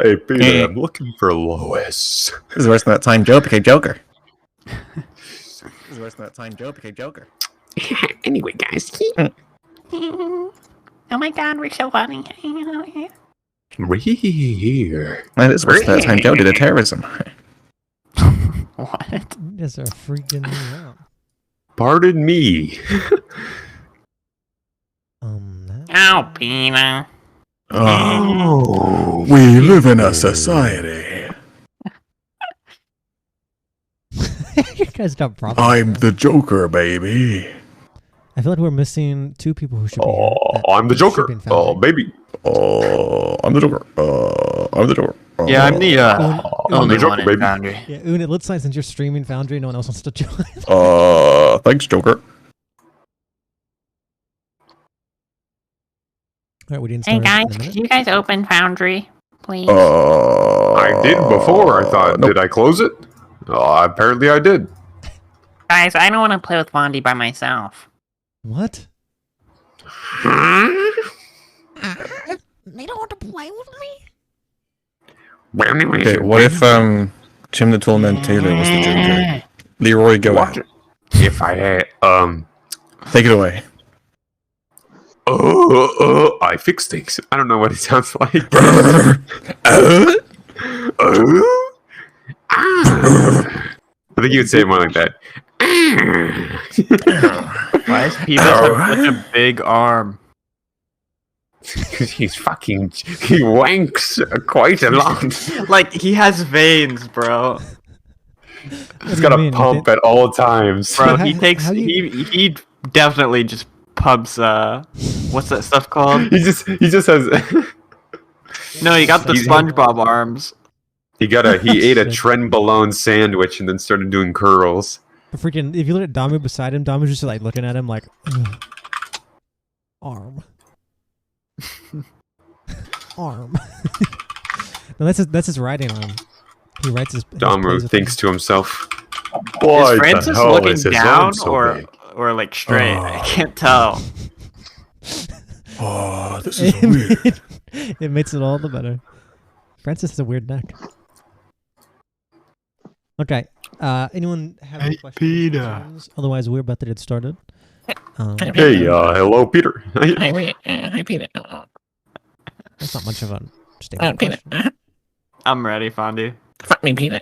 Hey, Peter, I'm looking for Lois. This is worse than that time Joe became Joker. This is worse than that time Joe became Joker. Anyway, guys. Oh my god, we're so funny. Here. That is worse than that time Joe did a terrorism. What? You guys are freaking me out. Pardon me. Ow, Peter. Oh, we live in a society. You guys got problems. I'm the Joker, baby. I feel like we're missing two people who should be here. Oh, I'm the Joker. Oh, baby. Oh, I'm the Joker. I'm the Joker. Yeah, I'm the only Joker, one in baby. Foundry. Yeah, Oon, it looks like since you're streaming Foundry, no one else wants to join. Thanks, Joker. Alright, we didn't Hey start guys, in a could minute. you guys open Foundry, please? I did before. I thought. Nope. Did I close it? Apparently I did. Guys, I don't want to play with Fondy by myself. What? They don't want to play with me? Okay, what if Tim the Toolman Taylor was the Joker? Leroy, go What? ahead. If I had Take it away. I fix things. I don't know what it sounds like. I think you would say it more like that. Why does Peebus have such a big arm? He wanks quite a lot. Like, he has veins, bro. He's got a pump at all times. Bro, How- he takes, how do you- he definitely just pumps, what's that stuff called? He just has. No, he got the SpongeBob arms. He ate a trenbolone sandwich and then started doing curls. Freaking, if you look at Damu beside him, Damu's just like looking at him like, arm. Arm. No, that's his writing arm. He writes his. Damu thinks to himself, Is Francis looking down or like straight? I can't tell. Oh, this is weird. It makes it all the better. Francis has a weird neck. Okay. Anyone have any questions? Peter. Concerns? Otherwise, we're about to get started. Hey, hello, Peter. Hi, Peter. That's not much of a statement. Peter. I'm ready, Fondy. Fuck me, Peter.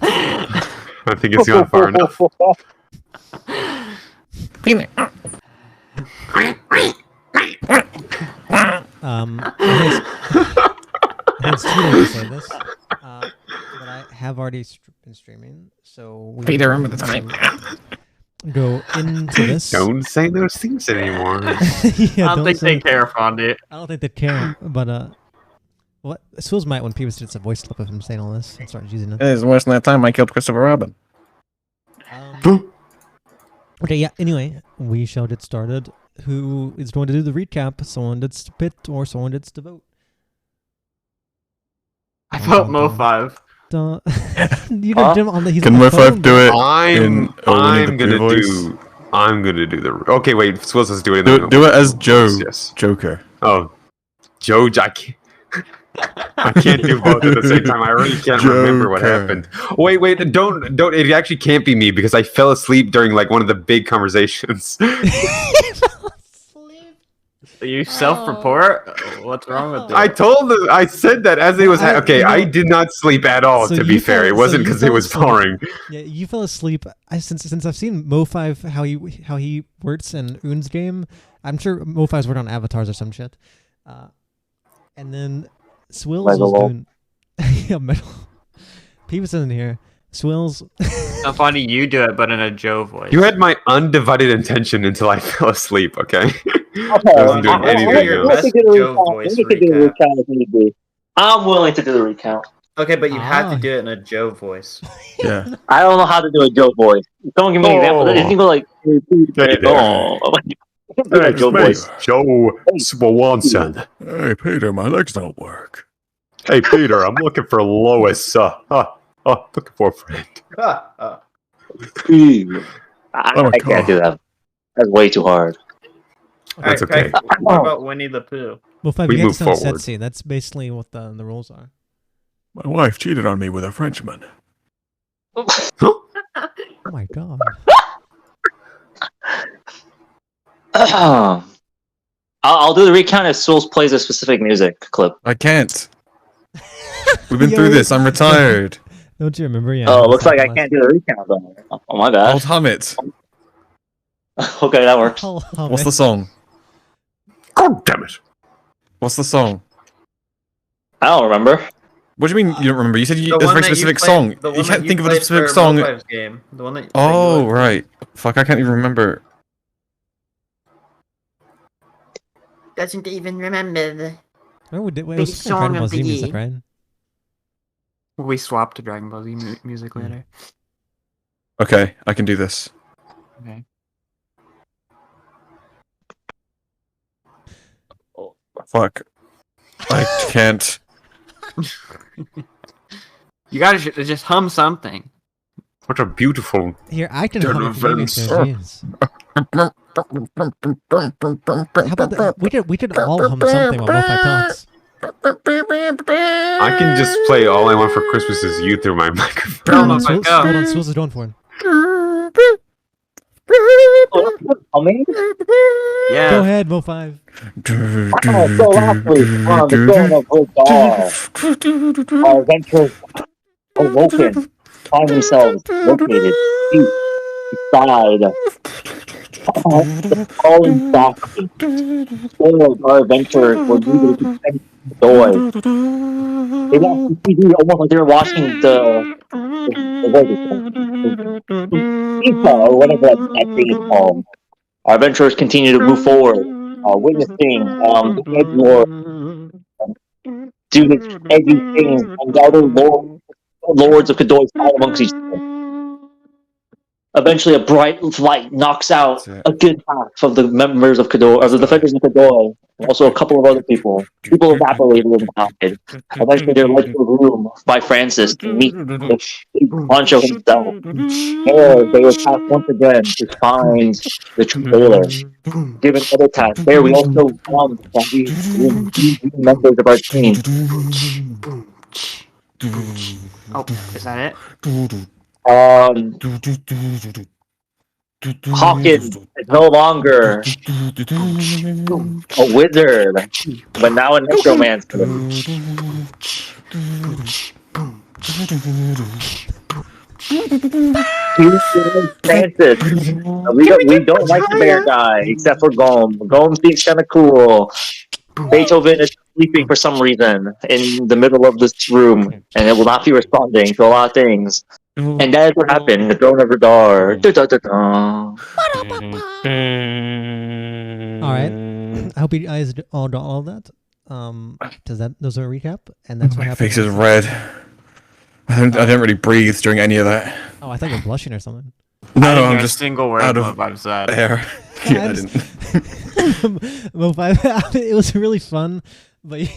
I think it's gone far enough. Peter. It's too late to say this, but I have already been streaming, so we Peter, remember the time. go into this. Don't say those things anymore. Yeah, I don't think they care, Fondy. I don't think they care, but what Swills might when people did a voice clip of him saying all this and started using it. It is worse than that time I killed Christopher Robin. Okay, yeah. Anyway, we shall get started. Who is going to do the recap? Someone that's to pit or someone that's to vote? I vote Mo5. You got Jim on the. He's Can on the Mo5 phone. do it? I'm gonna do the. Okay, wait. Swills has to do it. Do it as Joe. Yes. Joker. Oh, Joe. I can't do both at the same time. I really can't remember what happened. Wait. Don't. It actually can't be me because I fell asleep during like one of the big conversations. You self-report? What's wrong with that? I said that as it was. Okay, I did not sleep at all. So To be you fair, fell- it wasn't so you because it fell was asleep. boring. Yeah, you fell asleep. Since I've seen Mo5 how he works in Oon's game, I'm sure Mo5's worked on avatars or some shit. And then Swills was doing yeah, metal. Peeps in here. Swills. So funny you do it, but in a Joe voice. You had my undivided attention until I fell asleep. Okay. Okay, I wasn't doing anything your else. best Joe voice We can do the recount if need be. I'm willing to do the recount. Okay, but you have Ah. to do it in a Joe voice. Yeah. I don't know how to do a Joe voice. Someone give me an example. If you go like, Hey there. a Joe voice. Joe Swanson. Hey, Peter, my legs don't work. Hey Peter, I'm looking for Lois. Looking for a friend. I can't do that. That's way too hard. That's okay. What about Winnie the Pooh? Well, five. We You get move to sound forward. sexy. That's basically what the rules are. My wife cheated on me with a Frenchman. Oh my god. I'll do the recount if Souls plays a specific music clip. I can't. We've been Yeah, through we- this. I'm retired. Don't you remember? Yeah. Oh, that's looks like I last- can't do the recount though. Oh my I'll bad. hum it. Okay, that works. I'll hum What's it. the song? God damn it! What's the song? I don't remember. What do you mean you don't remember? You said The it's a one very that you specific played- song. the You one that can't think of a played specific for song. Mofive's game. The one that Oh, you liked. right. Fuck, I can't even remember. Doesn't even remember the Oh, we did. Wait, it biggest was Dragon song Ball of Z the music, year. right? We swapped to Dragon Ball Z music later. Okay, I can do this. Okay. Fuck. I can't. You gotta just hum something. What a beautiful. Here, I can Turn hum it for you, events. so jeez. How about that? We could all hum something while Mo5 talks. I can just play All I Want for Christmas Is You through my microphone. Hold on, Swills, go. hold on, Swills is going for it. Oh, me? Yeah. Go ahead, Mo5. Oh, so last week on the throne of Rihdar, our adventurers awoken, find themselves located deep inside the fallen factory. All of our adventurers were needed to defend the door. They watched the TV almost like they were watching the FIFA or whatever that thing is called. Our adventurers continue to move forward, witnessing the Edge Lord do his edgy things, and the other lords of Kadoi fight amongst each other. Eventually, a bright light knocks out a good half of the members of Kadoi, or the defenders of Kadoi, and also a couple of other people. People evaporated and died. Eventually, they're led to a room by Francis to meet the big Poncho himself. There, they were tasked once again to find the trailer. Given other tasks, there we also found that we members of our team. Oh, is that it? Hawkins is no longer a wizard, but now a necromancer. Francis, we don't like the bear guy, except for Gome. Gome seems kind of cool. Beethoven is sleeping for some reason in the middle of this room, and it will not be responding to a lot of things. And that is what happened in the Throne of Rihdar. All right. I hope you guys all got all of that. Those are a recap, and that's what My happened. face is red. I didn't really breathe during any of that. Oh, I thought you were blushing or something. No, I didn't I'm hear a just single word out of Mo5 said. air. Yeah, I didn't. Mo5, it was really fun, but we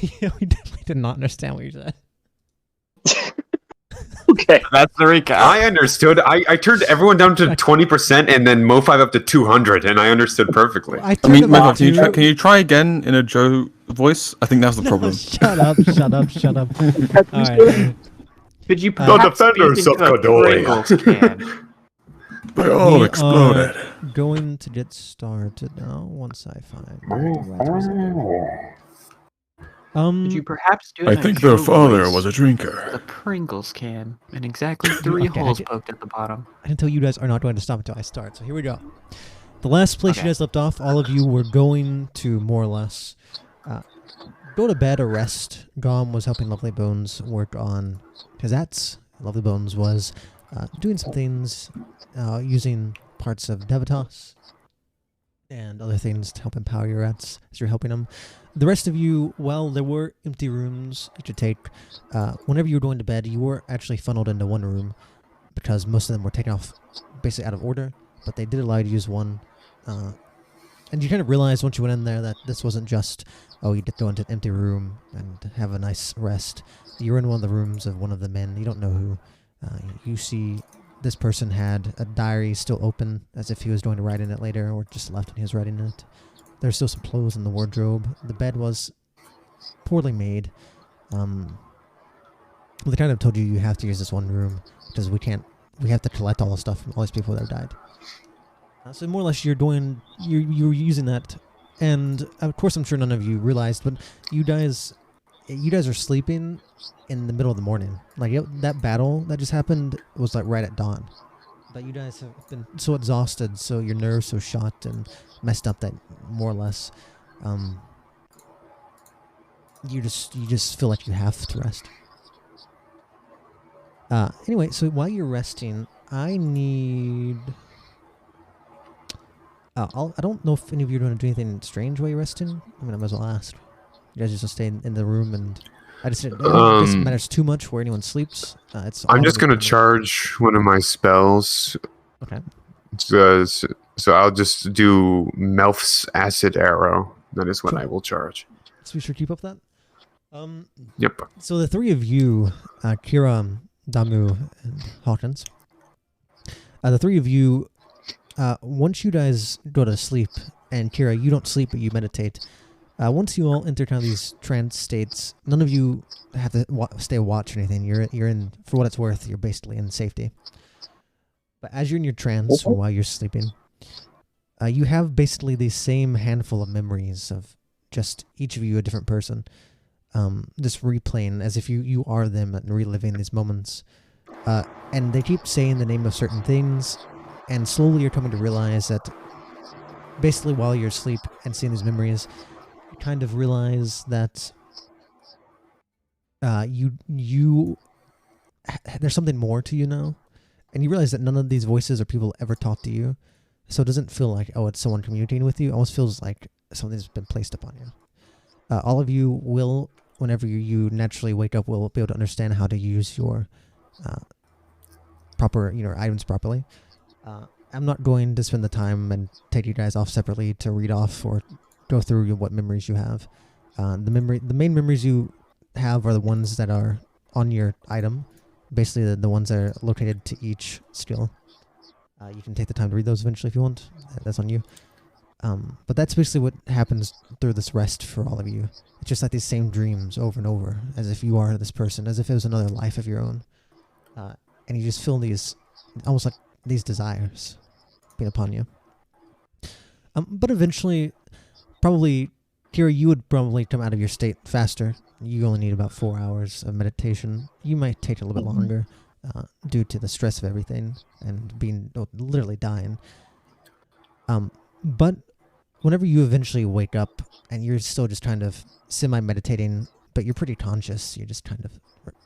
definitely did not understand what you said. Okay. That's the recap. I understood. I turned everyone down to 20% and then Mo5 up to 200, and I understood perfectly. I mean, Michael, can you try again in a Joe voice? I think that's the problem. Shut up. All right. Could you The perhaps defenders speak of into a Kadoi. Pringles can? They all We exploded. are going to get started now once I find the right result. Could you perhaps do I it in think a their Joe father voice? was a drinker. The Pringles can, and exactly 3 Okay, holes I did- poked at the bottom. Until you guys are not going to stop until I start. So here we go. The last place you Okay. guys left off, all of you were going to more or less go to bed or rest. Gom was helping Lovely Bones work on Kazats. Lovely Bones was doing some things using parts of Devitas and other things to help empower your rats as you're helping them. The rest of you, well, there were empty rooms you could take. Whenever you were going to bed, you were actually funneled into one room because most of them were taken off basically out of order, but they did allow you to use one. And you kind of realized once you went in there that this wasn't just, oh, you get to go into an empty room and have a nice rest. You're in one of the rooms of one of the men. You don't know who. You see this person had a diary still open as if he was going to write in it later or just left when he was writing in it. There's still some clothes in the wardrobe. The bed was poorly made. They kind of told you have to use this one room because we have to collect all the stuff from all these people that have died. So more or less you're using that, and of course I'm sure none of you realized, but you guys are sleeping in the middle of the morning. Like that battle that just happened was like right at dawn, but you guys have been so exhausted, so your nerves so shot and messed up that more or less, you just feel like you have to rest. Anyway, so while you're resting, I need. I don't know if any of you are going to do anything strange while you're resting. I might as well ask. You guys just stay in the room, and I just don't think this matters too much where anyone sleeps. I'm just gonna charge one of my spells. Okay. So I'll just do Melf's Acid Arrow. That is what I will charge. So we should keep up that. Yep. So the three of you, Kira, Damu, and Hawkins, the three of you, once you guys go to sleep, and Kira, you don't sleep but you meditate. Once you all enter kind of these trance states, none of you have to stay watch or anything. You're in, for what it's worth, you're basically in safety. But as you're in your trance or while you're sleeping, you have basically the same handful of memories of just each of you a different person. Just replaying as if you are them and reliving these moments. And they keep saying the name of certain things, and slowly you're coming to realize that basically while you're asleep and seeing these memories, you kind of realize that there's something more to you now, and you realize that none of these voices or people ever talk to you, so it doesn't feel like, oh, it's someone communicating with you. It almost feels like something's been placed upon you. All of you will, whenever you naturally wake up, will be able to understand how to use your proper, items properly. I'm not going to spend the time and take you guys off separately to read off or go through what memories you have. The main memories you have are the ones that are on your item, basically the ones that are located to each skill. You can take the time to read those eventually if you want. That's on you. But that's basically what happens through this rest for all of you. It's just like these same dreams over and over, as if you are this person, as if it was another life of your own. And you just feel these, almost like these desires being upon you. But eventually, probably, Kira, you would probably come out of your state faster. You only need about 4 hours of meditation. You might take a little bit longer due to the stress of everything and being literally dying. But whenever you eventually wake up and you're still just kind of semi-meditating, but you're pretty conscious, you're just kind of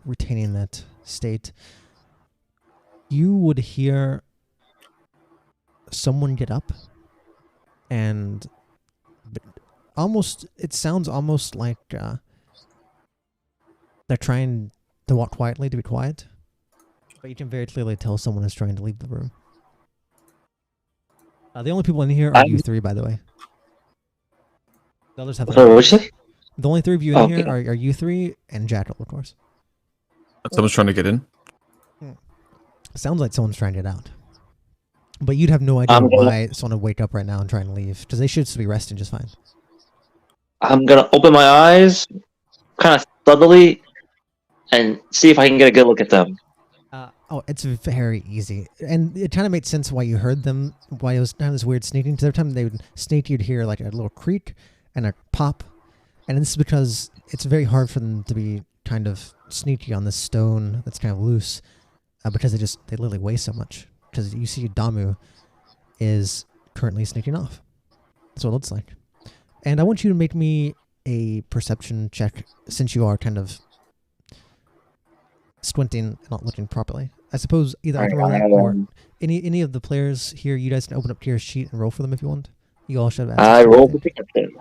retaining that state, you would hear someone get up, and it sounds almost like they're trying to walk quietly to be quiet, but you can very clearly tell someone is trying to leave the room. The only people in here are you three, by the way. The others have. Sorry, what'd you say? The only three of you in here are you three and Jackal, of course. Someone's trying to get in. Sounds like someone's trying to get out. But you'd have no idea why someone would wake up right now and try and leave, because they should still be resting just fine. I'm gonna open my eyes, kind of subtly, and see if I can get a good look at them. It's very easy. And it kind of made sense why you heard them, why it was kind of this weird sneaking, because every time they would sneak, you'd hear like a little creak and a pop. And this is because it's very hard for them to be kind of sneaky on this stone that's kind of loose, because they literally weigh so much. Because you see Damu is currently sneaking off. That's what it looks like. And I want you to make me a perception check, since you are kind of squinting and not looking properly. I suppose either I can roll that, or any of the players here, you guys can open up Kira's sheet and roll for them if you want. You all should have I roll the perception.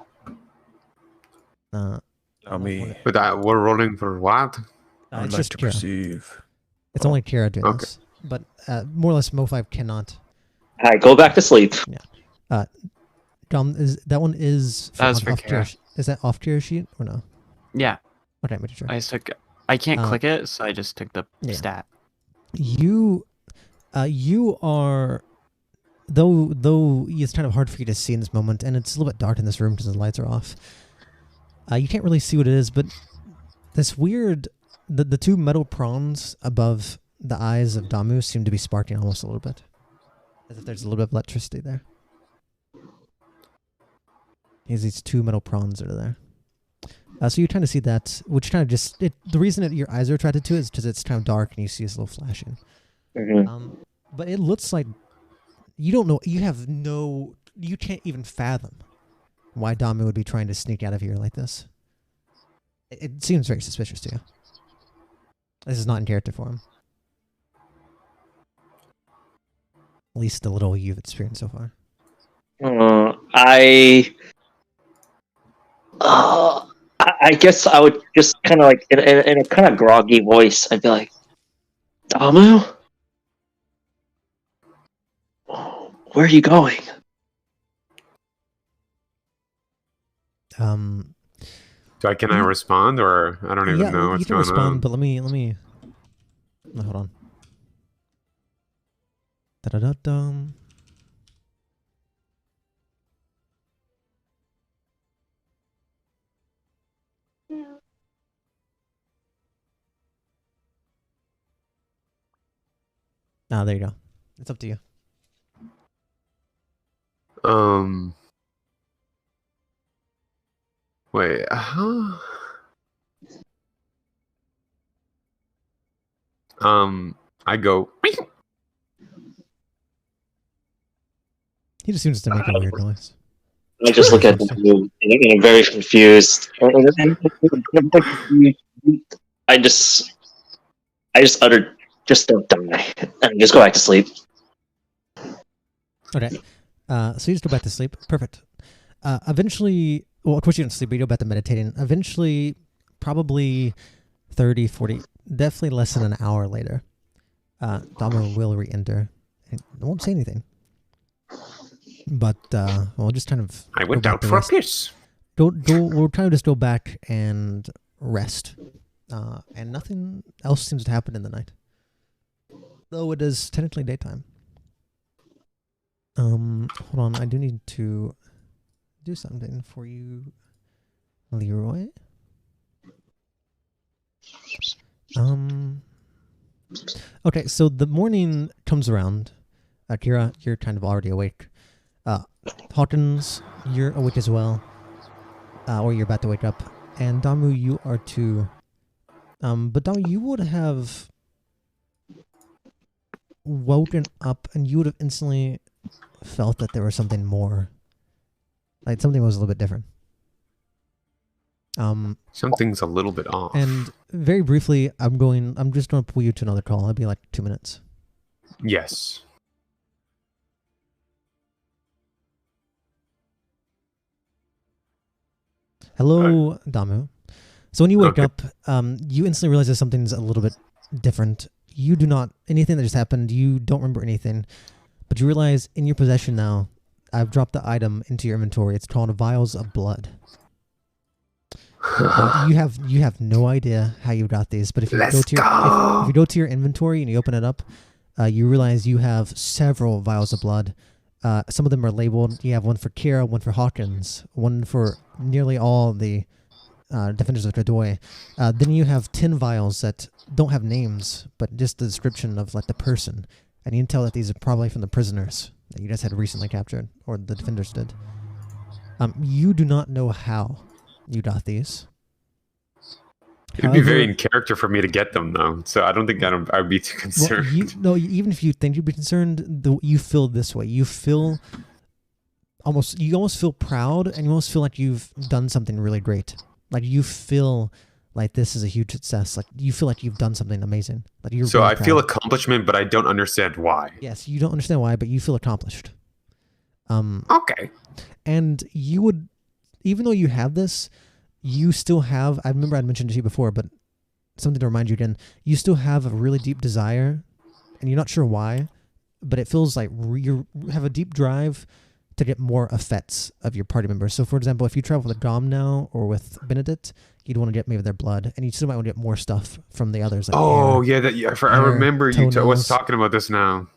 Me. But we're rolling for what? I'd it's like just to Kira. perceive. It's only Kira doing this. But more or less, Mo5 cannot. Alright, go back to sleep. Dom, that one is That was for off Kira. Is that off Kira's sheet or no? Yeah, Okay, make sure. I can't click it, so I just took the yeah. stat. You are though it's kind of hard for you to see in this moment, and it's a little bit dark in this room because the lights are off. You can't really see what it is, but this weird, the two metal prongs above the eyes of Damu seem to be sparking almost a little bit, as if there's a little bit of electricity there. He has these two metal prongs that are there. So you kind of see that, which kind of just the reason that your eyes are attracted to it is because it's kind of dark and you see this little flashing. Mm-hmm. But it looks like you don't know. You can't even fathom why Damu would be trying to sneak out of here like this. It seems very suspicious to you. This is not in character for him. At least the little you've experienced so far. I guess I would just kind of like in a kind of groggy voice. I'd be like, Damu, where are you going? Can I respond, or I don't even know what's going respond, on? But let me. No, hold on. Da-da-da-dum. There you go. It's up to you. Wait, I go. He just seems to make a weird noise. I just look at Damu and I'm very confused. I just uttered, just don't die, and just go back to sleep. Okay. So you just go back to sleep. Perfect. Eventually, well, of course you don't sleep, but you go back to meditating. Eventually, probably 30, 40, definitely less than an hour later, Damu will re-enter. And I won't say anything. But, we'll just kind of... I went out for a piss. We'll kind of just go back and rest. And nothing else seems to happen in the night. Though it is technically daytime. Hold on, I do need to do something for you, Leroy. Okay, so the morning comes around. Kira, you're kind of already awake. Hawkins, you're awake as well. Or you're about to wake up. And Damu, you are too. But Damu, you would have woken up and you would have instantly felt that there was something more. Like something was a little bit different. Something's a little bit off. And very briefly, I'm just going to pull you to another call. It'll be like 2 minutes. Yes. Hello, Damu. So when you wake up, you instantly realize that something's a little bit different. You do not, anything that just happened, you don't remember anything. But you realize in your possession now, I've dropped the item into your inventory. It's called vials of blood. You have no idea how you got these, but if you if you go to your inventory and you open it up, you realize you have several vials of blood. Some of them are labeled. You have one for Kira, one for Hawkins, one for nearly all the defenders of Tradoy. Then you have 10 vials that don't have names, but just the description of like the person, and you can tell that these are probably from the prisoners that you guys had recently captured, or the defenders did. You do not know how you got these. It'd be very in character for me to get them, though. So I don't think I would be too concerned. Well, even if you think you'd be concerned, you feel this way. You almost feel proud, and you almost feel like you've done something really great. Like you feel like this is a huge success. Like you feel like you've done something amazing. Like you're. So really I proud. feel accomplishment, but I don't understand why. Yes, you don't understand why, but you feel accomplished. Okay. And you would, even though you have this, you still have, I remember I'd mentioned to you before, but something to remind you again, you still have a really deep desire, and you're not sure why, but it feels like you have a deep drive to get more effects of your party members. So, for example, if you travel with Dom now or with Benedict, you'd want to get maybe their blood, and you still might want to get more stuff from the others. Like I remember you was talking about this now.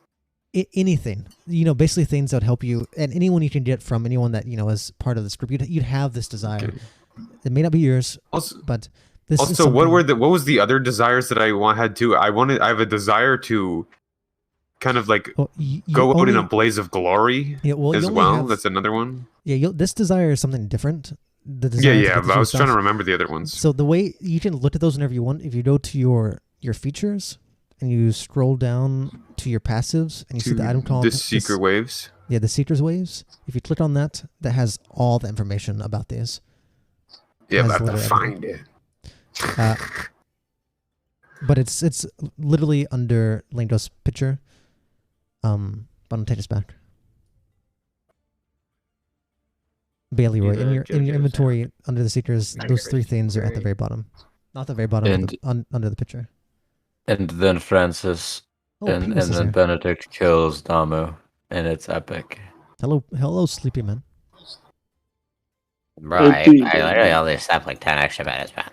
anything, basically things that would help you, and anyone you can get from anyone that is part of this group. You'd have this desire. Okay. It may not be yours, Also, but this is also, what was the other desires that I had too? I have a desire to kind of like go out in a blaze of glory as well. That's another one. Yeah, this desire is something different. The desire Yeah. But I was trying to remember the other ones. So the way you can look at those whenever you want, if you go to your features and you scroll down to your passives and you see the item called the Seeker Waves. Yeah, the Seeker's Waves. If you click on that, that has all the information about these. Yeah, but I have to find it. But it's literally under Lingo's picture. But I'll take this back. Bailey Roy, in your inventory under the Seekers, those 3 things are at the very bottom. Not the very bottom, under the picture. And then Francis and then Benedict kills Damu, and it's epic. Hello, sleepy man. Bro, I literally only slept like 10 extra minutes, man.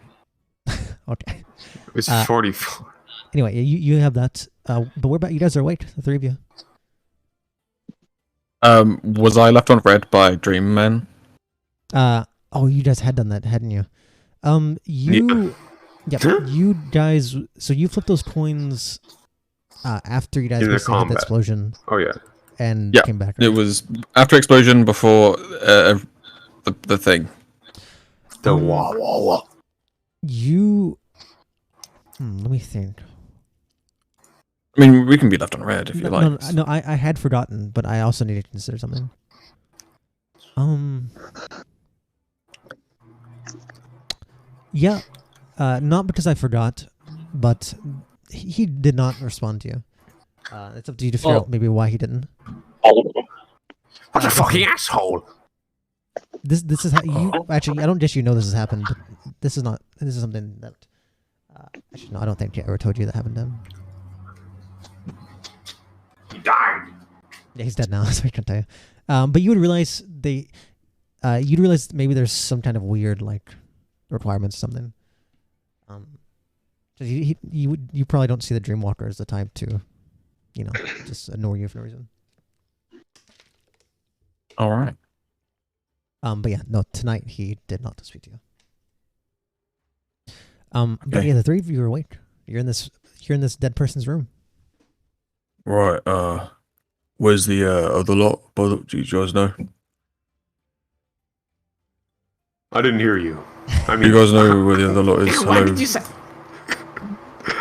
Okay. It was 44. Anyway, you have that. But what about you guys are awake, the 3 of you? Was I left on red by Dream Man? You guys had done that, hadn't you? You guys. So you flipped those coins after you guys had the explosion. Oh yeah. And came back. It was after explosion, before the thing. The wah wah wah. You. Let me think. I mean, we can be left on red if you like. No, I had forgotten, but I also need to consider something. Yeah, not because I forgot, but he did not respond to you. It's up to you to figure out maybe why he didn't. What a fucking asshole! This is how you actually. I don't guess you know this has happened, but this is something that. Actually, no, I don't think I ever told you that happened to him. He died. Yeah, he's dead now. So I can't tell you. But you would realize you'd realize maybe there's some kind of weird requirements or something. You probably don't see the Dreamwalker as the type to, just ignore you for no reason. All right. But yeah, no. Tonight he did not speak to you. But yeah, the 3 of you are awake. You're in this dead person's room. Right. Where's the other lot? Do you guys know? I didn't hear you. I mean, you guys know where the other lot is? What did you say?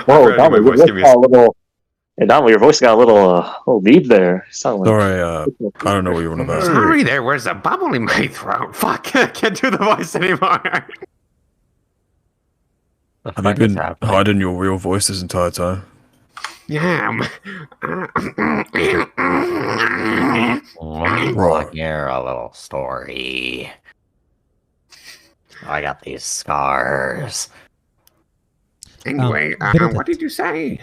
Whoa, Damo, your voice got a little deep there. Sorry, I don't know what you're on about. Sorry, there was a bubble in my throat. Fuck, I can't do the voice anymore. Have you been hiding your real voice this entire time? Yeah. Right. Hear a little story. I got these scars. Anyway, what did you say?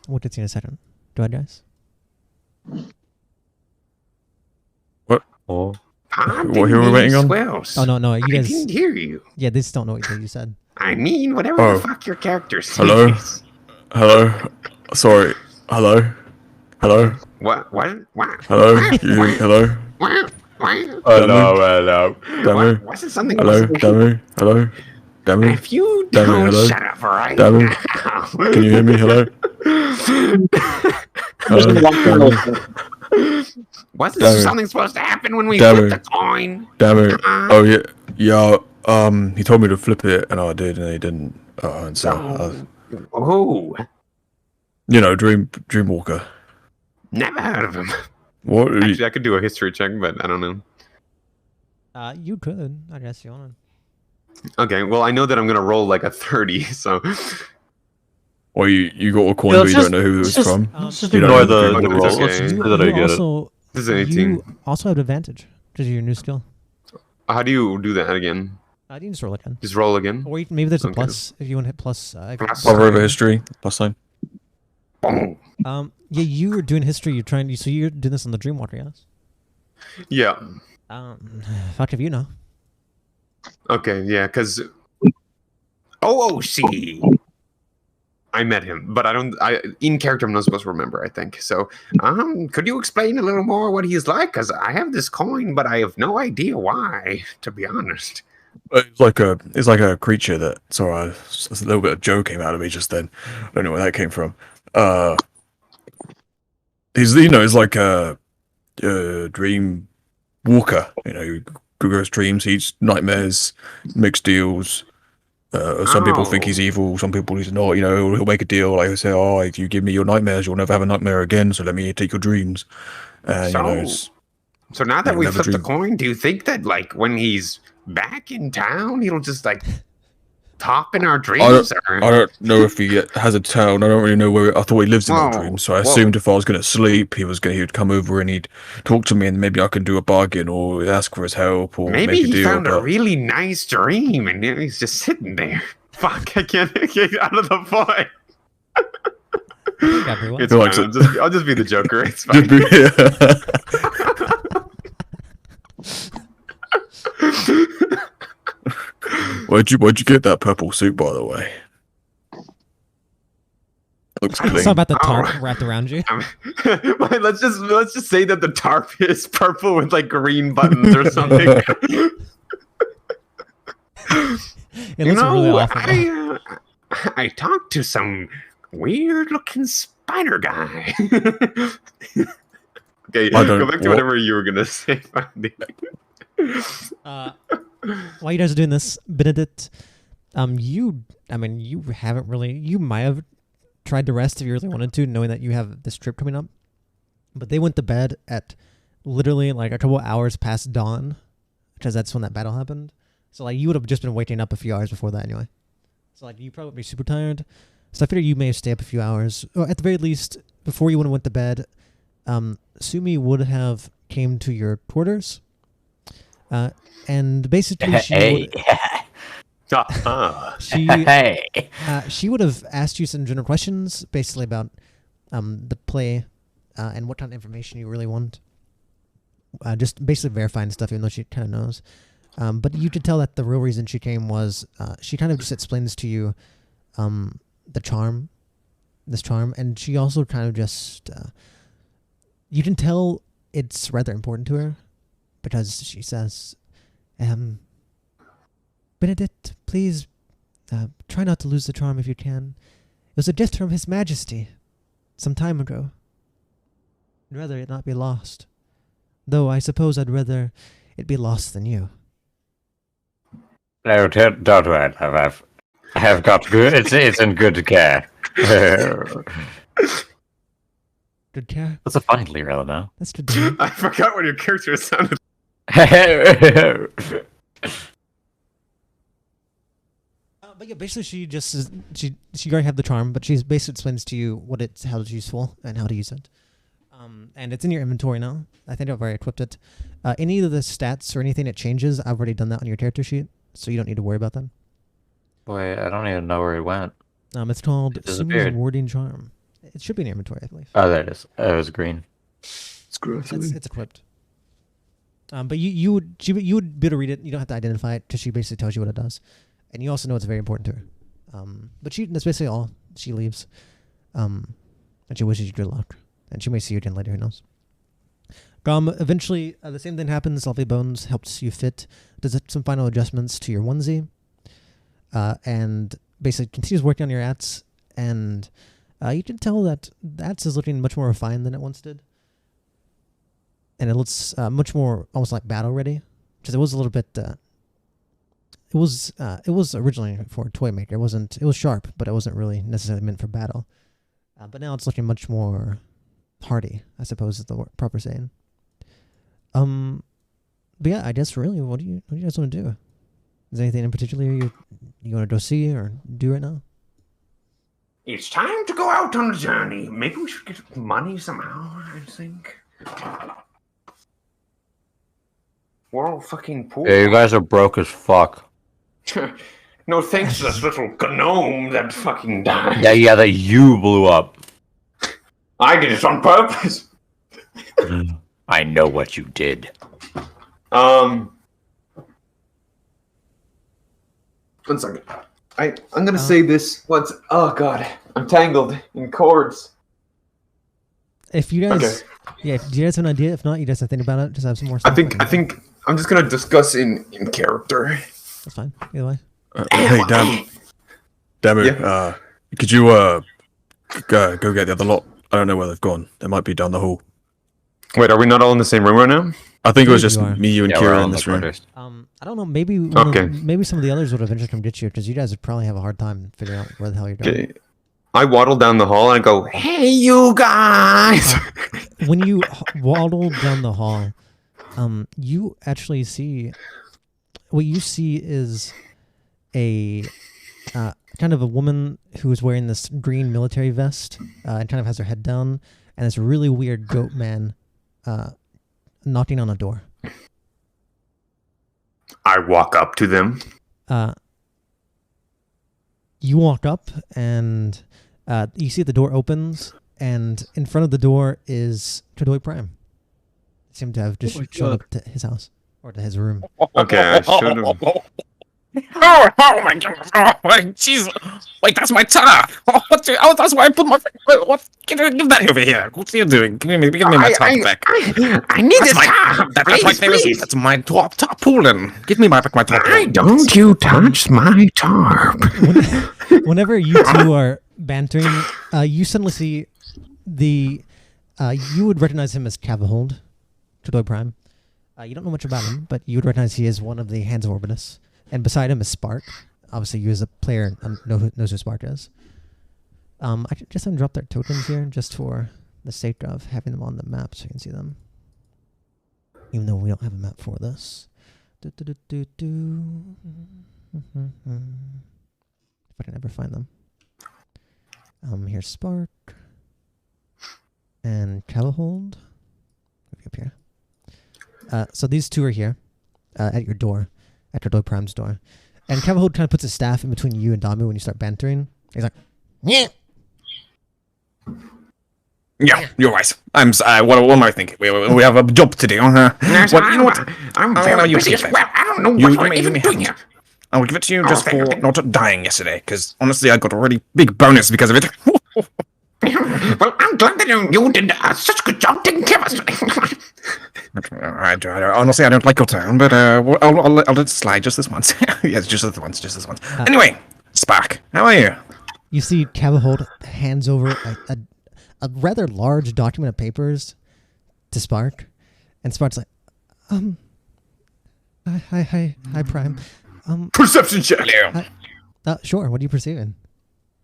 We'll get to you in a second. Go ahead, guys. What? What are we waiting on? Oh, no, you guys... I didn't hear you. Yeah, they just don't know what you said. I mean, whatever the fuck your character says. Hello? Sorry. Hello? What? Hello? Hello? Hello? Damu? What's it something? Hello? Damu? If you don't shut up right Damu? now. Can you hear me? Hello? Wasn't something supposed to happen when we flipped the coin? Damu. Oh, yeah. Yeah, he told me to flip it, and I did, and he didn't. And so... Who? Dreamwalker. Never heard of him. What? Actually, I could do a history check, but I don't know. You could. I guess you want to. Okay, well, I know that I'm going to roll like a 30, so... Or you got a coin, but you don't know who it was from. Just ignore the roll. Let's just do that I get it. This is an 18. You also have advantage because of your new skill. How do you do that again? You can just roll again. Just roll again? Or maybe there's a plus if you want to hit plus. Hover over history, plus sign. Boom. Yeah, you were doing history. So you're doing this on the Dreamwalker, yes? Yeah. Fuck if you know. Okay, yeah, because OOC. I met him, but in character I'm not supposed to remember, I think. So, could you explain a little more what he's like? Because I have this coin, but I have no idea why, to be honest. It's like a creature that. Sorry, a little bit of Joe came out of me just then. I don't know where that came from. He's like a dream walker. Who goes dreams, eats nightmares, makes deals. Some people think he's evil. Some people he's not. He'll make a deal. Like, he'll say, "Oh, if you give me your nightmares, you'll never have a nightmare again. So let me take your dreams." So now that we flipped the coin, do you think that like when he's back in town, he'll just like top in our dreams? I don't know if he has a town. I don't really know where. I thought he lives in our dreams, so I assumed if I was going to sleep, he would come over and he'd talk to me, and maybe I can do a bargain or ask for his help or maybe make a deal. He found a really nice dream and he's just sitting there. Fuck! I can't get out of the void. It's fine. I'll just be the Joker. It's fine. Where'd you get that purple suit, by the way? Looks clean. It's not about the tarp wrapped around you. Let's just say that the tarp is purple with like green buttons or something. It looks really awful. I talked to some weird-looking spider guy. Okay, go back to whatever you were gonna say. While you guys are doing this, Benedict, you haven't really. You might have tried to rest if you really wanted to, knowing that you have this trip coming up. But they went to bed at literally like a couple hours past dawn, because that's when that battle happened. So like you would have just been waking up a few hours before that anyway. So like you probably be super tired. So I figured you may have stayed up a few hours, or at the very least, before you went to bed. Sumi would have came to your quarters, and basically she would have asked you some general questions, basically about the play and what kind of information you really want. Just basically verifying stuff, even though she kind of knows. But you could tell that the real reason she came was she kind of just explains to you this charm, and she also kind of just you can tell it's rather important to her, because she says, Benedict, please try not to lose the charm if you can. It was a gift from His Majesty some time ago. I'd rather it not be lost. Though I suppose I'd rather it be lost than you. No, don't worry, I have got good. It's in good care. Good care? That's a funny lyric now. That's good to hear. I forgot what your character sounded. But yeah, basically she just is, she already have the charm, but she basically explains to you how it's useful and how to use it. And it's in your inventory now. I think I've already equipped it. Any of the stats or anything that changes, I've already done that on your character sheet, so you don't need to worry about them. Wait, I don't even know where it went. It's called Sumi's Warding Charm. It should be in your inventory, I believe. Oh, there it is. Oh, it was green. It's gross. It's equipped. But you would be able to read it. You don't have to identify it, because she basically tells you what it does, and you also know it's very important to her. But that's basically all. She leaves, and she wishes you good luck, and she may see you again later. Who knows? Eventually, the same thing happens. Lovely Bones helps you fit, does some final adjustments to your onesie, and basically continues working on your ats, and you can tell that the ats is looking much more refined than it once did. And it looks much more almost like battle ready, because it was a little bit. It was originally for a toy maker. It was sharp, but it wasn't really necessarily meant for battle. But now it's looking much more hardy, I suppose is the proper saying. But yeah, I guess really, what do you guys want to do? Is there anything in particular you want to go see or do right now? It's time to go out on a journey. Maybe we should get money somehow, I think. We're all fucking poor. Yeah, you guys are broke as fuck. No thanks to this little gnome that fucking died. Yeah, that you blew up. I did it on purpose. I know what you did. One second. I'm gonna say this once. Oh god, I'm tangled in cords. If you guys, do you guys have an idea? If not, you guys have to think about it. Just have some more stuff. I think I'm just gonna discuss in character. That's fine. Either way. Hey, Damu, could you go get the other lot? I don't know where they've gone. They might be down the hall. Wait, are we not all in the same room right now? I think it was just me, you, and Kira in this room. I don't know. Maybe maybe some of the others would eventually come get you because you guys would probably have a hard time figuring out where the hell you're going. Okay. I waddle down the hall and I go, "Hey, you guys!" When you waddle down the hall, you actually see what you see is a kind of a woman who is wearing this green military vest and kind of has her head down, and this really weird goat man knocking on a door. I walk up to them. You walk up and you see the door opens, and in front of the door is Kadoy Prime. Seemed to have just shown up to his house or to his room. Okay, I should have. Oh my god! Oh, jeez! Wait, that's my tar! Oh, that's why I put my. What? Give that over here! What are you doing? Give me my top back. I need this top. That's my favorite. That's my tarpaulin. Give me back my tarpaulin. Why don't you touch my tarp? Whenever you two are bantering, you suddenly see the. You would recognize him as Cavahold, Kadoy Prime. You don't know much about him, but you would recognize he is one of the Hands of Orbitus. And beside him is Spark. Obviously, you as a player knows who Spark is. I just have them drop their tokens here just for the sake of having them on the map so you can see them. Even though we don't have a map for this. If I can ever find them. Here's Spark. And Cavahold. Up here. So these two are here at your door. At Kadoy Prime's door. And Cavahold kind of puts his staff in between you and Damu when you start bantering. He's like, yeah. Yeah, you're right. What am I thinking? We have a job to do. You know what? I'm very busy as well. I don't know what we're even doing here. I will give it to you just for not dying yesterday, because honestly, I got a really big bonus because of it. Well, I'm glad that you did such a good job taking care of us. Honestly, I don't like your tone, but I'll let it slide just this once. Yes, just this once. Anyway, Spark, how are you? You see Cavahold hands over a rather large document of papers to Spark, and Spark's like, hi, Prime. Perception check. Sure. What are you perceiving?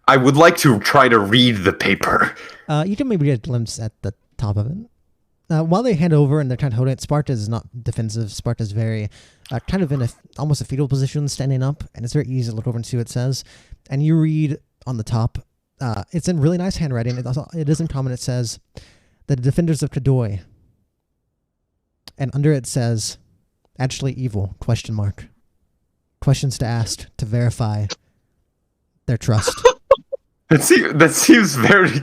I would like to try to read the paper. You can maybe get a glimpse at the top of it. While they hand over and they're trying to hold it, Sparta is not defensive. Sparta is very kind of in almost a fetal position, standing up, and it's very easy to look over and see what it says. And you read on the top, it's in really nice handwriting. It is in common. It says, "The defenders of Kadoy." And under it says, "Actually evil?" ? Questions to ask to verify their trust. That seems very.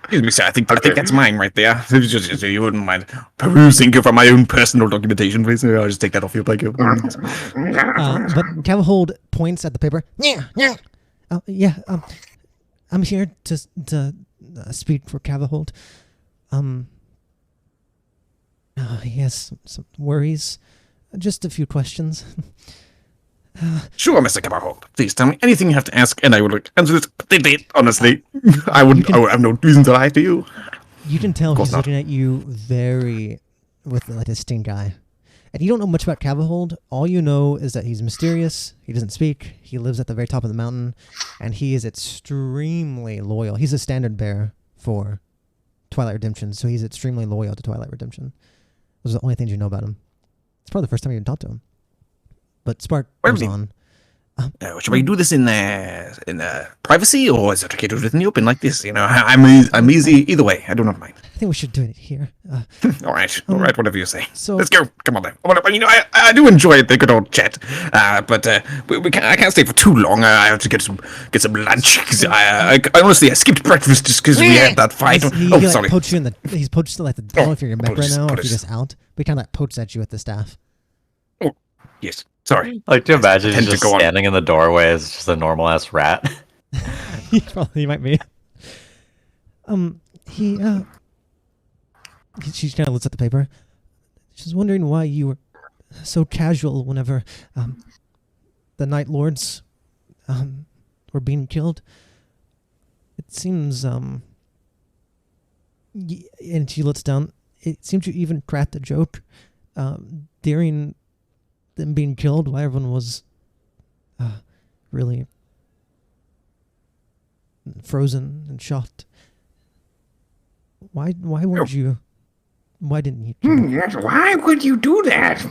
Excuse me, sir. I think that's mine right there. Just, you wouldn't mind perusing for my own personal documentation, please. I'll just take that off you, thank you. But Cavahold points at the paper. Yeah. I'm here to speak for Cavahold. He has some worries. Just a few questions. Sure, Mr. Cavahold. Please tell me anything you have to ask, and I will answer it completely honestly. I have no reason to lie to you. You can tell he's looking at you with like a stink eye. And you don't know much about Cavahold. All you know is that he's mysterious. He doesn't speak. He lives at the very top of the mountain, and he is extremely loyal. He's a standard bearer for Twilight Redemption, so he's extremely loyal to Twilight Redemption. Those are the only things you know about him. It's probably the first time you even talked to him. But Spark goes on. Should we do this in privacy, or is it okay to do it in the open like this? You know, I'm easy either way. I do not mind. I think we should do it here. All right, whatever you say. So let's go. Come on, then. You know, I do enjoy the good old chat, but I can't stay for too long. I have to get some lunch. I honestly skipped breakfast just because we had that fight. Sorry. He's poached like the. I don't know if you're in your mech right now or if you're just out. But he kind of like pokes at you with the staff. Oh, yes. Sorry. Like to imagine he's Tend to just go on. standing in the doorway as just a normal ass rat. He might be. She kind of looks at the paper. She's wondering why you were so casual whenever the Night Lords were being killed. It seems and she looks down. It seems you even cracked a joke during them being killed. Why everyone was really frozen and shocked. Why weren't you? Why didn't you? Yes, why would you do that?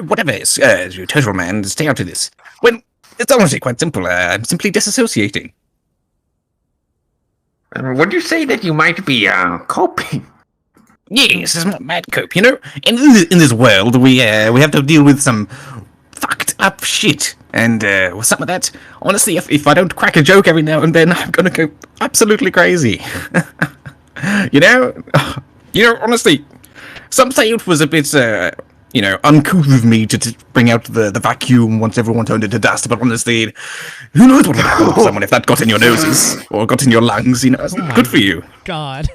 Whatever it is, you total man, stay out of this. Well, it's honestly quite simple. I'm simply disassociating. Would you say that you might be coping? Yes, it's not mad cope. You know, in this world, we have to deal with some fucked up shit, and with some of that, honestly, if I don't crack a joke every now and then, I'm gonna go absolutely crazy. you know, honestly, some say it was a bit, uncouth of me to bring out the vacuum once everyone turned into dust, but honestly, who knows what would happen to someone if that got in your noses or got in your lungs? You know, it's good for you. God.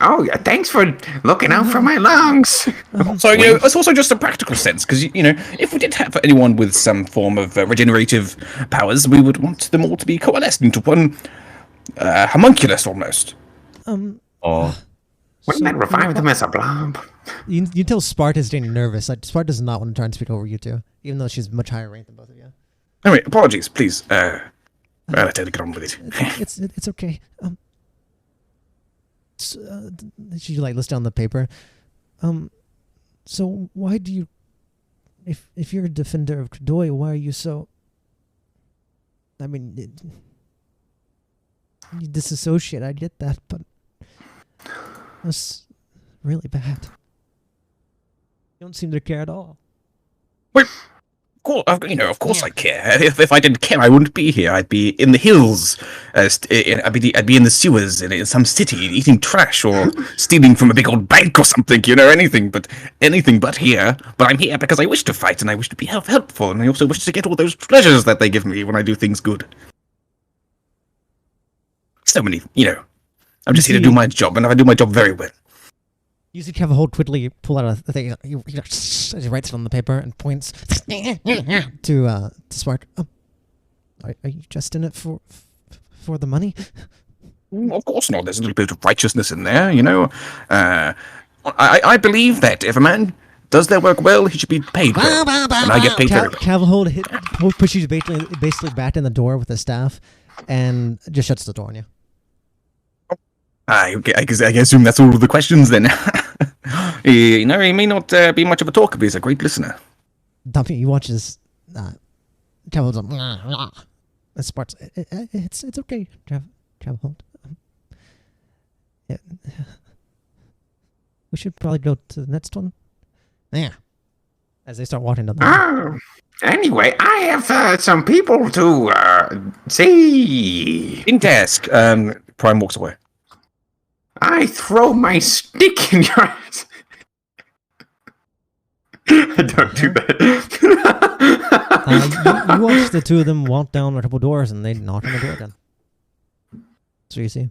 Oh, yeah, thanks for looking out for my lungs. So, you know, it's also just a practical sense, because, you know, if we did have anyone with some form of regenerative powers, we would want them all to be coalesced into one homunculus, almost. Wouldn't that revive them as a blob? You tell Spart is getting nervous. Like, Spart does not want to try and speak over you two, even though she's much higher ranked than both of you. Anyway, apologies, please. I'll have to get on with it. It's okay. She like lists down the paper. So why do you, if you're a defender of Kadoy, why are you so? I mean, you disassociate. I get that, but that's really bad. You don't seem to care at all. Wait. Cool. You know, of course I care. If I didn't care, I wouldn't be here. I'd be in the hills. I'd be in the sewers in some city, eating trash or stealing from a big old bank or something. You know, anything but here. But I'm here because I wish to fight and I wish to be helpful, and I also wish to get all those pleasures that they give me when I do things good. So many, you know. I'm just here to do my job, and I do my job very well. You see Kevin quickly pull out a thing. He writes it on the paper and points to Spark. Are you just in it for the money? Of course not. There's a little bit of righteousness in there, you know. I believe that if a man does their work well, he should be paid well, and I get paid very well. Cavalhold pushes you basically back in the door with his staff, and just shuts the door on you. I assume that's all of the questions then. You know, he may not be much of a talker, but he's a great listener. Dumpy, he watches Cavalhold's like, Sparks. It's okay, Cavalhold. Yeah. We should probably go to the next one. Yeah. As they start walking down the hall. Anyway, I have some people to see. In desk. Prime walks away. I throw my stick in your ass. Don't do that. You watch the two of them walk down a couple doors and they knock on the door again. So you see.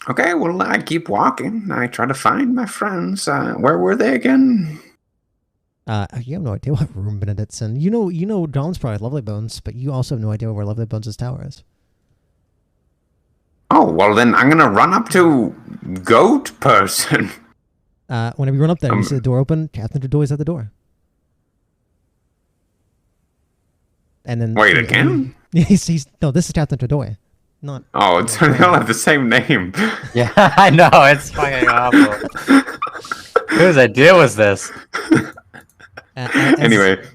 Okay, well, I keep walking. I try to find my friends. Where were they again? You have no idea what room Benedict's in. You know Dom's probably Lovely Bones, but you also have no idea where Lovely Bones' tower is. Oh, well then I'm gonna run up to Goat Person. Whenever you run up there, you see the door open, Captain Kadoy's at the door. And then wait, again? No, this is Captain Kadoy. Not they all have the same name. Yeah, I know, it's fucking awful. Whose idea was this? Anyway.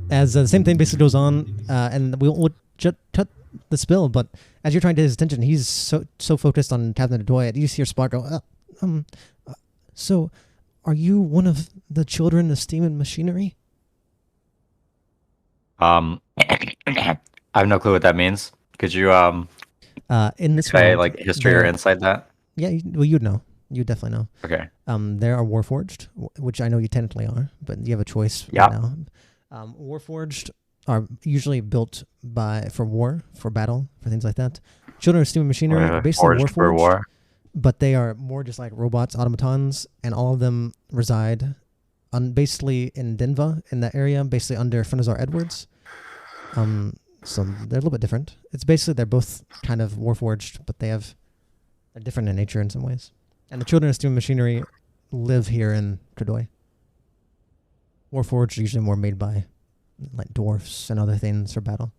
As the same thing basically goes on, and we'll just cut the spill, but as you're trying to get his attention, he's so focused on Captain Kadoy, you see your Spark go, so are you one of the children of steam and machinery? I have no clue what that means. Could you in this say like history or insight that? Yeah, well, you'd know. You definitely know. Okay. There are Warforged, which I know you technically are, but you have a choice Yep. right now. Warforged are usually built for war, for battle, for things like that. Children of Steam and Machinery are basically Forged for Warforged, war. but they are more just like robots, automatons, and all of them reside basically in Denva, in that area, basically under Fenazar Edwards. So they're a little bit different. It's basically they're both kind of Warforged, but they're different in nature in some ways. And the Children of Steam and Machinery live here in Tradoy. Warforged are usually more made by like dwarfs and other things for battle.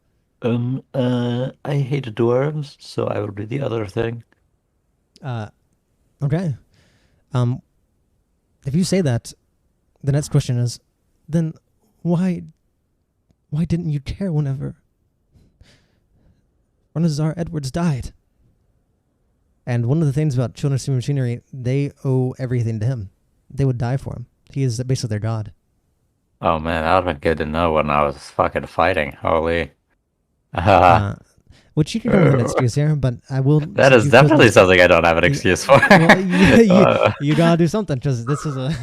I hate dwarves, so I will do the other thing. Okay. If you say that, the next question is, then why didn't you care whenever Renazar Edwards died? And one of the things about Children of Steam and Machinery, they owe everything to him. They would die for him. He is basically their god. Oh man, that would have been good to know when I was fucking fighting. Holy. Which you can have an excuse here, but I will. That is definitely something I don't have an excuse for. Well, you gotta do something, because this is a.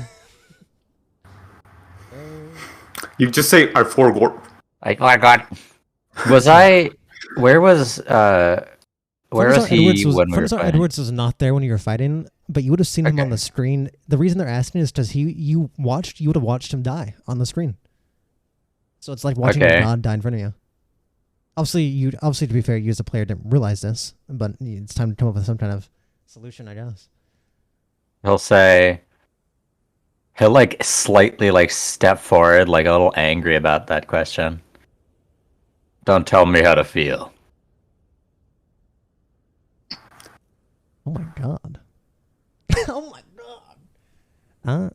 You just say I forgot. Oh my god. Where was he when we were fighting? Edwards was not there when you were fighting, but you would have seen him on the screen. The reason they're asking is because you would have watched him die on the screen. So it's like watching a god die in front of you. Obviously, to be fair, you as a player didn't realize this, but it's time to come up with some kind of solution, I guess. He'll like slightly like step forward, like a little angry about that question. Don't tell me how to feel. Oh my god. Oh my god.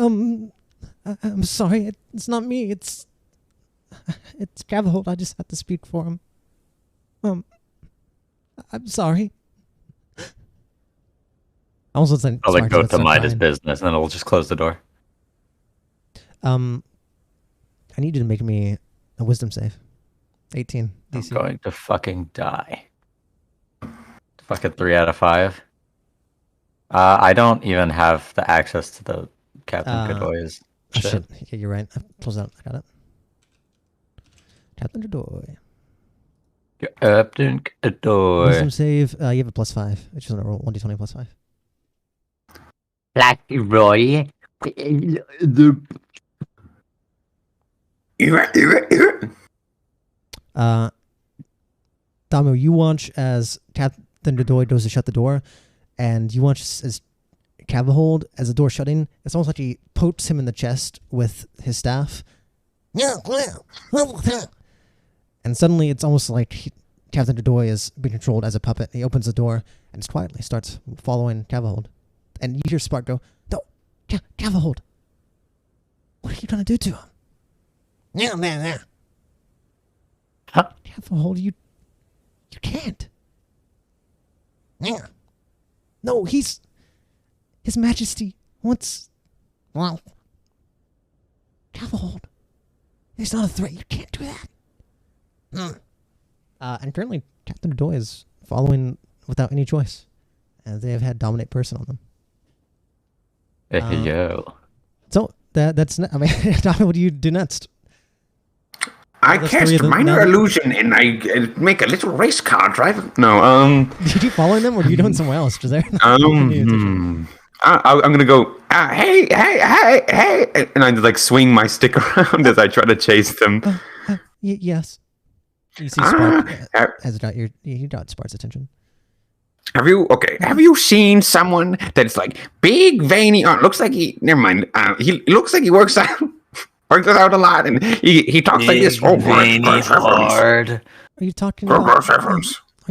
I'm sorry. It's not me. It's Cavahold. I just had to speak for him. I'm sorry. I was listening. I'll like go to mind his business, and then I'll just close the door. I need you to make me a wisdom save. 18 DC. I'm going to fucking die. Fucking 3 out of 5. I don't even have the access to the Captain Godoy's shit. Yeah, you're right. Close out. I got it. Captain Godoy. Captain Godoy. Wisdom save. You have a +5. Which is a roll 1d20 +5. Black Roy. Damo, you watch as Captain Godoy goes to shut the door, and you watch as Cavahold, as the door shutting, it's almost like he pokes him in the chest with his staff. And suddenly it's almost like Captain Godoy is being controlled as a puppet. He opens the door and just quietly starts following Cavahold. And you hear Spark go, "No, Cavahold, what are you trying to do to him?" Huh? Cavahold, you can't. No, His Majesty wants. Well, Cavahold, he's not a threat. You can't do that. And currently, Captain Godoy is following without any choice, and they have had dominate person on them. Yo. So that's. I mean, Tommy, what do you do next? I cast a minor illusion and I make a little race car driver. No, Did you following them, or are you doing somewhere else? Because they're I'm gonna go. Hey, and I like swing my stick around as I try to chase them. Yes. You see Spark has got you got Spark's attention. Have you seen someone that's like big, veiny? Looks like never mind. He looks like he works out a lot, and he talks like this. Oh, veiny lord. Are you talking about? Are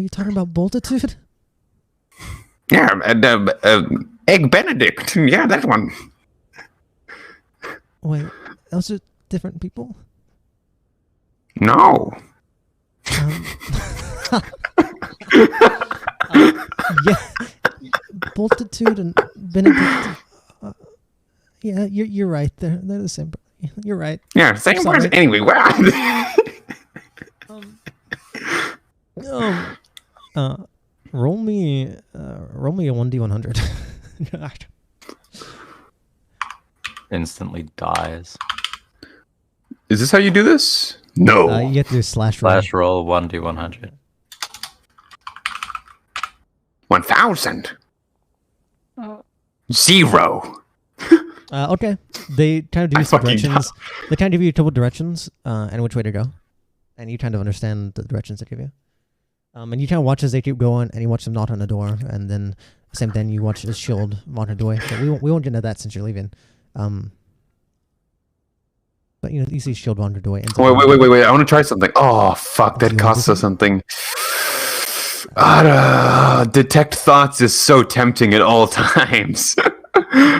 you talking about Boltitude? Yeah, Egg Benedict. Yeah, that one. Wait, those are different people? No. Yeah, Boltitude and Benedict. Yeah, you're right. They're the same. You're right. Yeah, same person. Anyway, roll me a 1d100. Instantly dies. Is this how you do this? No. You have to do slash roll. Slash roll 1d100. 1,000. 0. Okay. They kind of give you some directions. They kind of give you a couple directions and which way to go. And you kind of understand the directions they give you. And you kind of watch as they keep going, and you watch them knock on the door, and then same thing, you watch his shield wander away. But we won't get into that since you're leaving. But you know, you see shield wandered away. Wait! I want to try something. Oh fuck! That costs us something. Detect thoughts is so tempting at all times.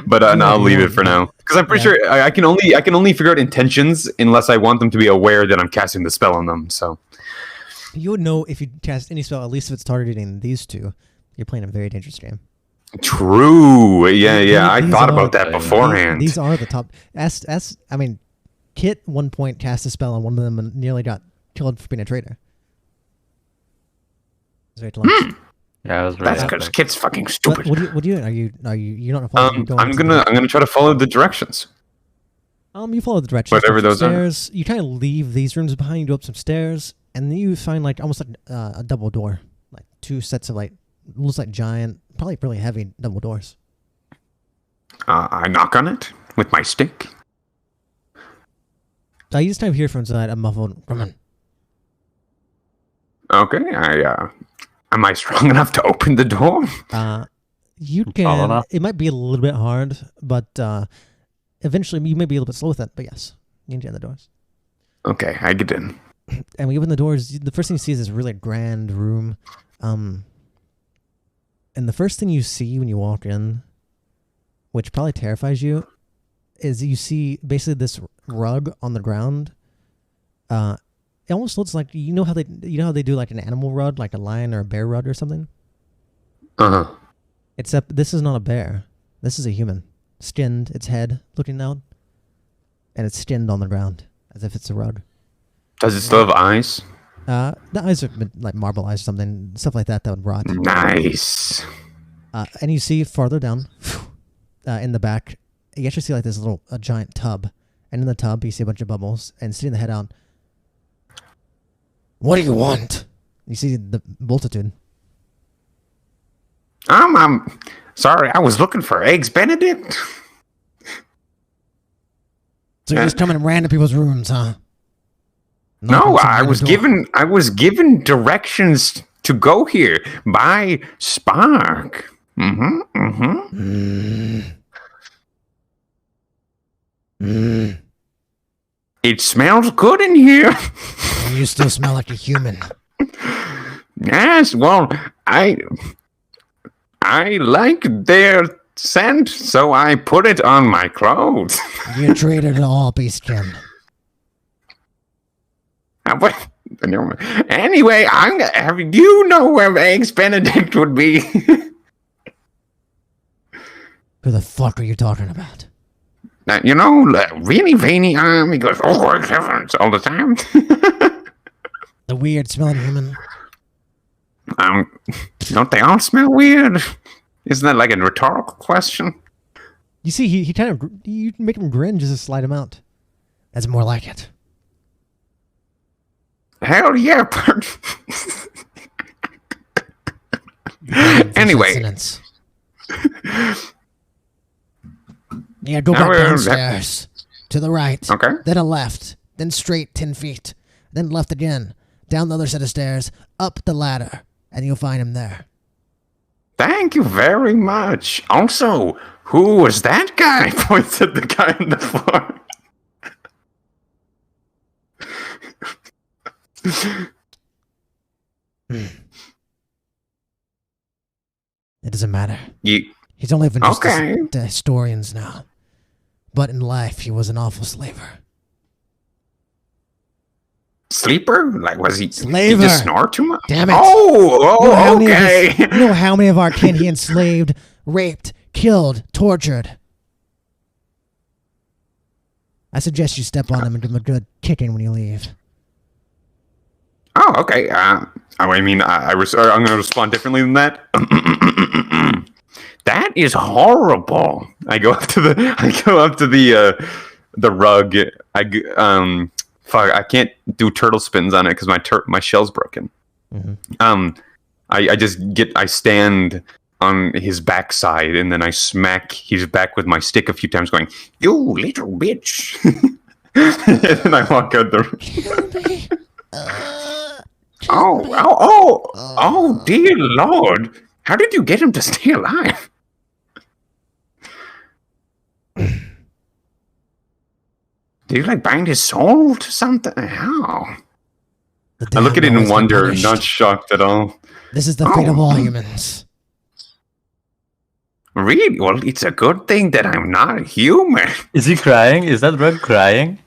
But no, I'll leave it for now because I'm pretty sure I can only figure out intentions unless I want them to be aware that I'm casting the spell on them. So you would know if you cast any spell, at least if it's targeting these two. You're playing a very dangerous game. True. Yeah. I thought about that beforehand. These are the top. I mean, Kit 1 point cast a spell on one of them and nearly got killed for being a traitor. It's very close. Yeah, it was that's because Kit's fucking stupid. What do you? Are you not following? I'm gonna try to follow the directions. You follow the directions. Whatever those stairs. You kind of leave these rooms behind. You go up some stairs, and then you find like almost like a double door, like two sets of like looks like giant, probably really heavy double doors. I knock on it with my stick. You just kind of hear from inside a muffled "come in." Okay, am I strong enough to open the door? You can. It might be a little bit hard, but eventually you may be a little bit slow with it. But yes, you can get in the doors. Okay, I get in. And when you open the doors, the first thing you see is this really grand room. And the first thing you see when you walk in, which probably terrifies you, is you see basically this rug on the ground. It almost looks like you know how they do like an animal rug, like a lion or a bear rug or something. Except this is not a bear. This is a human, skinned, its head looking down, and it's skinned on the ground as if it's a rug. Does it still have eyes? The eyes are like marble eyes or something, stuff like that would rot. Nice. And you see farther down, in the back, you actually see like this a giant tub, and in the tub you see a bunch of bubbles, and sitting the head down. What do you want? You see the multitude. I'm sorry, I was looking for eggs Benedict. So you're just coming and ran to people's rooms, huh? No, I was given directions to go here by Spark. It smells good in here. You still smell like a human. Yes, well, I like their scent, so I put it on my clothes. You traded all, Beastkin. Anyway, you know where Eggs Benedict would be. Who the fuck are you talking about? Really veiny arm. He goes, oh, heavens, all the time. The weird smelling human. Don't they all smell weird? Isn't that like a rhetorical question? You see, he kind of, you make him grin just to slide him out. That's more like it. Hell yeah, Anyway. Yeah, go back downstairs. To the right. Okay. Then a left. Then straight 10 feet. Then left again. Down the other set of stairs. Up the ladder. And you'll find him there. Thank you very much. Also, who was that guy? Points at the guy on the floor. It doesn't matter. He's only been just to historians now. But in life, he was an awful slaver. Sleeper? Like, was he? Slaver. He just snore too much? Damn it. Okay. You know how many of our kin he enslaved, raped, killed, tortured? I suggest you step on him and give him a good kicking when you leave. Oh, okay. I'm going to respond differently than that. That is horrible. I go up to the rug. Fuck, I can't do turtle spins on it because my shell's broken. Mm-hmm. I stand on his backside and then I smack his back with my stick a few times, going, "You little bitch!" And then I walk out the room. Oh, dear Lord! How did you get him to stay alive? Did you like bind his soul to something? How? I look at it in wonder, not shocked at all. This is the fate of all humans. Really? Well, it's a good thing that I'm not human. Is he crying? Is that rug crying?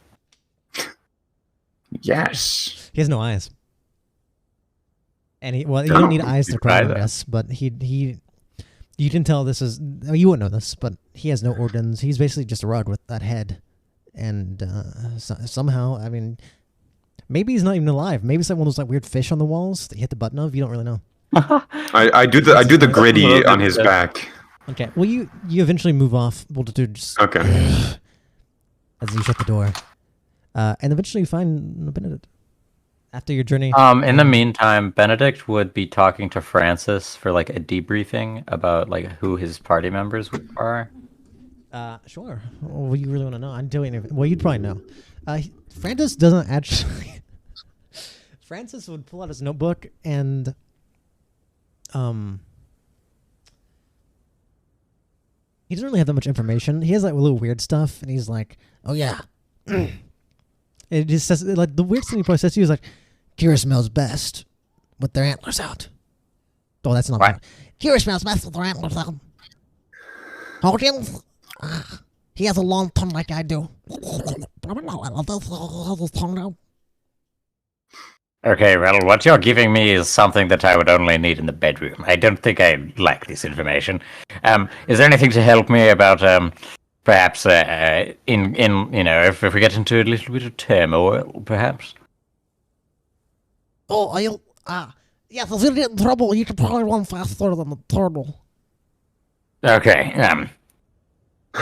Yes. He has no eyes. And you don't need eyes to cry, I guess, but you can tell this is, you wouldn't know this, but he has no organs. He's basically just a rug with that head. And somehow, I mean, maybe he's not even alive. Maybe it's like one of those like weird fish on the walls that you hit the button of. You don't really know. I do the gritty on his back. Okay. Well, you eventually move off. Okay. As you shut the door, and eventually you find Benedict. After your journey. In the meantime, Benedict would be talking to Francis for like a debriefing about like who his party members are. Sure. What do you really want to know? I'm doing it. Well, you'd probably know. Francis doesn't actually. Francis would pull out his notebook and, he doesn't really have that much information. He has like a little weird stuff, and he's like, "Oh yeah." It just says like the weird thing he probably says to you is like, "Kira smells best with their antlers out." Oh, that's not right. Kira smells best with their antlers out. Hawkins, he has a long tongue like I do. Okay, well, what you're giving me is something that I would only need in the bedroom. I don't think I like this information. Is there anything to help me about, perhaps, in if we get into a little bit of turmoil, perhaps? Oh, yes, if you get in trouble, you can probably run faster than the turtle. Okay,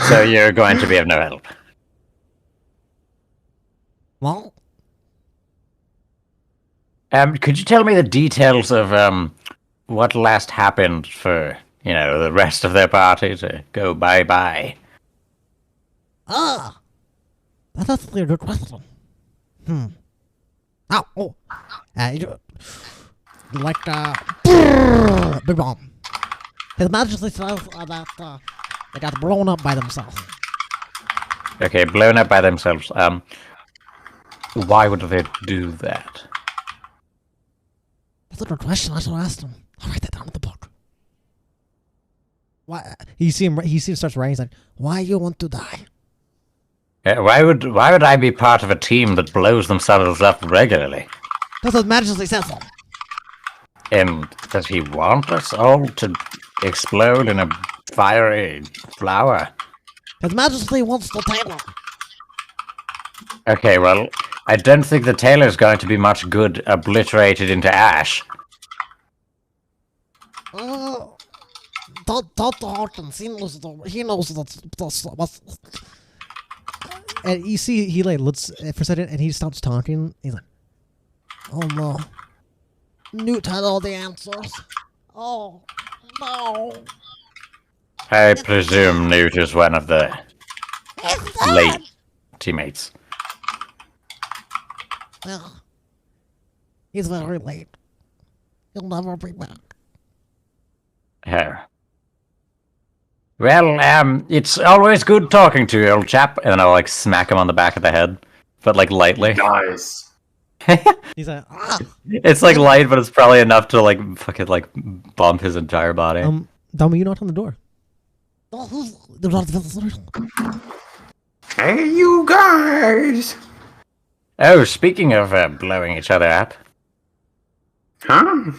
so you're going to be of no help. Well? Could you tell me the details of, what last happened for, the rest of their party to go bye-bye? That's actually a good question. Big bomb. His Majesty says that they got blown up by themselves. Okay, blown up by themselves. Why would they do that? That's a good question. I should ask them. I'll write that down in the book. Why? You see him. He starts writing. He's like, "Why you want to die?" Why would I be part of a team that blows themselves up regularly? That's what Majesty says. And does he want us all to explode in a fiery flower? His Majesty wants the tailor. Okay, well, I don't think the tailor's going to be much good obliterated into ash. Talk to Hawkins. He knows that's and you see, he like looks for a second, and he stops talking. He's like, "Oh no, Newt had all the answers. Oh no." I presume Newt is one of the late teammates. Well, he's very late. He'll never be back. Here. Well, it's always good talking to you, old chap. And then I'll, like, smack him on the back of the head. But, like, lightly. Nice. he's like, It's, like, light, but it's probably enough to, like, fucking, like, bump his entire body. Dama, you knocked on the door. Hey, you guys! Oh, speaking of blowing each other up. Huh?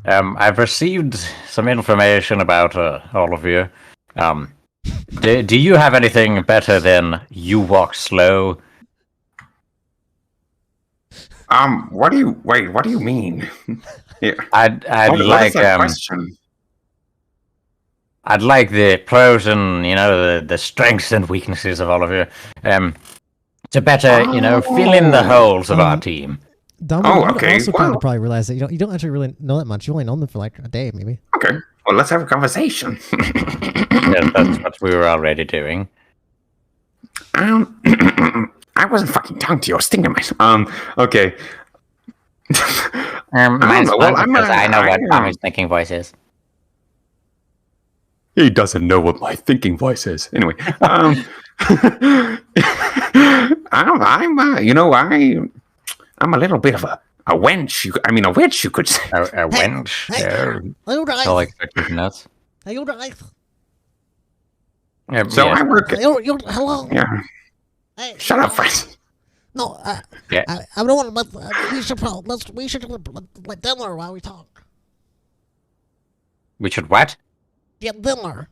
I've received some information about all of you. Do you have anything better than you walk slow? What do you mean? I'd like question? I'd like the pros and the strengths and weaknesses of all of you. To better, fill in the holes of our team. Dom, you also kind of probably realize that you don't actually really know that much. You only known them for like a day, maybe. Okay. Well, let's have a conversation. Yeah, that's what we were already doing. I wasn't fucking talking to you. I was thinking myself. Okay. Mine's fun because I know what Tommy's thinking voice is. He doesn't know what my thinking voice is. Anyway, I'm a little bit of a wench. A witch, you could say. A wench. I like nuts. Hey, you guys. So I work. Hello. Yeah. Hey, Shut up, Fred. No, I don't want to. We should let dinner while we talk. We should what? Get dinner.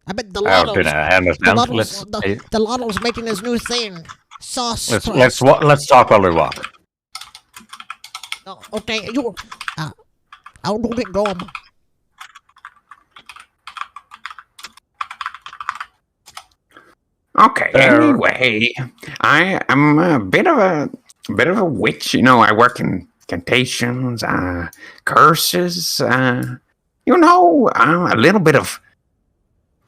I bet the Lotto's. Dinner. I understand. The Lotto's making his new thing. Sauce. Let's talk while we walk. Oh, okay, I'll do it, Dom. Okay. Anyway, I am a bit of a witch. I work in incantations, curses. A little bit of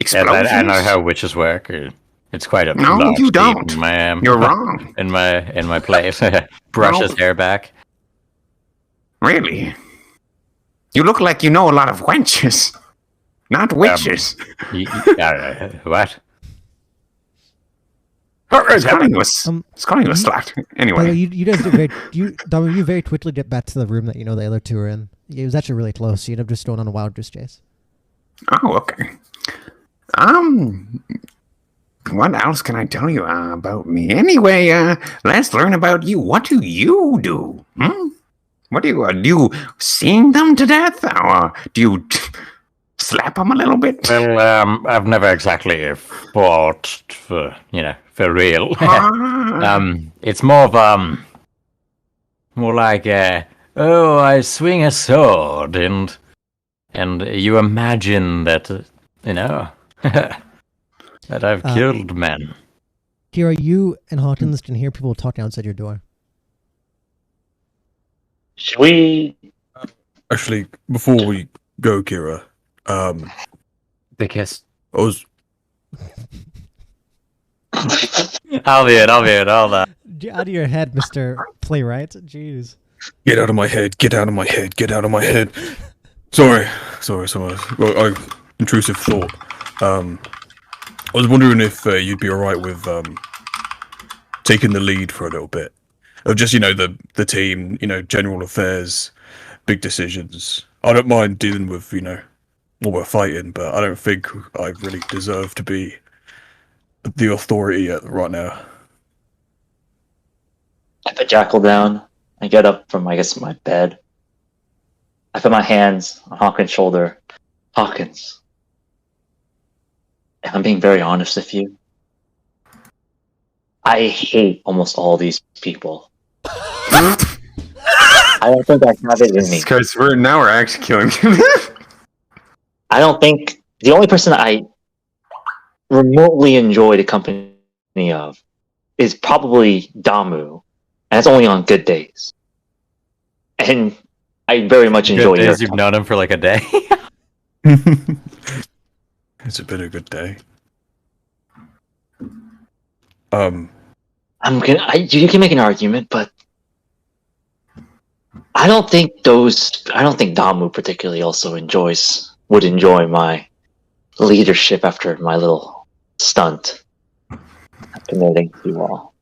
explosions. I know how witches work. It's quite a no, you don't. You're wrong. In my place, brush his hair back. Really? You look like you know a lot of wenches, not witches. What? It's calling you a slut. Anyway, you guys did you very quickly get back to the room that the other two were in. It was actually really close. You ended up just going on a wild goose chase. Oh, okay. What else can I tell you about me? Anyway, let's learn about you. What do you do? What do you sing them to death, or do you slap them a little bit? Well, I've never exactly fought for real. It's more of more like I swing a sword and you imagine that that I've killed men. Kira, you and Hawkins can hear people talking outside your door. Should we? Actually, before we go, Kira, the kiss. I was. I'll be it. All that. Out of your head, Mr. Playwright. Jeez. Get out of my head. Get out of my head. Get out of my head. Sorry. Well, intrusive thought. I was wondering if you'd be alright with taking the lead for a little bit. Of just, the team, general affairs, big decisions. I don't mind dealing with, what we're fighting, but I don't think I really deserve to be the authority right now. I put Jackal down. I get up from, my bed. I put my hands on Hawkins' shoulder. Hawkins, if I'm being very honest with you, I hate almost all these people. I don't think I have it in me. Because we're actually killing him. I don't think the only person I remotely enjoy the company of is probably Damu, and that's only on good days. And I very much enjoy good days. You've known him for like a day. It's been a good day. You can make an argument, but I don't think Damu particularly also would enjoy my leadership after my little stunt committing to you all.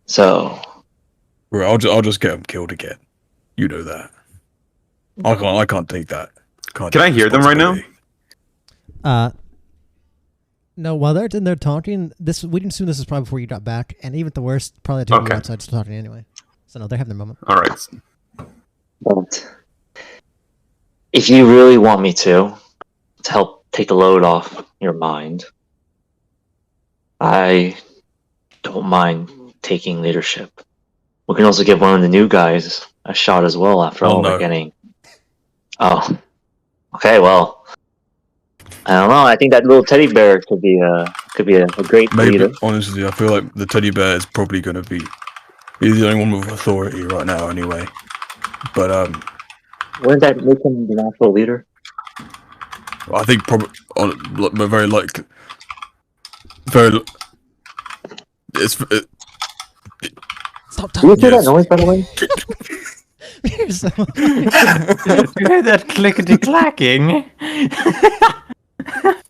So, I'll just get him killed again. You know that. I can't take that. Can I hear them right now? No, while they're in there talking, we can assume this is probably before you got back, and even at the worst, probably the two outside still talking anyway. So no, they're having their moment. All right. But if you really want me to help take a load off your mind, I don't mind taking leadership. We can also give one of the new guys a shot as well. After all, we're getting. Oh, Okay, well, I don't know. I think that little teddy bear could be a great Maybe, leader. honestly, I feel like the teddy bear is probably going to be. He's the only one with authority right now, anyway. But wouldn't that make him the natural leader? I think probably very like very. Stop Do you talking. hear that noise, by the way? You hear that clickety clacking?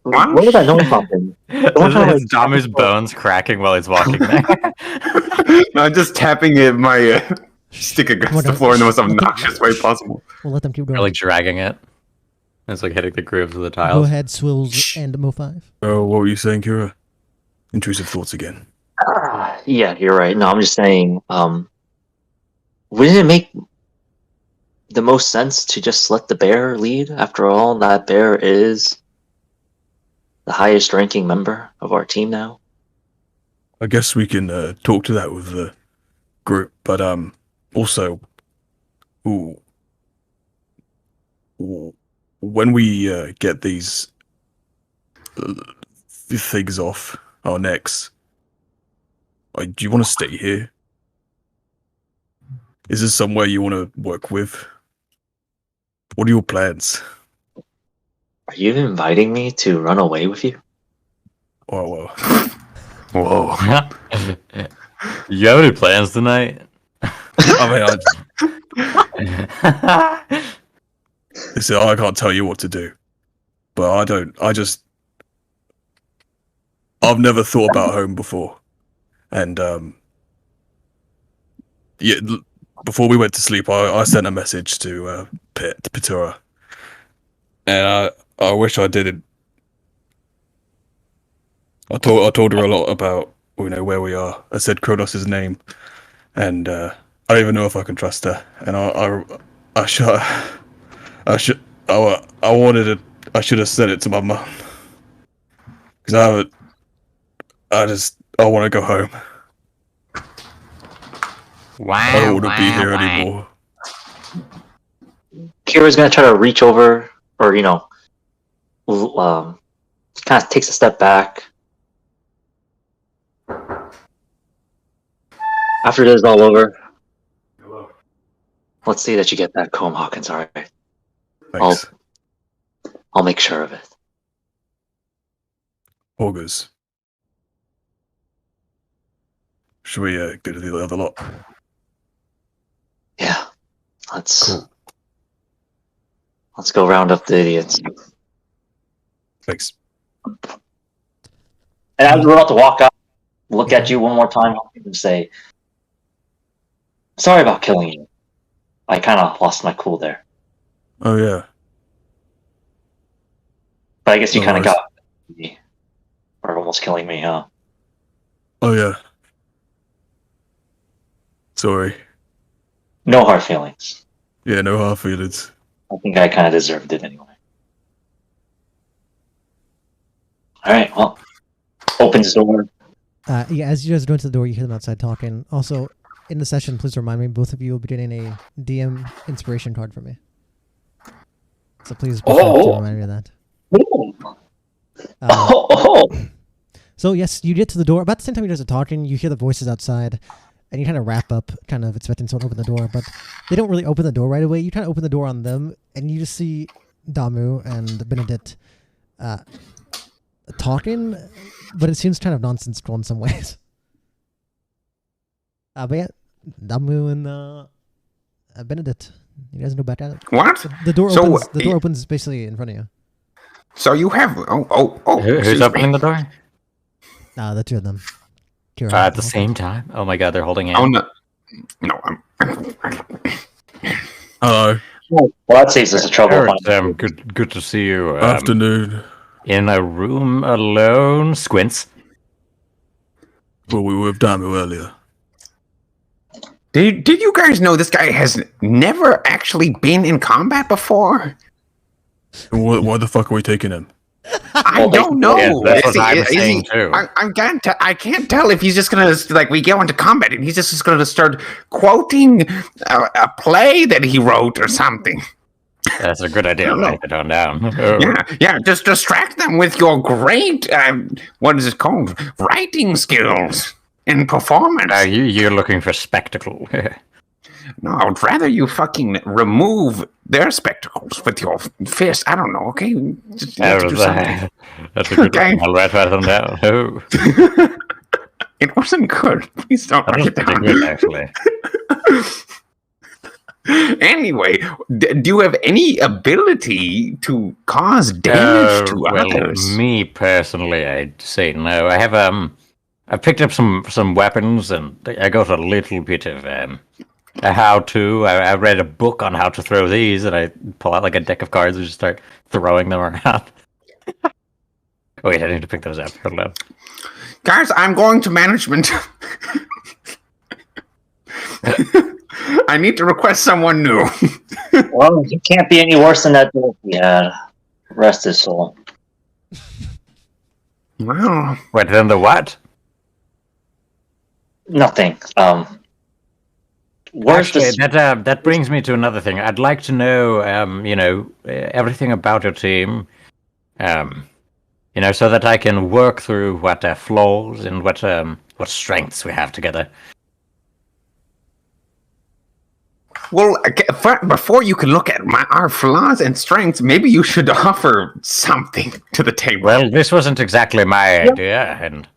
Where did that noise come from? It's Damu's bones cracking while he's walking there. No, I'm just tapping my stick against the floor in the most obnoxious way possible. We'll let them keep going. Or like dragging it. It's like hitting the grooves of the tiles. Go ahead, Swills and Mo5. Oh, what were you saying, Kira? Intrusive thoughts again. Yeah, you're right. No, I'm just saying, wouldn't it make the most sense to just let the bear lead? After all, that bear is the highest ranking member of our team now. I guess we can talk to that with the group, but also, when we get these things off our necks, do you want to stay here? Is this somewhere you want to work with? What are your plans? Are you inviting me to run away with you? Oh, Whoa. You have any plans tonight? I can't tell you what to do, but I've never thought about home before, and before we went to sleep, I sent a message to Petura, and I wish I didn't. I told her a lot about where we are. I said Kronos' name, and I don't even know if I can trust her. And I should have said it to my mum, because I want to go home. Wow, I don't want to be here anymore. Kira's gonna try to reach over, or kind of takes a step back. After this is all over, let's see that you get that comb, Hawkins. All right. Thanks. I'll make sure of it. Augurs. Should we go to the other lot? Yeah. Let's go round up the idiots. Thanks. And as we're about to walk out, look at you one more time and say, sorry about killing you. I kind of lost my cool there. Oh, yeah. But I guess you kind of got me. Or almost killing me, huh? Oh, yeah. Sorry. No hard feelings. Yeah, no hard feelings. I think I kind of deserved it anyway. Alright, well. Opens the door. Yeah, as you guys go into the door, you hear them outside talking. Also, in the session, please remind me, both of you will be getting a DM inspiration card from me. So please remind me of that. So yes, you get to the door. About the same time you guys are talking, you hear the voices outside, and you kind of wrap up, kind of expecting someone to open the door, but they don't really open the door right away. You kind of open the door on them, and you just see Damu and Benedict talking, but it seems kind of nonsensical in some ways. But yeah, Damu and Benedict, you guys go back at it. What? The door opens. The door opens basically in front of you. So you have Who's opening the door? The two of them. Kira At the same time? Oh my god, they're holding hands. Oh no, I'm. Hello. Well, that saves us a trouble. Good to see you. Afternoon. In a room alone, Squints. Well, we were with Damu earlier. Did you guys know this guy has never actually been in combat before? Why the fuck are we taking him? I don't know. Yeah, that's what I was saying too. I can't tell if he's just gonna we go into combat and he's just gonna start quoting a play that he wrote or something. That's a good idea. Write it on down. Yeah. Just distract them with your great, what is it called? Writing skills and performance. You're looking for spectacle. No, I would rather you fucking remove their spectacles with your fist. I don't know, okay? Just, That's a good one. I'll write them down. Oh. It wasn't good. Please don't write it down. Good, actually. Anyway, do you have any ability to cause damage to others? Me personally, I'd say no. I have I picked up some weapons, and I got a little bit of a how-to. I read a book on how to throw these, and I pull out like a deck of cards and just start throwing them around. Wait, I need to pick those up. Hold on. Guys, I'm going to management. I need to request someone new. Well, he can't be any worse than that. Yeah, rest his soul. Well, wait, then the what? Nothing. Actually, that brings me to another thing. I'd like to know, everything about your team, so that I can work through what flaws and what strengths we have together. Well, before you can look at our flaws and strengths, maybe you should offer something to the table. Well, this wasn't exactly my idea, and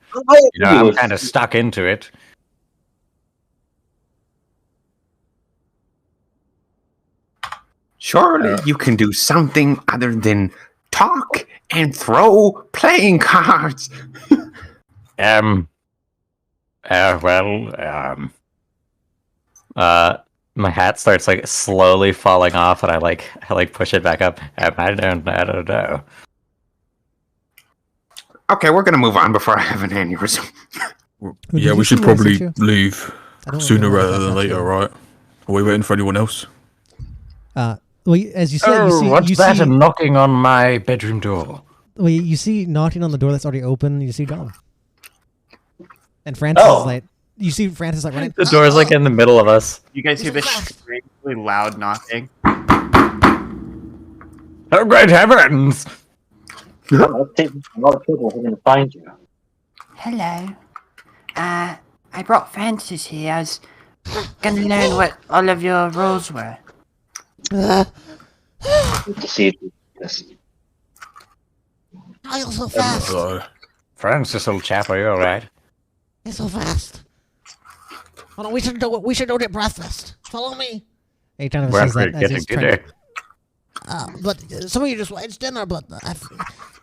I'm kind of stuck into it. Surely you can do something other than talk and throw playing cards. My hat starts like slowly falling off, and I push it back up. I don't know. Okay, we're gonna move on before I have an aneurysm. Yeah, we should probably leave sooner rather than later, right? Are we waiting for anyone else? Well, as you said, what's that? Knocking on my bedroom door. Well, you see knocking on the door that's already open. You see Dom, and Francis is like. You see Francis like running. The door's like in the middle of us. You guys hear this strangely loud knocking? Oh, great heavens! A lot of people are going to find you. Hello. I brought Francis here. I was going to learn what all of your roles were. Good to see you. Yes. Oh, you're so fast. Hello. Francis, old chap, are you alright? You're so fast. Hold on, we should go get breakfast. Follow me. He kind of says that as he's trying. But some of you it's dinner, but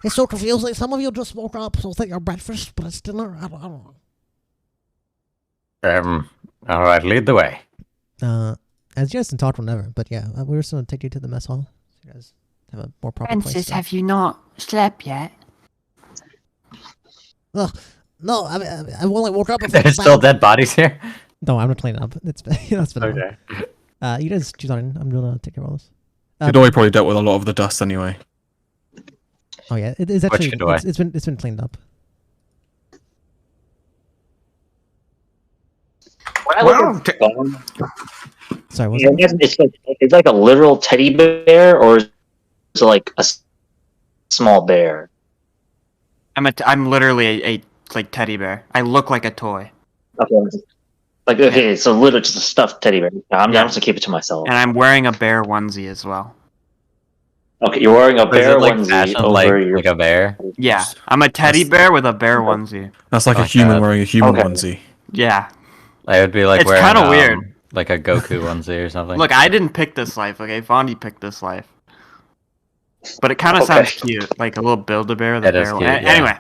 it's so confusing. Some of you just woke up, so think you're breakfast, but it's dinner. I don't know. All right, lead the way. As you guys can talk whenever, but yeah, we're just gonna take you to the mess hall, so you guys have a more proper Francis, place. have you not slept yet? No, I mean, I only woke up. There's still dead bodies here. No, I'm not cleaning up. It's been okay. You guys choose on in. I'm gonna take care of all this. Godoy probably dealt with a lot of the dust anyway. Oh yeah, it is actually. It's been cleaned up. Sorry, what's it's like a literal teddy bear, or is it like a small bear? I'm literally a teddy bear. I look like a toy. Okay, it's a little just a stuffed teddy bear. I'm down to keep it to myself. And I'm wearing a bear onesie as well. Okay, you're wearing a bear onesie over your... like a bear? Yeah, I'm a teddy bear with a bear onesie. That's like a human wearing a human onesie. Yeah. I would be like it's wearing kind of weird. Like a Goku onesie or something. Look, I didn't pick this life, okay? Vondi picked this life. But it kind of sounds cute, like a little Build-A-Bear with a bear. Anyway.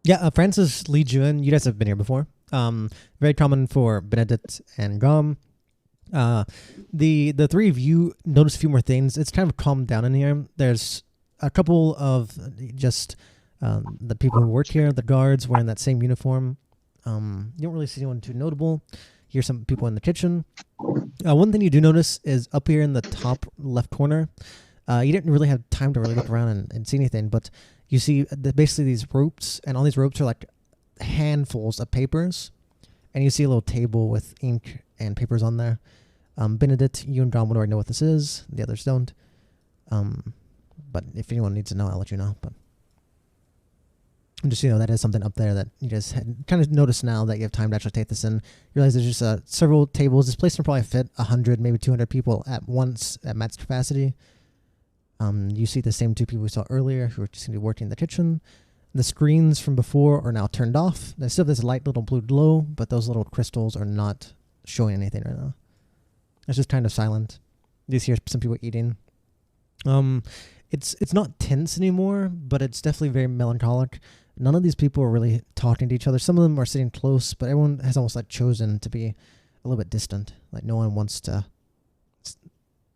Yeah, Francis leads you in. You guys have been here before. Very common for Benedict and Gom. The three of you notice a few more things. It's kind of calmed down in here. There's a couple of just the people who work here, the guards wearing that same uniform. You don't really see anyone too notable. You hear some people in the kitchen. One thing you do notice is up here in the top left corner. You didn't really have time to really look around and see anything, but you see basically these ropes, and all these ropes are like handfuls of papers. And you see a little table with ink and papers on there. Benedict, you and Dom would already know what this is. The others don't. But if anyone needs to know, I'll let you know. But just so you know, that is something up there that you guys kind of notice now that you have time to actually take this in. You realize there's just several tables. This place can probably fit 100, maybe 200 people at once at max capacity. You see the same two people we saw earlier who are just going to be working in the kitchen. The screens from before are now turned off. There's still this light little blue glow, but those little crystals are not showing anything right now. It's just kind of silent. You just hear some people eating. It's not tense anymore, but it's definitely very melancholic. None of these people are really talking to each other. Some of them are sitting close, but everyone has almost like chosen to be a little bit distant. Like no one wants to.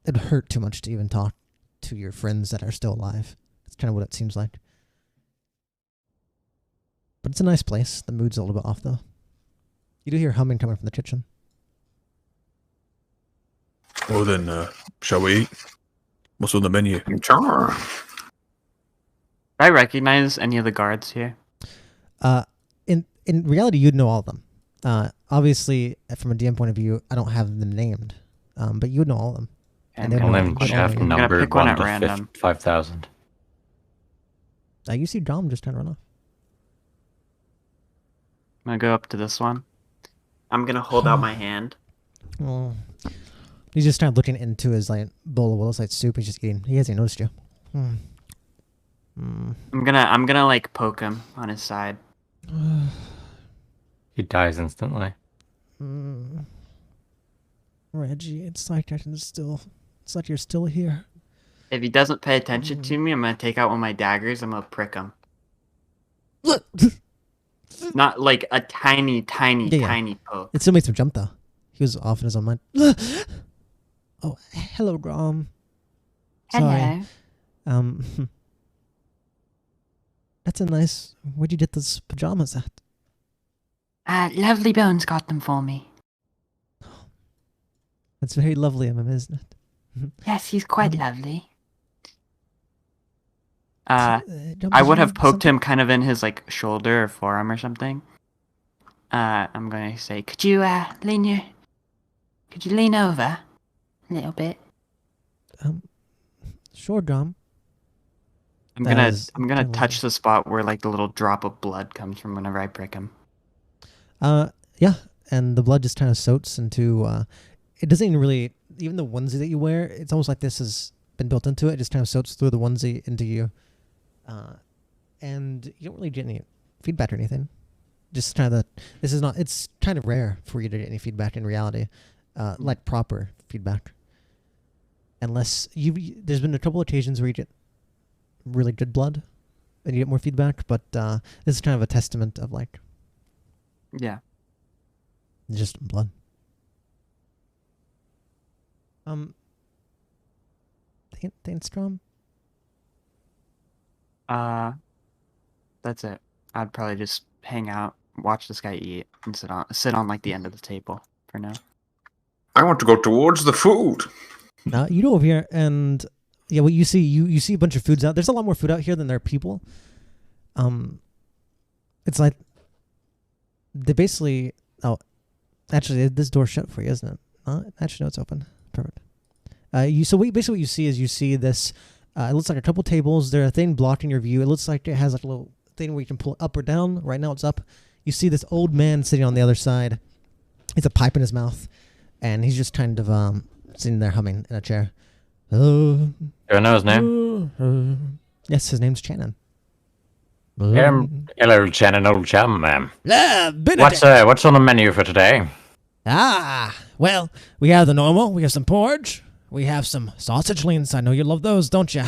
It'd hurt too much to even talk to your friends that are still alive. That's kind of what it seems like. But it's a nice place. The mood's a little bit off, though. You do hear humming coming from the kitchen. Well then, shall we eat? What's on the menu? Sure. Do I recognize any of the guards here? In reality, you'd know all of them. Obviously, from a DM point of view, I don't have them named, but you would know all of them. And them chef numbered 1 to 5,000. You see Dom just kind of run off. I'm gonna go up to this one. I'm gonna hold out my hand. Oh. He's just kind of looking into his like bowl of Willow's like soup. He's just eating. He hasn't noticed you. I'm gonna like poke him on his side. He dies instantly. Reggie, it's like I can still. It's like you're still here. If he doesn't pay attention to me, I'm gonna take out one of my daggers. I'm gonna prick him. Not like a tiny poke. It still makes him jump though. He was off in his own mind. Oh, hello, Grom. Sorry. Hello. That's a nice. Where'd you get those pajamas at? Lovely Bones got them for me. That's very lovely of him, isn't it? Yes, he's quite lovely. I would have poked him kind of in his like shoulder or forearm or something. I'm gonna say, could you lean over a little bit? Sure, Dom. I'm gonna touch the spot where like the little drop of blood comes from whenever I prick him. Yeah, and the blood just kind of soaks into. It doesn't even really. Even the onesie that you wear, it's almost like this has been built into it. It just kind of soaks through the onesie into you. And you don't really get any feedback or anything. Just kind of it's kind of rare for you to get any feedback in reality, like proper feedback. Unless there's been a couple occasions where you get really good blood and you get more feedback, but this is kind of a testament of like, yeah, just blood. Thainstrom? That's it. I'd probably just hang out, watch this guy eat, and sit on like the end of the table for now. I want to go towards the food. You go over here, and yeah, what you see, you see a bunch of foods out. There's a lot more food out here than there are people. It's like they basically. Oh, actually, this door's shut for you, isn't it? Actually, no, it's open. Perfect. Basically what you see is this. It looks like a couple tables. There's a thing blocking your view. It looks like it has like a little thing where you can pull it up or down. Right now it's up. You see this old man sitting on the other side. He has a pipe in his mouth, and he's just kind of sitting there humming in a chair. Do I know his name? Yes, his name's Channon. Hello, Channon, old chum. Benedict. What's on the menu for today? Well, we have the normal. We have some porridge. We have some sausage links. I know you love those, don't you?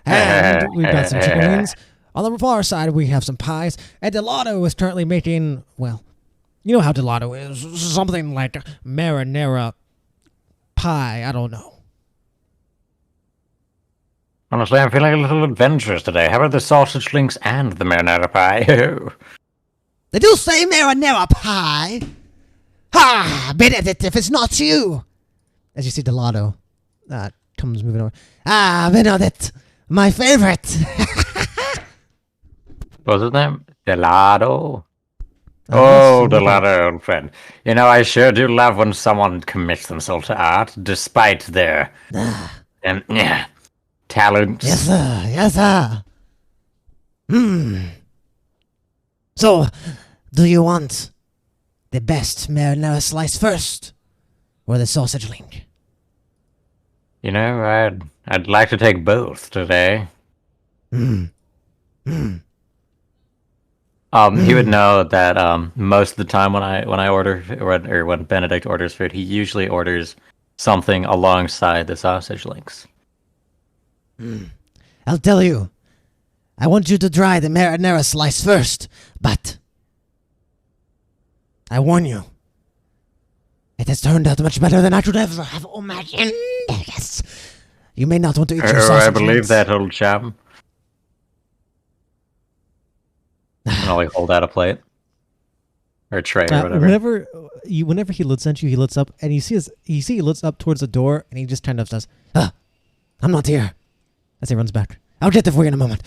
And we've got some chicken wings. On the far side, we have some pies. And Delato is currently making, well, you know how Delato is. Something like marinara pie. I don't know. Honestly, I'm feeling a little adventurous today. How about the sausage links and the marinara pie? They do say marinara pie. Benedict, if it's not you. As you see Delato comes moving over. Benedict, my favorite. What's his name? Delato. Oh, the latter, old friend. You know, I sure do love when someone commits themselves to art, despite their talents. Yes, sir. Yes, sir. So, do you want the best marinara slice first, or the sausage link? You know, I'd like to take both today. He would know that most of the time when I order or when Benedict orders food, he usually orders something alongside the sausage links. I'll tell you. I want you to try the marinara slice first, but I warn you, it has turned out much better than I could ever have imagined. Yes. You may not want to eat your sausage I believe links. that, old chap. And I'll hold out a plate. Or a tray or whatever. Whenever he looks at you, he looks up and you see he looks up towards the door and he just kind of says, I'm not here. as he runs back. I'll get there for you in a moment.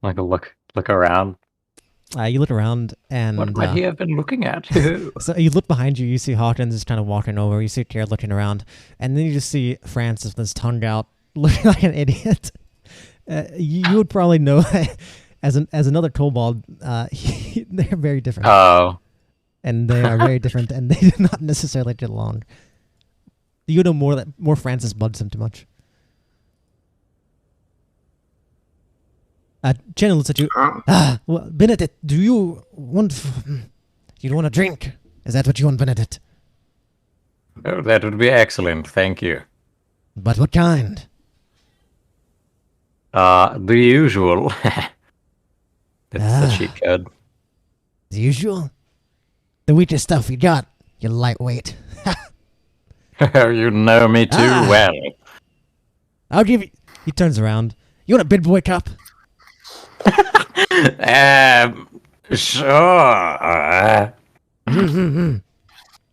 Like a look around. You look around and what might he have been looking at? So you look behind you, you see Hawkins is kind of walking over, you see Kara looking around, and then you just see Francis with his tongue out, looking like an idiot. You would probably know as another kobold, they're very different. Oh. And they are very different, and they do not necessarily get along. You know more Francis bugs him too much. Shannon looks at you. Well, Benedict, do you want a drink? Is that what you want, Benedict? Oh, that would be excellent, thank you. But what kind? The usual. That's the cheat code. The usual? The weakest stuff you got, you lightweight. You know me too well. I'll give you... He turns around. You want a big boy cup? Sure.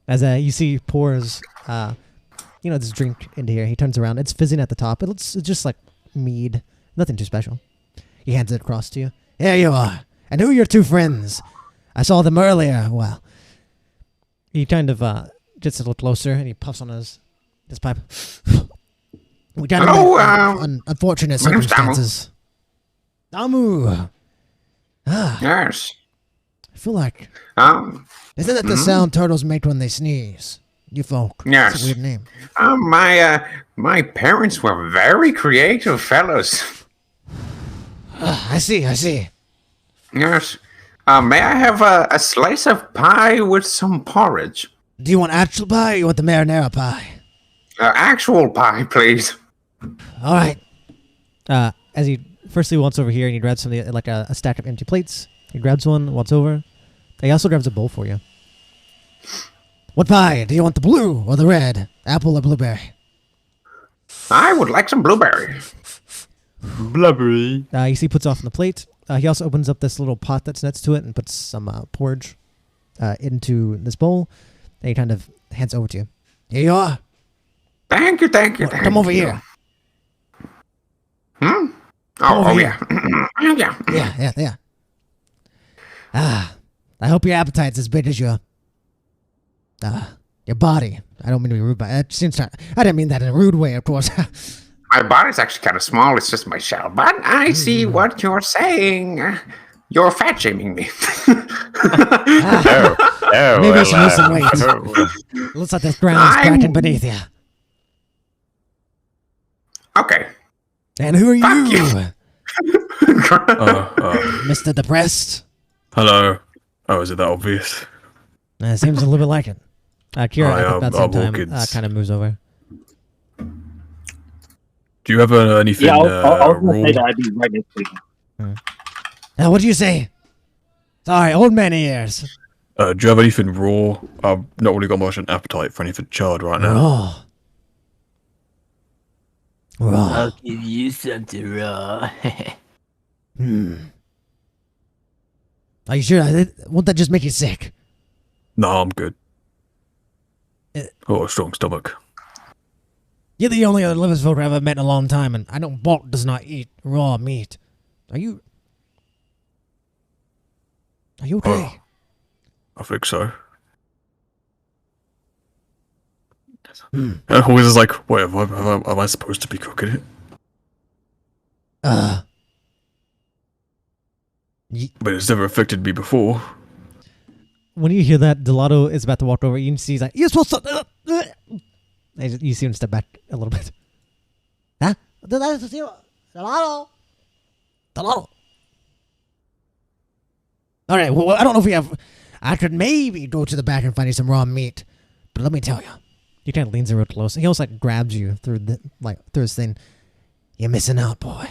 As you see pours, this drink into here. He turns around. It's fizzing at the top. It's just like mead. Nothing too special. He hands it across to you. Here you are. And who are your two friends? I saw them earlier. Well, he kind of gets a little closer and he puffs on his pipe. We got unfortunate circumstances. Damu. Yes. I feel like. Isn't that the sound turtles make when they sneeze? You folk. Yes. That's a weird name. My parents were very creative fellows. I see. Yes. May I have a slice of pie with some porridge? Do you want actual pie or you want the marinara pie? Actual pie, please. All right. As he firstly walks over here and he grabs something like a stack of empty plates. He grabs one, walks over. He also grabs a bowl for you. What pie? Do you want the blue or the red? Apple or blueberry? I would like some blueberry. Blueberry. You see he puts off on the plate. He also opens up this little pot that's next to it and puts some porridge into this bowl. And he kind of hands over to you. Here you are. Thank you. Come over here. Oh yeah. Yeah. I hope your appetite's as big as your body. I don't mean to be rude, but I didn't mean that in a rude way, of course. My body's actually kind of small. It's just my shell. But I see what you're saying. You're fat shaming me. Maybe you should lose some weight. Looks like the ground's cracking beneath you. Okay. And who are you? Mr. Depressed? Hello. Oh, is it that obvious? It seems a little bit like it. Kira, at about the same time, kind of moves over. Do you have anything I was going raw? to say that I'd be right next to you. What do you say? Sorry, old man ears. Do you have anything raw? I've not really got much an appetite for anything charred right now. Raw. I'll give you something raw. Are you sure? Won't that just make you sick? No, I'm good. A strong stomach. You're the only other living folk I've ever met in a long time, and I know Bolt does not eat raw meat. Are you... Are you okay? I think so. Hmm. And Wiz is like, wait, am I supposed to be cooking it? But it's never affected me before. When you hear that, Delato is about to walk over. You can see he's like, "You're supposed to." And you see him step back a little bit. Huh? Delato. Delato. All right. Well, I don't know if we have. I could maybe go to the back and find you some raw meat, but let me tell you. He kind of leans in real close. He almost like grabs you through through his thing. You're missing out, boy.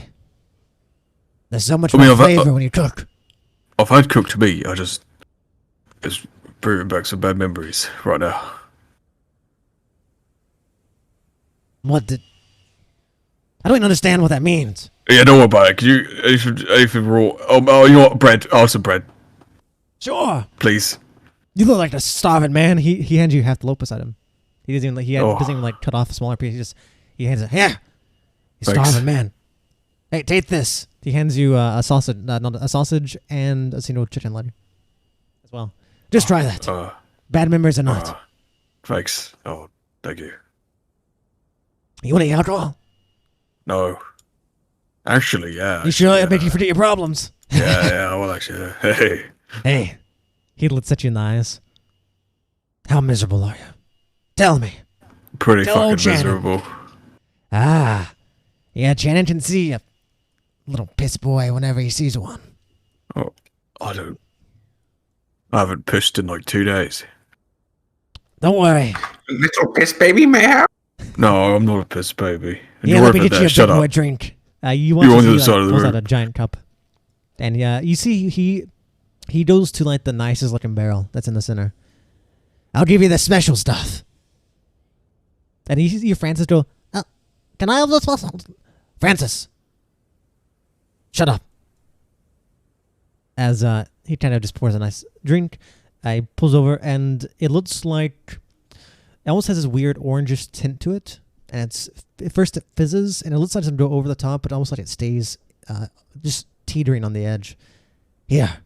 There's so much more flavor when you cook. I've had cooked meat. It's bringing back some bad memories right now. I don't even understand what that means. Yeah, don't worry about it. Can you anything raw? Oh, you know what? Bread. I'll have some bread. Sure. Please. You look like a starving man. He hands you half the loaf beside him. He doesn't even like cut off a smaller piece. He hands it. Yeah. You starving man. Hey, take this. He hands you a sausage and a single chicken leg as well. Just try that. Bad memories or not. Thanks. Oh, thank you. You want any alcohol? No. Actually, yeah. You sure it'll make you forget your problems? Yeah, well, actually, hey. Hey. He looks at you in the eyes. How miserable are you? Tell me. Pretty Tell fucking miserable. Ah. Yeah, Shannon can see a little piss boy whenever he sees one. Oh, I haven't pissed in like 2 days. Don't worry. Little piss baby, may I have? No, I'm not a piss baby. And Yeah, let me get you a big boy drink. You want You're on to the other see, side of the pulls room. out a giant cup. And you see he goes to like the nicest looking barrel that's in the center. I'll give you the special stuff. And you see Francis go, can I have this special? Francis. Shut up. As he kind of just pours a nice drink. He pulls over and it looks like it almost has this weird orangish tint to it. And at first it fizzes and it looks like it's going to go over the top, but almost like it stays just teetering on the edge. Here.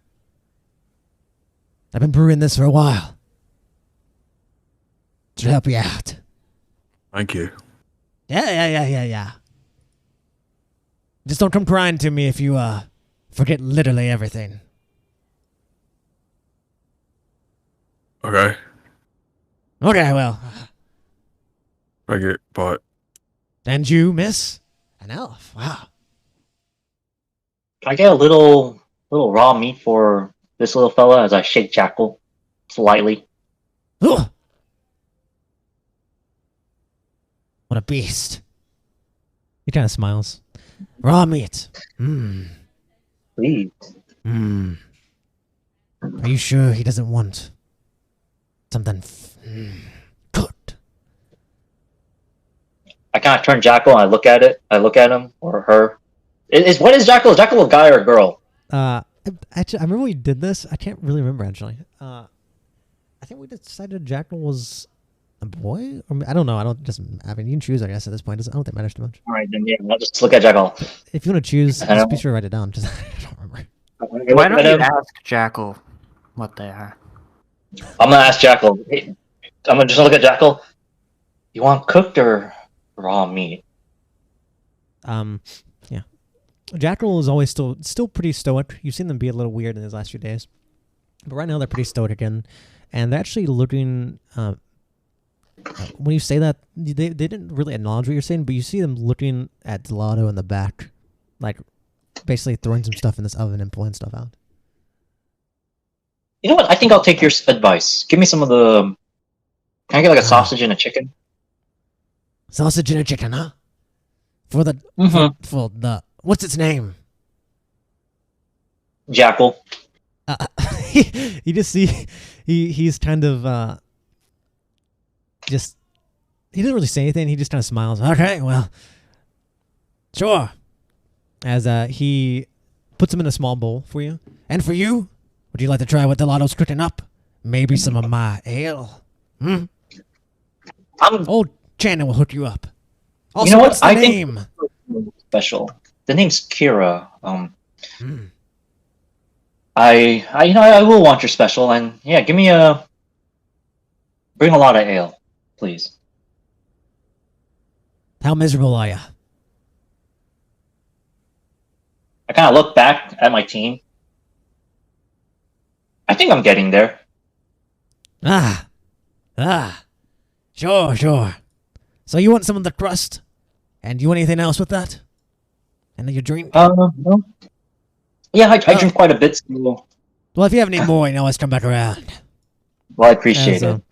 I've been brewing this for a while. To help you out. Thank you. Yeah. Just don't come crying to me if you forget literally everything. Okay. Okay, well. Thank you. Bye. And you, miss? An elf. Wow. Can I get a little raw meat for this little fella as I shake Jackal slightly? Ugh. What a beast. He kind of smiles. Raw meat. Please. Are you sure he doesn't want something cooked? I kind of turn Jackal and I look at it. I look at him or her. What is Jackal? Is Jackal a guy or a girl? Actually, I remember we did this. I can't really remember actually. I think we decided Jackal was a boy, or I don't know. I mean, you can choose. I guess at this point, I don't think it matters too much. All right, then yeah, I'll just look at Jackal. If you want to choose, just be sure to write it down. Just I don't remember. Why don't you ask Jackal what they are? I'm gonna ask Jackal. Hey, I'm gonna just look at Jackal. You want cooked or raw meat? Yeah. Jackal is always still pretty stoic. You've seen them be a little weird in these last few days, but right now they're pretty stoic again, and they're actually looking. When you say that, they didn't really acknowledge what you're saying, but you see them looking at Delato in the back, like basically throwing some stuff in this oven and pulling stuff out. You know what? I think I'll take your advice. Give me some of the. Can I get like a sausage and a chicken? Sausage and a chicken, huh? For the for the what's its name? Jackal. You just see he's kind of just he doesn't really say anything. He just kind of smiles. Okay, well, sure. As he puts them in a small bowl for you. And for you, would you like to try what Delato's cooking up? Maybe some of my ale. Old Shannon will hook you up. Also, you know what? what's the I name? Think special. The name's Kira. I will want your special, and yeah, bring a lot of ale, please. How miserable are you? I kind of look back at my team. I think I'm getting there. Ah. Sure. So you want some of the crust? And you want anything else with that? And then you drink? No. Yeah, I drink quite a bit, so... Well, if you have any more, you know, always come back around. Well, I appreciate it.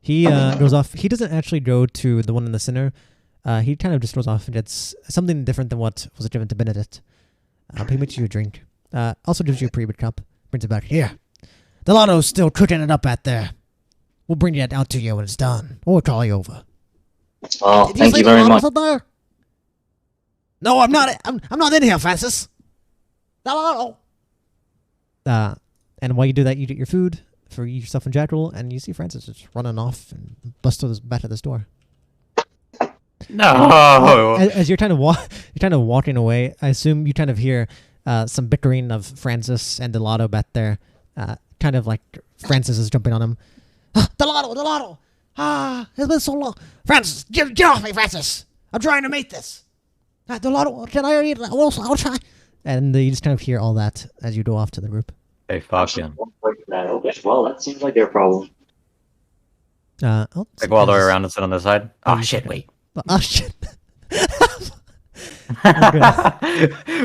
He goes off. He doesn't actually go to the one in the center. He kind of just goes off and gets something different than what was given to Benedict. He makes you a drink. Also gives you a pre-bid cup. Brings it back. Here. Delano's still cooking it up out there. We'll bring it out to you when it's done. Or we'll call you over. Oh, thank you very much. There? No, I'm not. I'm not in here, Francis. Delano. And while you do that, you get your food for yourself and Jackal, and you see Francis just running off and bust back at this door. No. As you're kind of walking away, I assume you kind of hear some bickering of Francis and Delano back there. Kind of like Francis is jumping on him. Delano! It's been so long. Francis, get off me, Francis! I'm trying to make this. Delano, can I eat? I'll try. And you just kind of hear all that as you go off to the group. Hey, fucking. Well, that seems like their problem. Like go all the way around and sit on this side. Oh shit! Wait. Oh shit!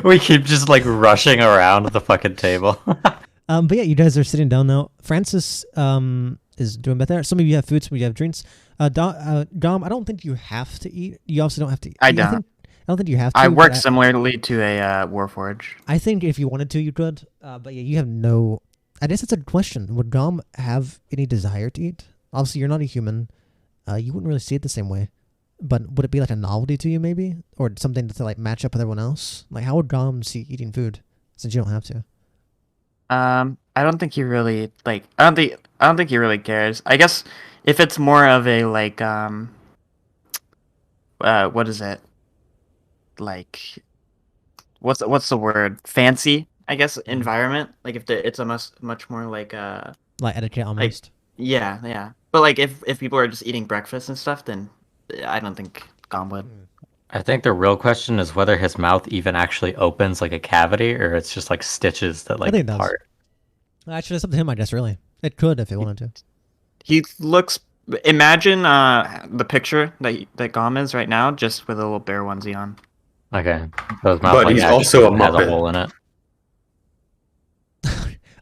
We keep just like rushing around the fucking table. But yeah, you guys are sitting down now. Francis is doing better there. Some of you have food, some of you have drinks. Dom, I don't think you have to eat. You also don't have to eat. I don't. I don't think you have to. I work similarly to a Warforge. I think if you wanted to, you could. But yeah, you have no... I guess it's a question. Would Dom have any desire to eat? Obviously, you're not a human. You wouldn't really see it the same way. But would it be like a novelty to you, maybe? Or something to like match up with everyone else? Like, how would Dom see eating food, since you don't have to? I don't think he really, like... I don't think he really cares. I guess if it's more of a, like, what is it? Like, what's the word? Fancy, I guess, environment. Like if it's a much more like etiquette almost. Like, yeah. But like if people are just eating breakfast and stuff, then I don't think Gom would. I think the real question is whether his mouth even actually opens like a cavity, or it's just like stitches that like part. Actually, it's up to him, I guess. Really, it could if it wanted to. He looks. Imagine the picture that Gom is right now, just with a little bear onesie on. Okay, so his mouth, but like, he's also a has Muppet. a hole in it.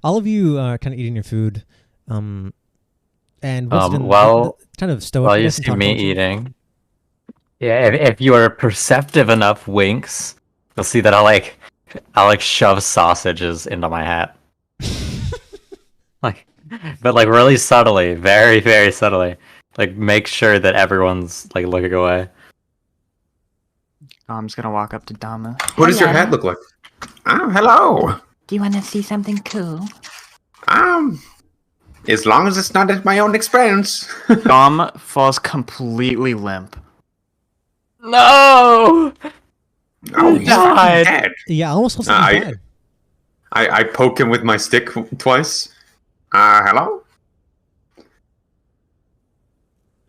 All of you are kind of eating your food, and Winston, kind of stoic. Well, you see me eating. Yeah, if you are perceptive enough, Winks, you'll see that I'll shove sausages into my hat, but really subtly, very very subtly, make sure that everyone's looking away. I'm just gonna walk up to Dama. What does your hat look like? Oh, hello. Do you want to see something cool? As long as it's not at my own expense. Dom falls completely limp. No! Oh, he's died. dead. Yeah, I almost was died. I poke him with my stick twice. Hello?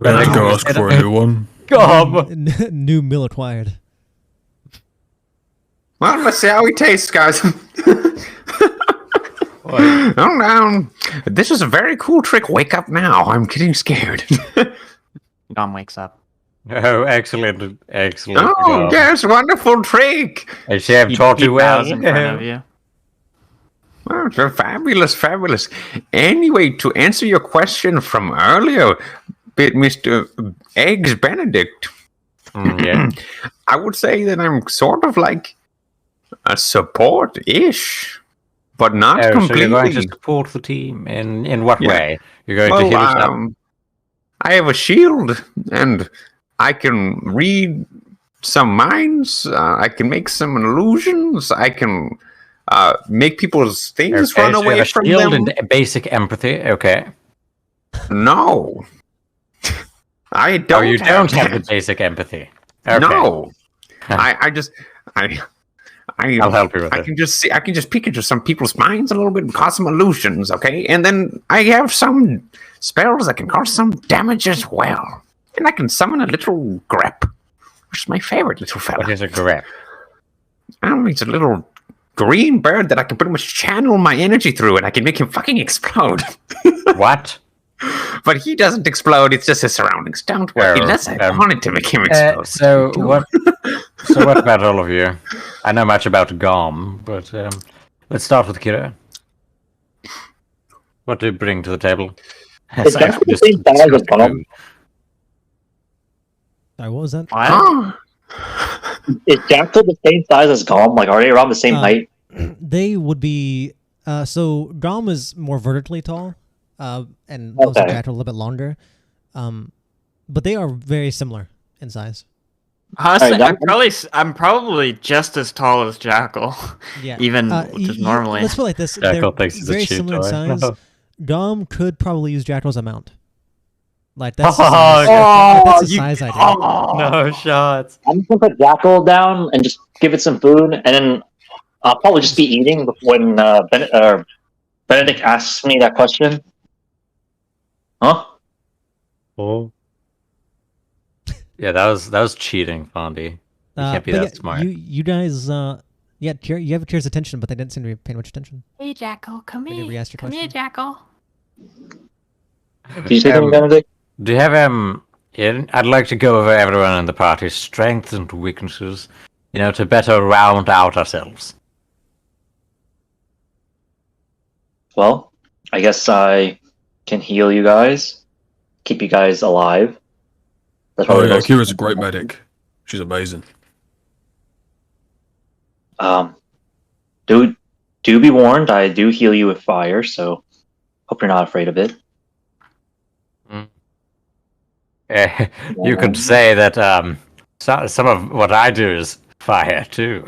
Better go ask for a new one. New mill acquired. Well, let's see how he tastes, guys. This is a very cool trick. Wake up now. I'm getting scared. Dom wakes up. Oh, excellent. Oh, yes, wonderful trick. I should have taught you well. In front of you. Oh, so fabulous. Anyway, to answer your question from earlier, Mr. Eggs Benedict, yeah. I would say that I'm sort of like a support-ish, but not completely. So you're going to support the team in what way? You're going to heal us up? I have a shield, and I can read some minds. I can make some illusions. I can make people's things run away from shield them. And basic empathy. Okay. No, I don't. Oh, you don't have the basic empathy. Okay. No, I'll help you with I it. can just see. I can just peek into some people's minds a little bit and cause some illusions. Okay, and then I have some spells that can cause some damage as well. And I can summon a little grep, which is my favorite little fella. What is a grep? It's a little green bird that I can pretty much channel my energy through, and I can make him fucking explode. What? But he doesn't explode. It's just his surroundings. Don't worry. Unless I wanted to make him explode. So what? So what about all of you? I know much about Gom, but let's start with Kira. What do you bring to the table? Is that the same size as Gom? Sorry, what was that? Is Jackal the same size as Gom? Like, are they around the same height? They would be. So Grom is more vertically tall, and also Jackal a little bit longer. But they are very similar in size. Honestly, I'm probably just as tall as Jackal. Yeah. Even just normally. Let's put it like this: Jackal they're thinks he's a very cheap similar in toy. size. No. Grom could probably use Jackal as a mount. Like that's Oh, the size idea. No shots. I'm just gonna put Jackal down and just give it some food, and then I'll probably just be eating when Benedict asks me that question. Huh? Oh. Yeah, that was cheating, Fondy. You can't be but that smart. You guys, you have Tier's attention, but they didn't seem to be paying much attention. Hey, Jackal, come They never here. asked your Come here, question. Jackal. Did you say something, Benedict? Do you have I'd like to go over everyone in the party's strengths and weaknesses, to better round out ourselves. Well, I guess I can heal you guys, keep you guys alive. That's Oh probably yeah, most. Kira's a great medic. She's amazing. Do be warned. I do heal you with fire, so hope you're not afraid of it. You could say that some of what I do is fire too.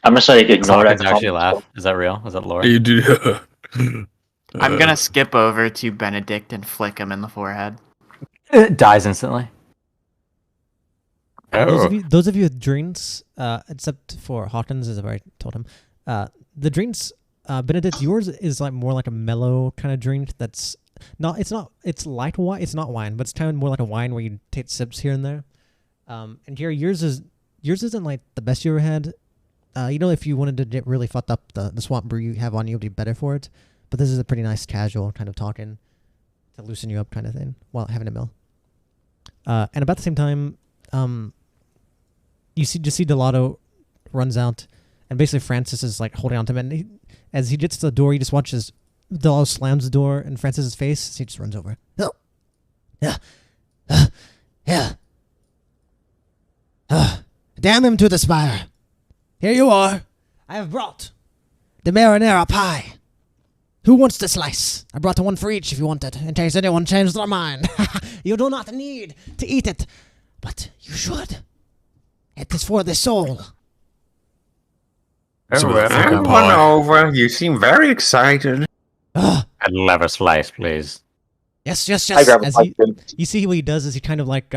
I'm just like ignore that. Actually laugh. Is that real? Is that lore? You do. I'm gonna skip over to Benedict and flick him in the forehead. It dies instantly. Those of you with drinks, except for Hawkins, as I've already told him, the drinks, Benedict, yours is like more like a mellow kind of drink. That's it's light wine. It's not wine, but it's kind of more like a wine where you take sips here and there. And here, yours isn't like the best you ever had. If you wanted to get really fucked up, the swamp brew you have on you would be better for it. But this is a pretty nice casual kind of talking to loosen you up kind of thing while having a meal. And about the same time, you see Delato runs out, and basically Francis is like holding on to him, and as he gets to the door, he just watches Delato slams the door in Francis's face, so he just runs over. Oh, yeah, yeah. Damn him to the spire. Here you are. I have brought the marinara pie. Who wants to slice? I brought one for each if you want it, in case anyone changed their mind. You do not need to eat it, but you should. It is for the soul. Come on over. You seem very excited. I'd love a slice, please. Yes. You see what he does is he kind of like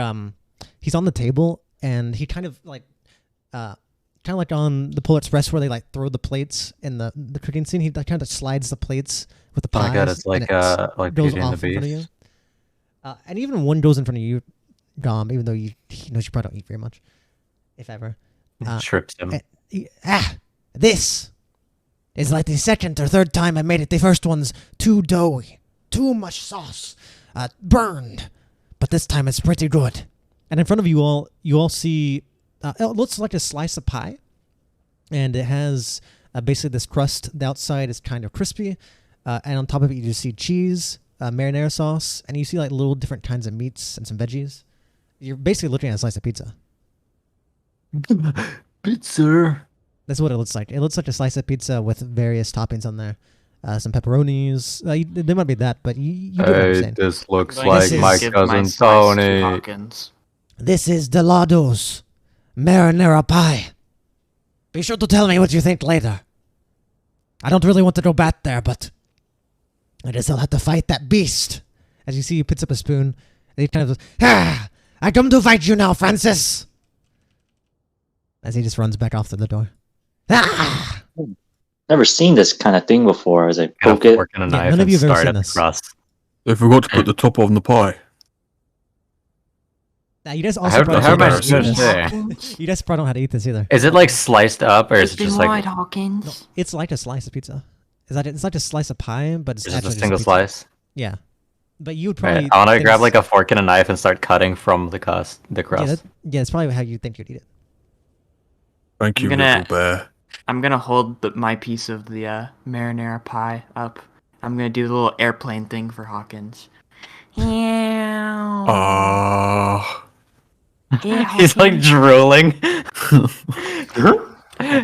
he's on the table and he kind of like on the Polar Express where they like throw the plates in the cooking scene. He kind of slides the plates with the pies. Oh my god, it's like goes Beauty and off the in front of you. Beast. And even one goes in front of you, Gom, even though he knows you probably don't eat very much, if ever. Trips him. This is like the second or third time I made it. The first one's too doughy, too much sauce, burned. But this time it's pretty good. And in front of you all see, it looks like a slice of pie. And it has basically this crust. The outside is kind of crispy. And on top of it, you just see cheese, marinara sauce, and you see like little different kinds of meats and some veggies. You're basically looking at a slice of pizza. Pizza. That's what it looks like. It looks like a slice of pizza with various toppings on there. Some pepperonis. There might be that, but you get what I'm saying. This looks like my cousin Tony. This is Delado's marinara pie. Be sure to tell me what you think later. I don't really want to go back there, but I guess I'll have to fight that beast. As you see, he picks up a spoon, and he kind of goes, I come to fight you now, Francis. As he just runs back off to the door. Ah! Never seen this kind of thing before. As I Got a poke it. fork and a Yeah, knife none of and you have ever start seen at the this. crust. They forgot to put the top on the pie. Now, you guys also How probably am I don't know how to supposed eat to this. say? You guys probably don't know how to eat this either. Is it like sliced up, or is it Open just wide, like Hawkins. No, it's like a slice of pizza. It's like a slice of pie, but it's just a actually single pizza. slice? Yeah, but you would Right. probably. I want to think grab it's- like a fork and a knife and start cutting from the crust. Yeah, that's probably how you think you'd eat it. Thank you, little bear. I'm gonna hold my piece of the marinara pie up. I'm gonna do the little airplane thing for Hawkins. Ah. He's like drooling. I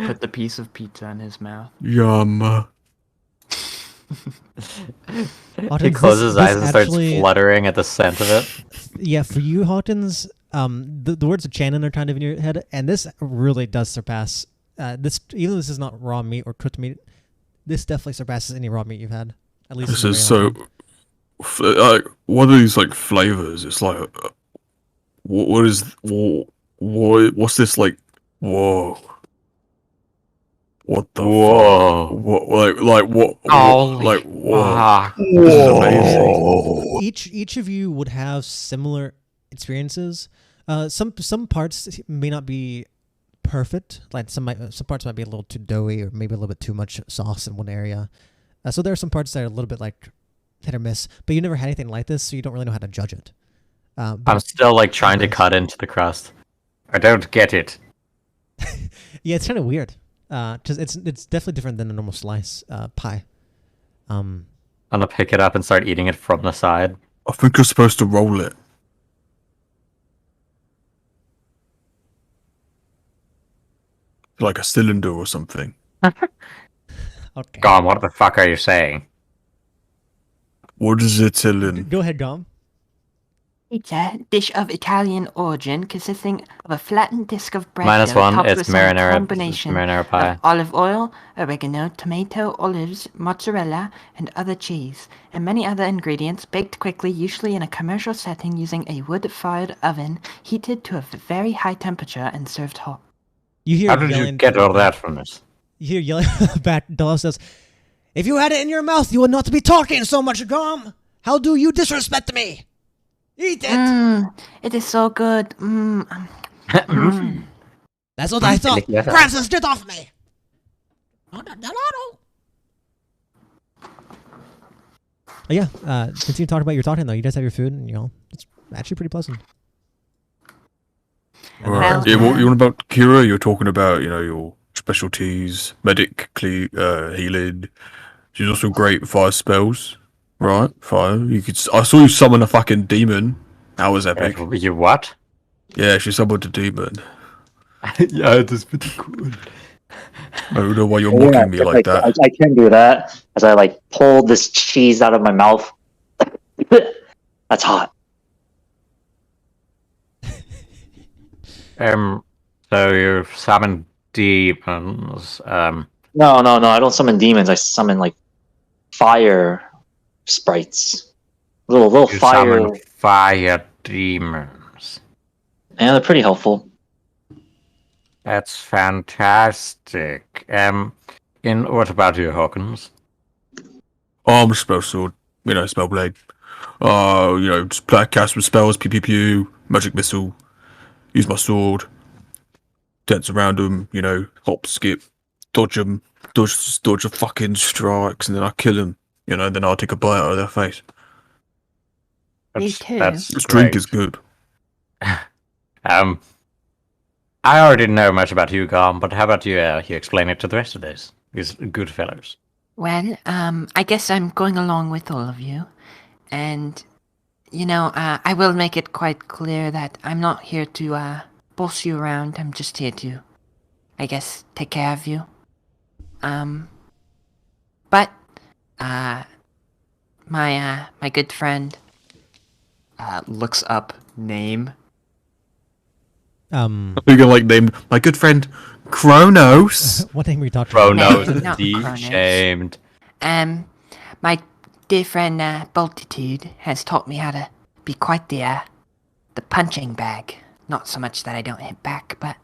put the piece of pizza in his mouth. Yum. He closes his eyes and starts fluttering at the scent of it. Yeah, for you, Hawkins, the words of Shannon are kind of in your head, and this really does surpass this. Even though this is not raw meat or cooked meat, this definitely surpasses any raw meat you've had. At least This in a is very long so. time. Like, what are these like flavors? It's like, what's this like? Whoa. What the fuck? What what? Like what? This is amazing. Each of you would have similar experiences. Some parts may not be perfect. Like some parts might be a little too doughy, or maybe a little bit too much sauce in one area. So there are some parts that are a little bit like hit or miss. But you never had anything like this, so you don't really know how to judge it. I'm still like trying to cut into the crust. I don't get it. Yeah, it's kind of weird. Cause it's definitely different than a normal slice pie. I'm gonna pick it up and start eating it from the side. I think you're supposed to roll it. Like a cylinder or something. Okay. God, what the fuck are you saying? What is it, Ellen? Go ahead, Gom. Pizza, dish of Italian origin, consisting of a flattened disc of bread -1, topped it's with some marinara- combination marinara pie. of olive oil, oregano, tomato, olives, mozzarella, and other cheese, and many other ingredients baked quickly, usually in a commercial setting using a wood-fired oven heated to a very high temperature and served hot. You hear How did you yelling get from all the back. that from this? You hear yelling back. Dolo says, "If you had it in your mouth, you would not be talking so much, Gom. How do you disrespect me? Eat it." It is so good. That's what I thought. Francis, get off me! Yeah, continue talking about your talking though. You guys have your food, and it's actually pretty pleasant. Right. Yeah, what you want about Kira? You're talking about, your specialties, medically healing. She's also great with fire spells, right? Fire. I saw you summon a fucking demon. That was epic. You what? Yeah, she summoned a demon. Yeah, that's pretty cool. I don't know why you're mocking me like that. I can do that as I pull this cheese out of my mouth. That's hot. So you summon demons. No, I don't summon demons. I summon fire sprites. Little You fire. summon fire demons. Yeah, they're pretty helpful. That's fantastic. What about you, Hawkins? I'm a spell sword. Spell blade. Just cast some spells, pew pew pew, magic missile. Use my sword. Dance around them, hop, skip, dodge them, dodge the fucking strikes, and then I kill them. Then I'll take a bite out of their face. Me too. That's This drink great. is good. I already know much about you, Garm, but how about you explain it to the rest of these good fellows? Well, I guess I'm going along with all of you. And, I will make it quite clear that I'm not here to boss you around. I'm just here to, I guess, take care of you. But, my good friend... looks up name. I'm gonna name my good friend Kronos. What name are you talking about? Kronos, not Kronos. shamed. My dear friend Bultitude has taught me how to be quite the punching bag. Not so much that I don't hit back, but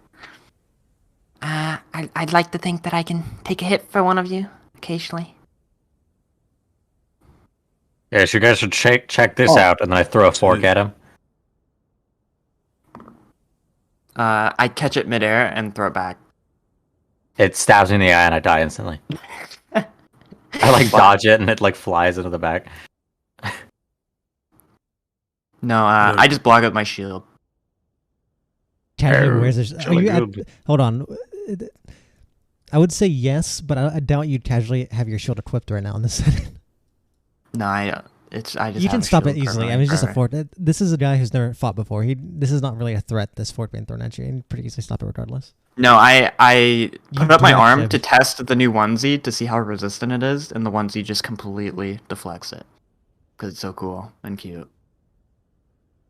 I'd like to think that I can take a hit for one of you occasionally. Yes, you guys should check this out, and then I throw a fork at him. I catch it midair and throw it back. It stabs me in the eye, and I die instantly. I like dodge it, and it like flies into the back. No, I just block it with my shield. Casually wears this. Hold on. I would say yes, but I doubt you'd casually have your shield equipped right now in this setting. No, I just you can stop it easily. I mean, it's just a fort. This is a guy who's never fought before. This is not really a threat. This fort being thrown at you, and you pretty easily stop it regardless. No, I put up my arm him. to test the new onesie to see how resistant it is, and the onesie just completely deflects it because it's so cool and cute.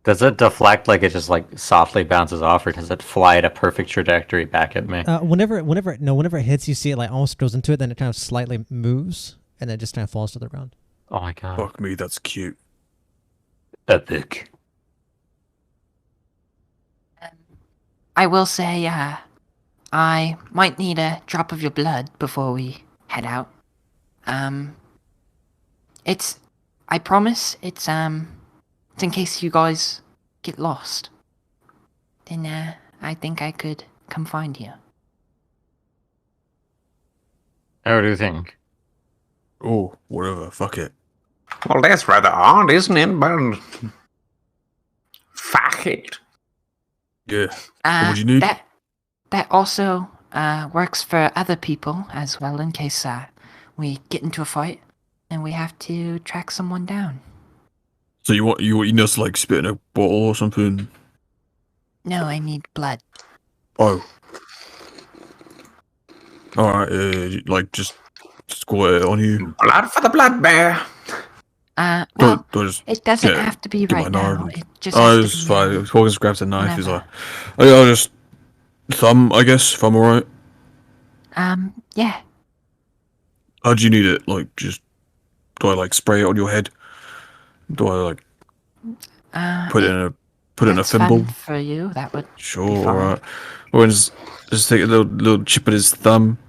Does it deflect like it just like softly bounces off, or does it fly at a perfect trajectory back at me? Whenever it hits, you see it like almost goes into it, then it kind of slightly moves, and then it just kind of falls to the ground. Oh my god! Fuck me, that's cute. Epic. I will say, I might need a drop of your blood before we head out. I promise, it's in case you guys get lost. Then, I think I could come find you. How do you think? Oh, whatever, fuck it. Well, that's rather odd, isn't it? But fuck it. Yeah. What would you need? That also works for other people as well, in case we get into a fight and we have to track someone down. So you want us to like spit in a bottle or something? No, I need blood. Oh. Alright, like just squirt it on you. Blood for the blood bear. Well, it doesn't have to be right now. It just has to be fine. Morgan just grabs a knife. He's whenever. like, I'll just thumb, I guess, if I'm alright. Yeah. How do you need it? Like, do I like spray it on your head? Do I like put it in a That's thimble? fun for you. That would Sure, be fine. alright. Or just take a little chip at his thumb,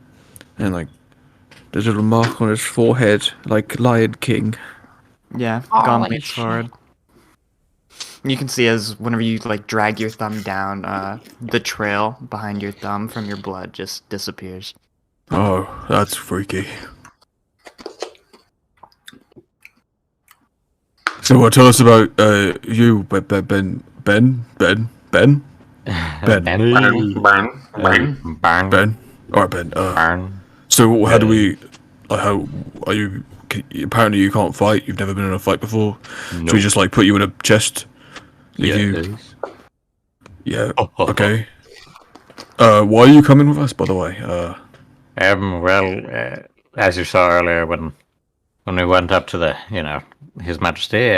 and like there's a little mark on his forehead, like Lion King. Yeah, Oh, gauntlet shit. sword. You can see as whenever you like drag your thumb down, the trail behind your thumb from your blood just disappears. Oh, that's freaky. So, tell us about you, Ben. Ben. All right, Ben. So, how do we? How are you? Apparently, you can't fight. You've never been in a fight before. Should we just like put you in a chest? Leave you? Yeah. Okay. Why are you coming with us, by the way? Well, as you saw earlier, when we went up to His Majesty,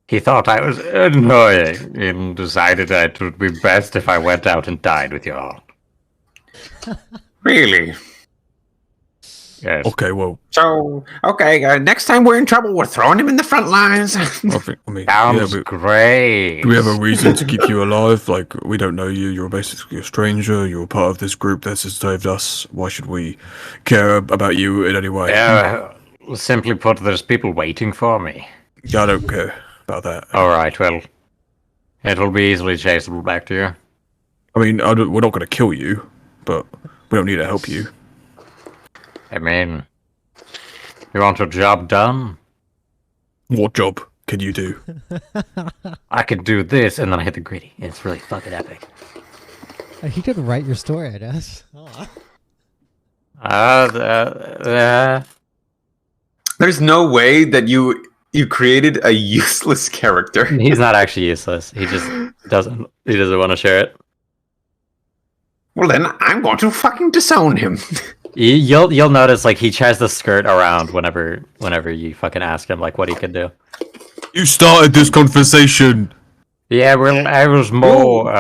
he thought I was annoying and decided that it would be best if I went out and died with you all. Really? Yes. Okay, well. So, next time we're in trouble, we're throwing him in the front lines. Sounds great. Do we have a reason to keep you alive? Like, we don't know you. You're basically a stranger. You're part of this group that has saved us. Why should we care about you in any way? Simply put, there's people waiting for me. Yeah, I don't care about that. All right, well, it'll be easily chaseable back to you. I mean, we're not going to kill you, but we don't need to help you. I mean, you want your job done? What job can you do? I could do this, and then I hit the gritty. It's really fucking epic. You could write your story, I guess. There's no way that you created a useless character. He's not actually useless. He just doesn't want to share it. Well, then I'm going to fucking disown him. You'll notice like he tries to skirt around whenever you fucking ask him like what he can do. You started this conversation. Yeah, well, I was more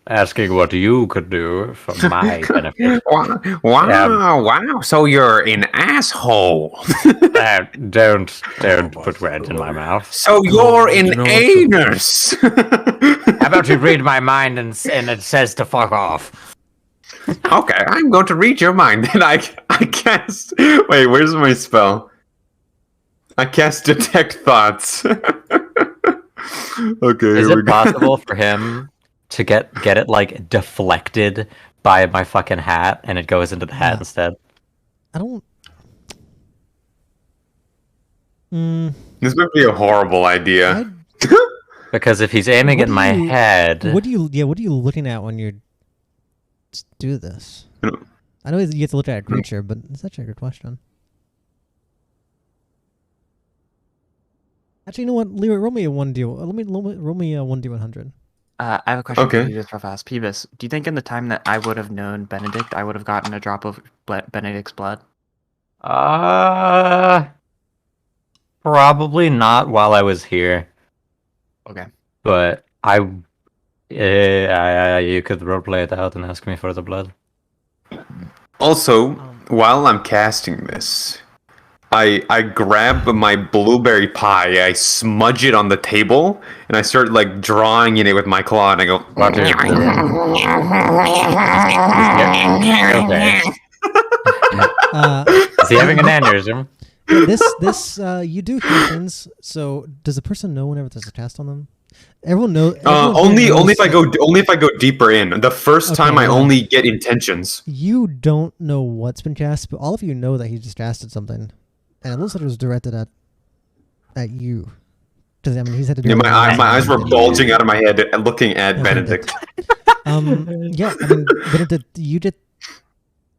asking what you could do for my benefit. Wow. So you're an asshole. Don't put words in my mouth. So you're an anus. How about you read my mind and it says to fuck off? Okay, I'm going to read your mind. Then I cast. Wait, where's my spell? I cast Detect Thoughts. Okay. Is it possible for him to get it like deflected by my fucking hat, and it goes into the hat instead? I don't. This might be a horrible idea. Because if he's aiming at my head, what are you looking at when you do this? I know you have to look at a creature, but it's actually a good question. Actually, you know what? Leroy, roll me a 1D. Roll me a 1D100. I have a question for you just real fast. Peebus, do you think in the time that I would have known Benedict, I would have gotten a drop of Benedict's blood? probably not while I was here. Okay. But you could roleplay it out and ask me for the blood. Also, while I'm casting this, I grab my blueberry pie, I smudge it on the table, and I start like drawing in it with my claw, and I go. Is he having an aneurysm? This you do hear things. So does the person know whenever there's a test on them? Everyone knows. Only if I go deeper in. The first time I only get intentions. You don't know what's been cast, but all of you know that he just casted something, and it looks like it was directed at you. Because I mean, he's had to do. Yeah, my eyes were bulging out of my head looking at Benedict. Yeah, I mean, Benedict, you did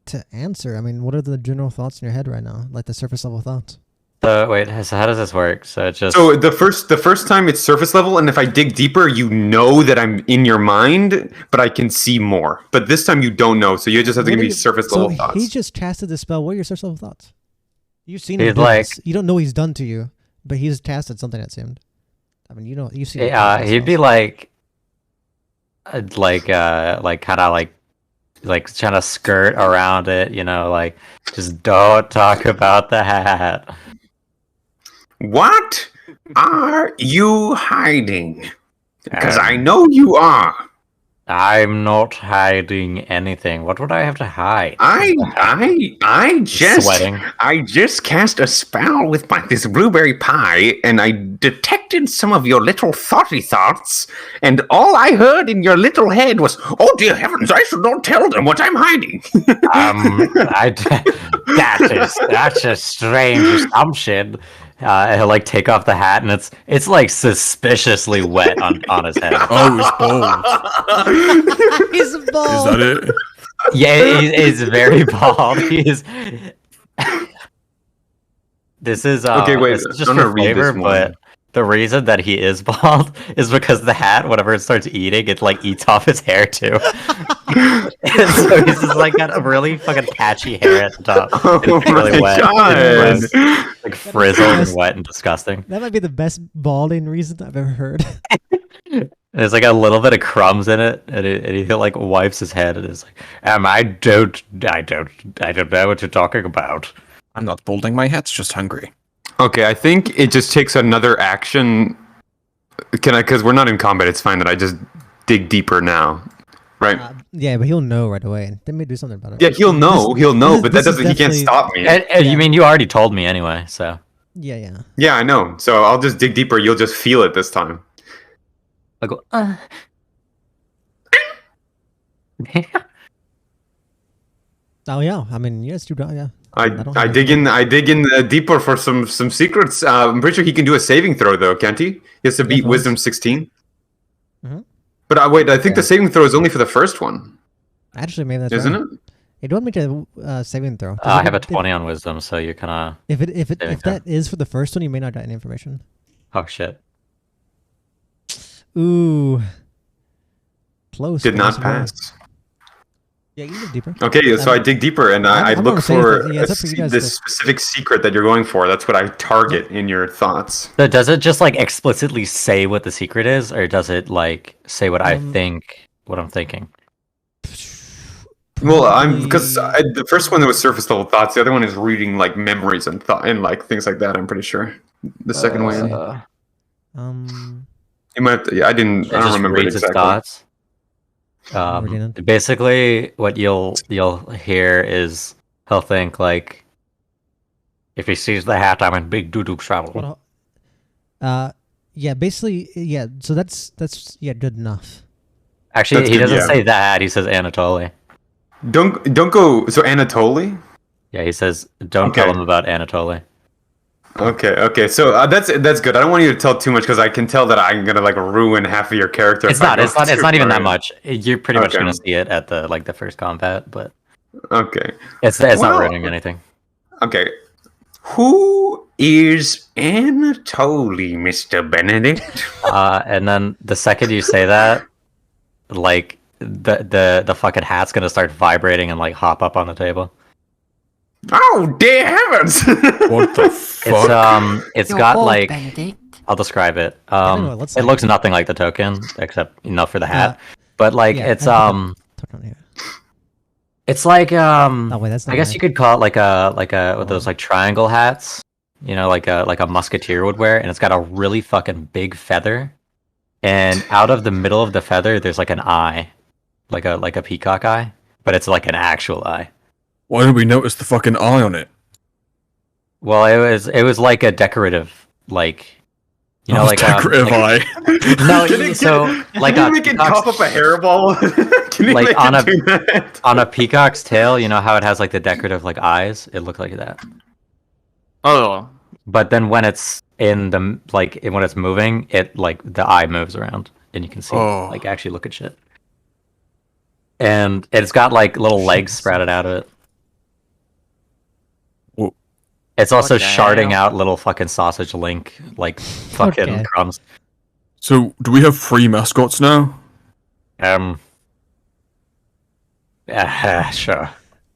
to answer. I mean, what are the general thoughts in your head right now, like the surface level thoughts? So wait, so how does this work? So the first time it's surface level, and if I dig deeper, you know that I'm in your mind, but I can see more. But this time you don't know, so you just have to give me surface level thoughts. He just casted the spell. What are your surface level thoughts? You've seen him do this. You don't know what he's done to you, but he's casted something that seemed. I mean, you've seen. He'd be like kind of like trying to skirt around it, like just don't talk about the hat. What are you hiding? Because I know you are. I'm not hiding anything. What would I have to hide? I just cast a spell with this blueberry pie, and I detected some of your little thoughty thoughts, and all I heard in your little head was, "Oh dear heavens, I should not tell them what I'm hiding." That's a strange assumption. He'll like take off the hat, and it's like suspiciously wet on his head. Oh, his balls. He's bald. Is that it? Yeah, he's very bald. This is okay. Wait, this is just for flavor, but the reason that he is bald is because the hat, whenever it starts eating, it like eats off his hair too. And so he's just like got a really fucking patchy hair at the top. It's really wet. It's like frizzled and wet and disgusting. That might be the best balding reason I've ever heard. There's like a little bit of crumbs in it, and he like wipes his head, and it's like, I don't know what you're talking about. I'm not balding. My hat's just hungry. Okay, I think it just takes another action. Because we're not in combat, it's fine that I just dig deeper now, right? Yeah, but he'll know right away. They may do something about it. Yeah, he'll know, but that doesn't. He can't stop me. And you mean you already told me anyway? So. Yeah. Yeah, I know. So I'll just dig deeper. You'll just feel it this time. I go. Oh yeah, I mean, yes, you do. Yeah. I dig in deeper for some secrets. I'm pretty sure he can do a saving throw though, can't he? He has to beat Wisdom 16. Mm-hmm. But wait, I think the saving throw is only for the first one. Actually, maybe that's isn't right. it? Hey, do you want me to saving throw? I have a 20 on Wisdom, so you kind of. If that is for the first one, you may not get any information. Oh shit! Ooh, close. Did not pass. Yeah, you dig deeper. Okay, so I dig deeper and I look for this to... specific secret that you're going for. That's what I target in your thoughts. So does it just like explicitly say what the secret is, or does it like say what I think, what I'm thinking? Well, because the first one that was surface level thoughts. The other one is reading like memories and like things like that. I'm pretty sure. The second one. You might have to, I don't remember it exactly. Thoughts? Basically, what you'll hear is he'll think like, if he sees the hat, I'm in big doo-doo trouble. Yeah, basically, yeah. So that's good enough. Actually, That's he good, doesn't yeah. say that. He says Anatoly. Don't go. So Anatoly. Yeah, he says don't Okay. tell him about Anatoly. Okay. So that's good. I don't want you to tell too much because I can tell that I'm gonna like ruin half of your character. It's not even that much. You're pretty much Okay. gonna see it at the first combat, but Okay. it's not ruining anything. Okay. Who is Anatoly, Mr. Benedict? And then the second you say that, like the fucking hat's gonna start vibrating and like hop up on the table. Oh dear heavens! What the fuck? It's You're got bold, like Benedict. I'll describe it. don't know what it looks It like. looks nothing like the token except for the hat. But like yeah, it's I think that- yeah. it's like Oh wait, that's not I guess right. you could call it like a those like triangle hats, like a musketeer would wear, and it's got a really fucking big feather, and out of the middle of the feather there's like an eye, like a peacock eye, but it's like an actual eye. Why did we notice the fucking eye on it? Well, it was like a decorative, like like decorative eye. No, Can you make it pop up a hairball? Can you like make on it do that? on a peacock's tail, you know how it has like the decorative like eyes? It looked like that. Oh, But then when it's in the when it's moving, it like the eye moves around and you can see like actually look at shit. And it's got like little legs sprouted out of it. Whoa. It's also Okay. sharding out little fucking sausage link like fucking Okay. crumbs. So, do we have 3 mascots now? Sure.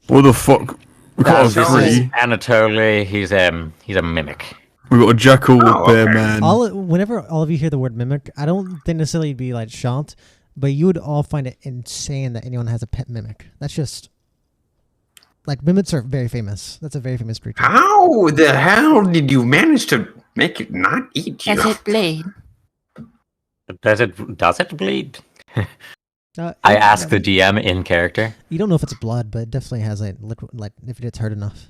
What the fuck? We can't have This 3. is Anatoly. He's a mimic. We got a jackal, Oh, a bear okay. man. Whenever all of you hear the word mimic, I don't think necessarily be like shocked, but you would all find it insane that anyone has a pet mimic. That's just like mimics are very famous. That's a very famous creature. How the hell did you manage to make it not eat you? Does it bleed? Does it bleed? I I ask the DM in character. You don't know if it's blood, but it definitely has a liquid. Like if it gets hurt enough,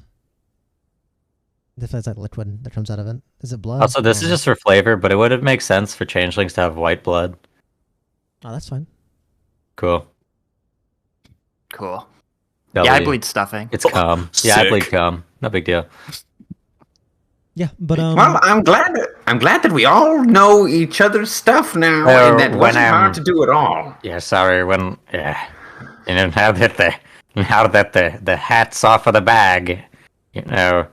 definitely has like liquid that comes out of it. Is it blood? Also, this I is don't know. just for flavor, but it would make sense for changelings to have white blood. Oh, that's fine. Cool. cool. That'll Yeah, I be- bleed stuffing. It's cum. Yeah, I Sick. bleed cum. No big deal. Yeah, but Well, I'm glad that we all know each other's stuff now, Well, and that when wasn't I'm- hard to do at all. Yeah, sorry. Now that the hat's off of the bag, Are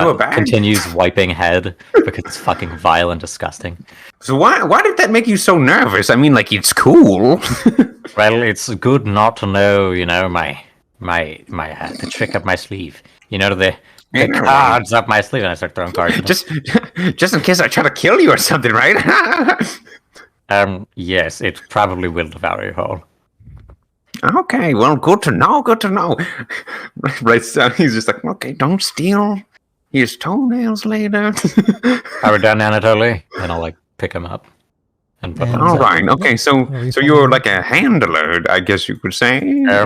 you a bag? continues wiping head because it's fucking vile and disgusting. So why did that make you so nervous? I mean, like it's cool. Well, it's good not to know, my the trick up my sleeve. The Yeah. cards up my sleeve, and I start throwing cards. just in case I try to kill you or something, right? Yes, it probably will devour your whole. Okay, well, good to know. Right, so he's just like, okay, don't steal his toenails later. Are we done, Anatoly? And I'll pick him up and put And- them. All aside. right, okay, so you're like a handler, I guess you could say. Yeah,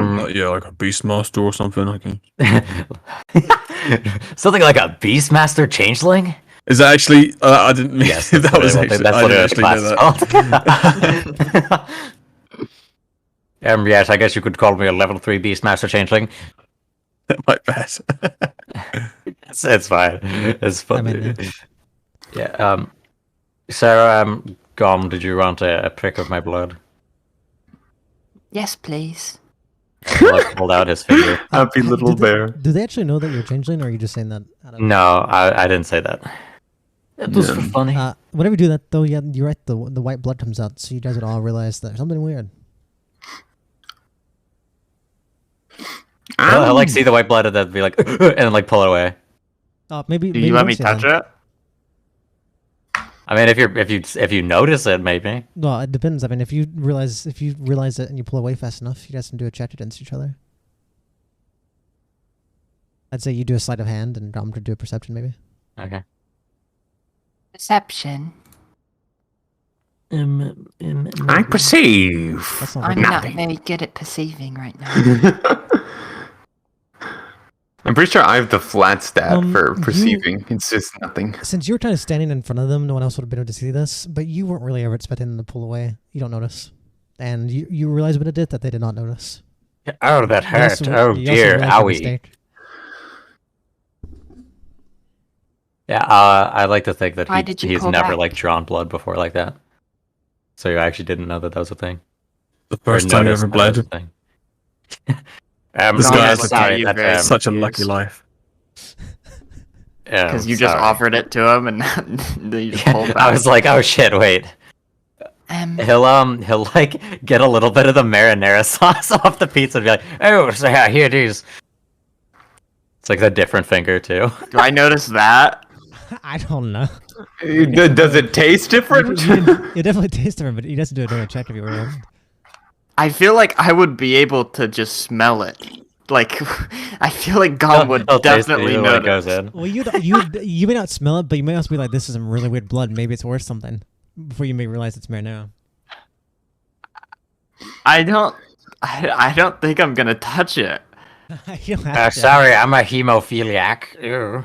like a beastmaster or something. I can. Something like a Beastmaster changeling? Is that actually? I didn't mean. Yes, that was actually. that's I what didn't a actually class know is that. called. Yes, I guess you could call me a level 3 Beastmaster changeling. My bad. It's fine. It's I'm fun. in there. Yeah. So, Gom, did you want a prick of my blood? Yes, please. Blood pulled out his finger. Happy little bear. Do they actually know that you're changeling, or are you just saying that? Out of, No, I didn't say that. It was for funny. Whenever you do that, though, yeah, you're right. The white blood comes out, so you guys would all realize that there's something weird. I'll see the white blood and then be like, and pull it away. Maybe. Do you let me touch it? I mean, if you notice it, maybe. Well, it depends. I mean, if you realize it and you pull away fast enough, you guys can do a check against each other. I'd say you do a sleight of hand and Dom could do a perception, maybe. Okay. Perception. I perceive. I'm not very good at perceiving right now. I'm pretty sure I have the flat stat for perceiving. It's just nothing. Since you were kind of standing in front of them, no one else would have been able to see this, but you weren't really ever expecting them to pull away. You don't notice. And you realize when it did that they did not notice. Oh, that hurt. Oh, dear. Owie. Yeah, I like to think that he's never like drawn blood before like that. So you actually didn't know that was a thing. The first time you ever bled. This guy has such a lucky life. Because you just offered it to him and you just pulled back. I was like, oh shit, wait. He'll like get a little bit of the marinara sauce off the pizza and be like, oh, so yeah, here it is. It's like the different finger too. Do I notice that? I don't know. Does it taste different? It definitely tastes different, but you have to do a check if you really want. I feel like I would be able to just smell it. Like, I feel like Gom would definitely know. Well, you may not smell it, but you may also be like, "This is some really weird blood. Maybe it's worth something." Before you may realize it's marinara. I don't think I'm gonna touch it. Sorry, I'm a hemophiliac. Ew.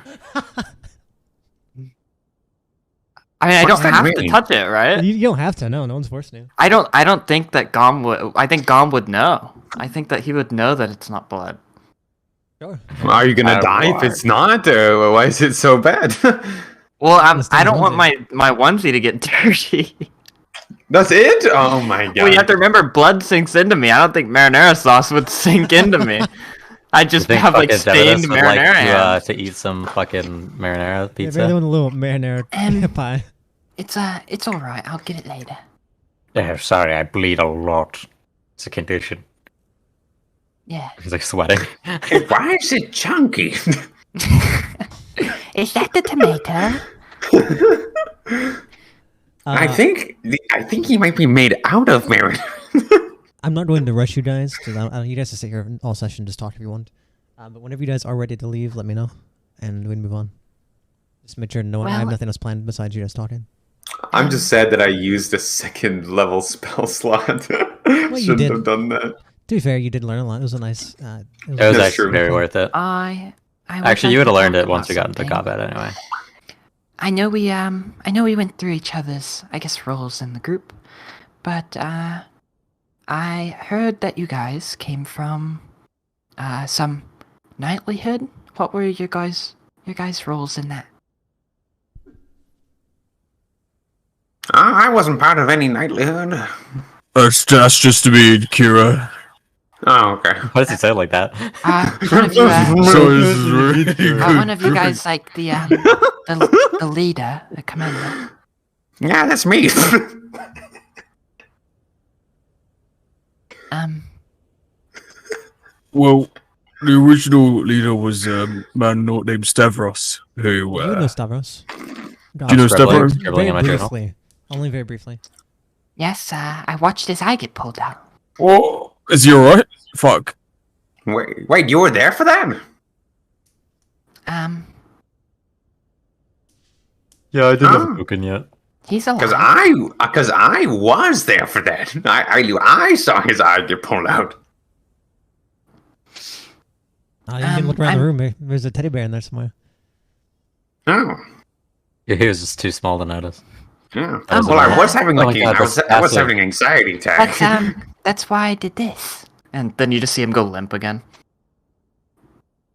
I mean, I don't have to touch it, right? You don't have to. No one's forcing you. I don't think that Gom would. I think Gom would know. I think that he would know that it's not blood. Sure. Are you gonna die if it's not? Or why is it so bad? Well, I don't want my onesie to get dirty. That's it? Oh my god. Well, you have to remember, blood sinks into me. I don't think marinara sauce would sink into me. I just have like stained marinara hands. To eat some fucking marinara pizza. Yeah, maybe a little marinara pie. It's all right. I'll get it later. Yeah, sorry, I bleed a lot. It's a condition. Yeah. He's like sweating. Why is it chunky? Is that the tomato? I think he might be made out of marinara. I'm not going to rush you guys, because you guys can sit here all session, just talk if you want. But whenever you guys are ready to leave, let me know, and we can move on. Just make sure I have nothing else planned besides you guys talking. I'm just sad that I used a second level spell slot. Shouldn't have done that. To be fair, you did learn a lot. It was a nice. It was actually very worth it. Actually, you would have learned it once we got into combat anyway. I know we went through each other's, I guess, roles in the group, but I heard that you guys came from some knightlyhood. What were your guys' roles in that? I wasn't part of any knightlyhood. That's just to be Kira. Oh, okay. Why does he say it like that? One of you guys like the leader, the commander. Yeah, that's me. Well, the original leader was a man named Stavros, who... you know Stavros. Do you know Stavros? Very briefly. Only very briefly. Yes, I watched his eye get pulled out. Oh, is he alright? Fuck. Wait, you were there for that? Yeah, I didn't have a cooking yet. He's alive. Because I was there for that. I saw his eye get pulled out. You can look around the room. There's a teddy bear in there somewhere. Oh. Yeah, he was just too small to notice. Yeah. Well, I was having I was having an anxiety attack. That's why I did this. And then you just see him go limp again.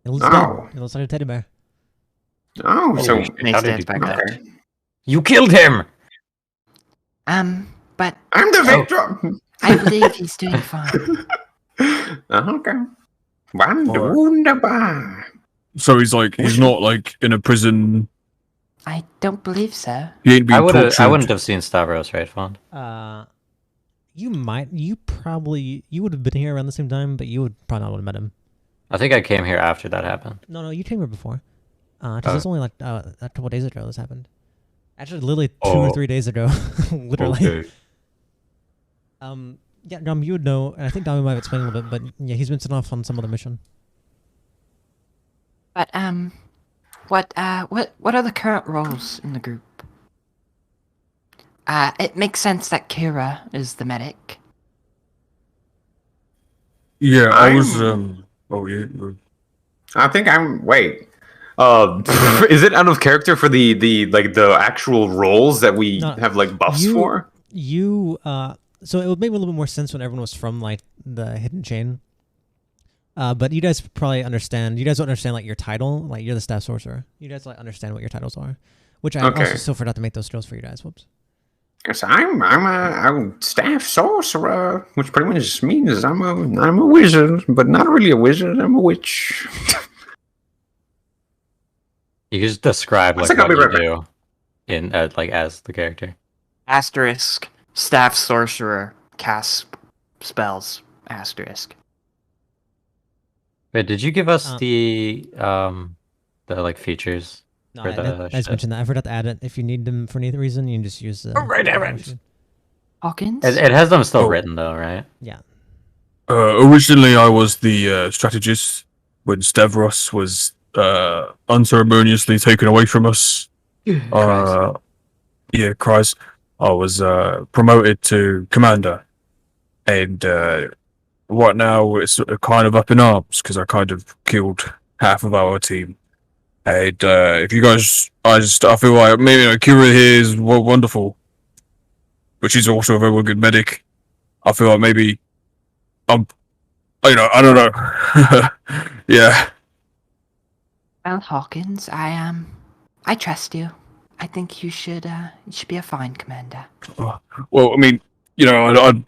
It looks dead. It looks like a teddy bear. Oh, so he stands back up. You killed him. But I'm the victim. I believe he's doing fine. Okay. Wunderbar. So he's not like in a prison. I don't believe so. He ain't being tortured. I wouldn't have seen Stavros, right, Fond? You would have been here around the same time, but you would probably not have met him. I think I came here after that happened. No, you came here before. Because it's only like a couple of days ago this happened. Actually, literally 2 or 3 days ago. Literally. Okay. Yeah, Dom, you would know, and I think Dom might have explained a little bit, but yeah, he's been sent off on some other mission. But what are the current roles in the group? It makes sense that Kira is the medic. Yeah, I was. Oh yeah. I think I'm. Wait. Is it out of character for the actual roles that we have like buffs for? So it would make a little bit more sense when everyone was from like the hidden chain. But you guys probably understand. You guys don't understand like your title. Like you're the staff sorcerer. You guys like understand what your titles are, which I also still forgot to make those skills for you guys. Whoops. Yes, I'm a staff sorcerer, which pretty much just means I'm a wizard, but not really a wizard. I'm a witch. You can just describe like what you do in like as the character. Asterisk. Staff sorcerer. Cast spells. Asterisk. Wait, did you give us the like features? No, I just mentioned that. I forgot to add it. If you need them for any reason, you can just use the. Oh, right, right. Hawkins? It has them still written though, right? Yeah. Originally, I was the strategist when Stavros was unceremoniously taken away from us. Yeah, Christ. I was promoted to commander, and right now it's kind of up in arms because I kind of killed half of our team. And if you guys, I feel like maybe Kira here is wonderful, but she's also a very good medic. I feel like maybe I don't know. Yeah. Well, Hawkins, I trust you. I think you should be a fine commander. Well, I mean, I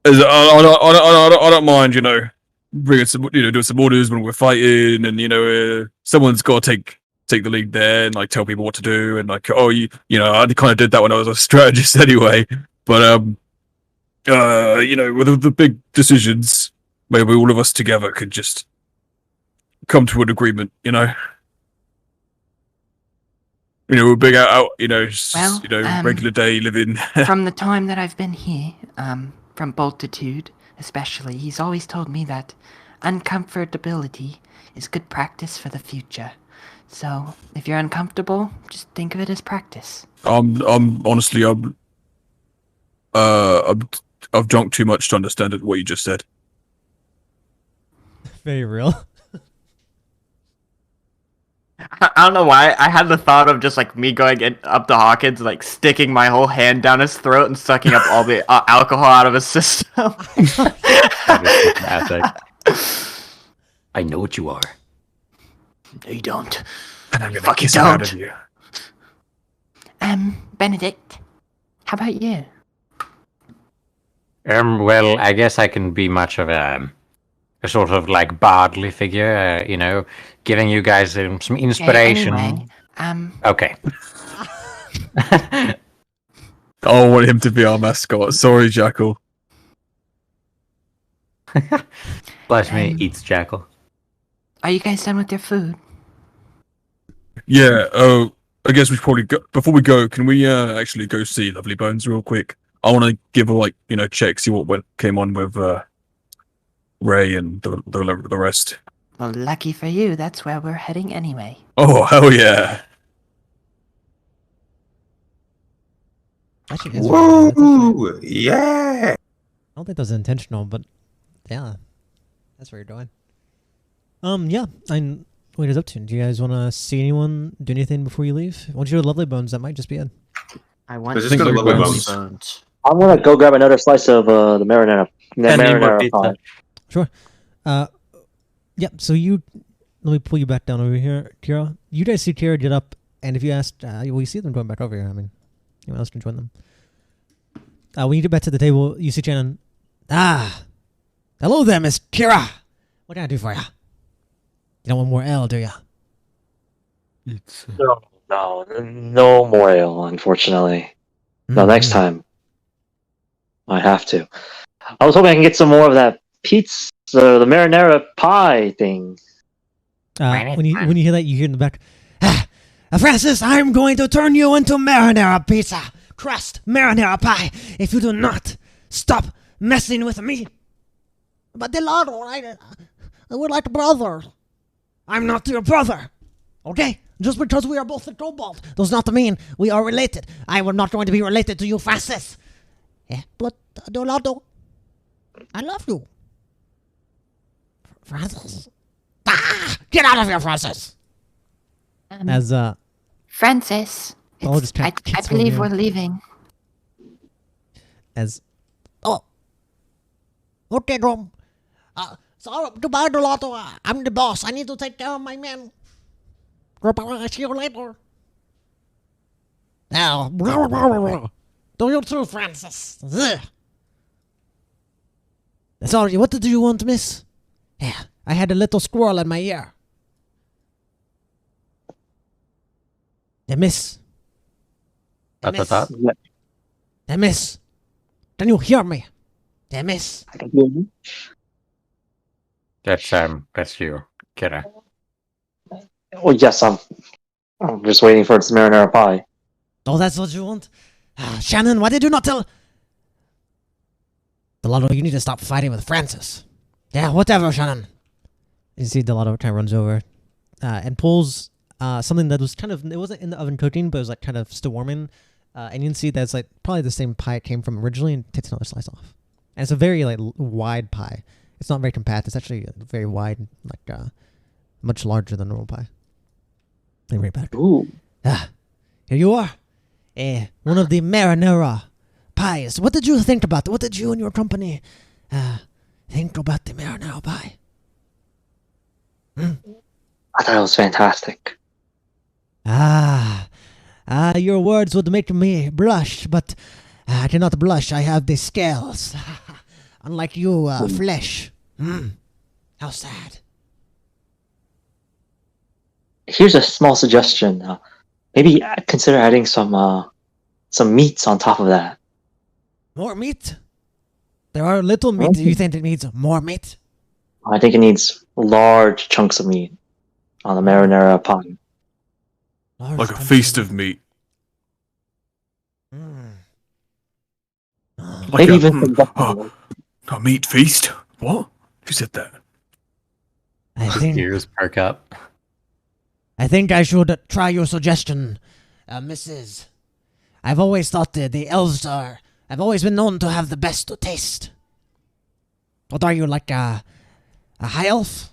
don't mind, bringing some, doing some orders when we're fighting, and someone's got to take the lead there and like tell people what to do, and like, I kind of did that when I was a strategist anyway. But with the big decisions, maybe all of us together could just come to an agreement, we're big out, regular day living. From the time that I've been here, from Boltitude especially, he's always told me that uncomfortability is good practice for the future. So, if you're uncomfortable, just think of it as practice. Honestly, I've drunk too much to understand what you just said. Very real. I don't know why. I had the thought of just like me going up to Hawkins, like sticking my whole hand down his throat and sucking up all the alcohol out of his system. I know what you are. No, you don't. And I'm gonna kiss it out of you. Benedict, how about you? Well, I guess I can be much of a sort of like bardly figure, giving you guys some inspiration. Okay. I want him to be our mascot. Sorry, Jackal. Bless me, eats Jackal. Are you guys done with your food? Yeah, I guess we should probably go, before we go, can we actually go see Lovely Bones real quick? I want to give her, check, see what came on with Ray and the rest. Well, lucky for you, that's where we're heading anyway. Oh, hell yeah. Actually, whoa, yeah. I don't think that was intentional, but yeah, that's where you're going. Yeah, what are you guys up to? Do you guys want to see anyone, do anything before you leave? Once you go to Lovely Bones, that might just be it. I want to go to Lovely Bones. I'm gonna go grab another slice of the marinara pie. Sure. Yeah, so let me pull you back down over here, Kira. You guys see Kira get up, and if you asked, you see them going back over here. I mean, anyone else can join them. When you get back to the table, you see Shannon. Hello there, Miss Kira. What can I do for you? You don't want more ale, do you? No more ale, unfortunately. No, next time. I have to. I was hoping I can get some more of that pizza, the marinara pie thing. When you hear that, you hear in the back, Francis, I'm going to turn you into marinara pizza, crust marinara pie, if you do not stop messing with me. But Delano, we're like brothers. I'm not your brother. Okay? Just because we are both a kobold does not mean we are related. I am not going to be related to you, Francis. Yeah, but Dolado, I love you. Francis. Get out of here, Francis. As Francis, I'll just I believe we're leaving. As Okay, Grom. So goodbye, Dolado. I'm the boss. I need to take care of my men. I'll see you later. Now, do you too, Francis? Sorry, what did you want, miss? Yeah, I had a little squirrel in my ear. Yeah, miss. Yeah, miss. Yeah, miss. Can you hear me? Yeah, miss. I can hear you. That's you, Kira. Oh yes, I'm just waiting for this marinara pie. Oh, that's what you want? Shannon, why did you not tell... Delano, you need to stop fighting with Francis. Yeah, whatever, Shannon. you see Delano kind of runs over and pulls something that was kind of, it wasn't in the oven cooking, but it was like kind of still warming. And you can see that's like probably the same pie it came from originally, and takes another slice off. And it's a very like wide pie. It's not very compact. It's actually very wide, like much larger than normal pie. Let me read back. Ooh. Here you are. One of the marinara pies. What did you think about it? What did you and your company think about the marinara pie? I thought it was fantastic. Your words would make me blush, but I cannot blush. I have the scales. Unlike you, flesh. How sad. Here's a small suggestion. Maybe consider adding some meats on top of that. More meat? There are little meat. Do you think it needs more meat? I think it needs large chunks of meat on the marinara pie. Like a feast of meat. Like Maybe even a meat feast? What? Who said that? I think Ears perk up. I think I should try your suggestion, Mrs. I've always thought the elves I've always been known to have the best taste. What are you, like a high elf?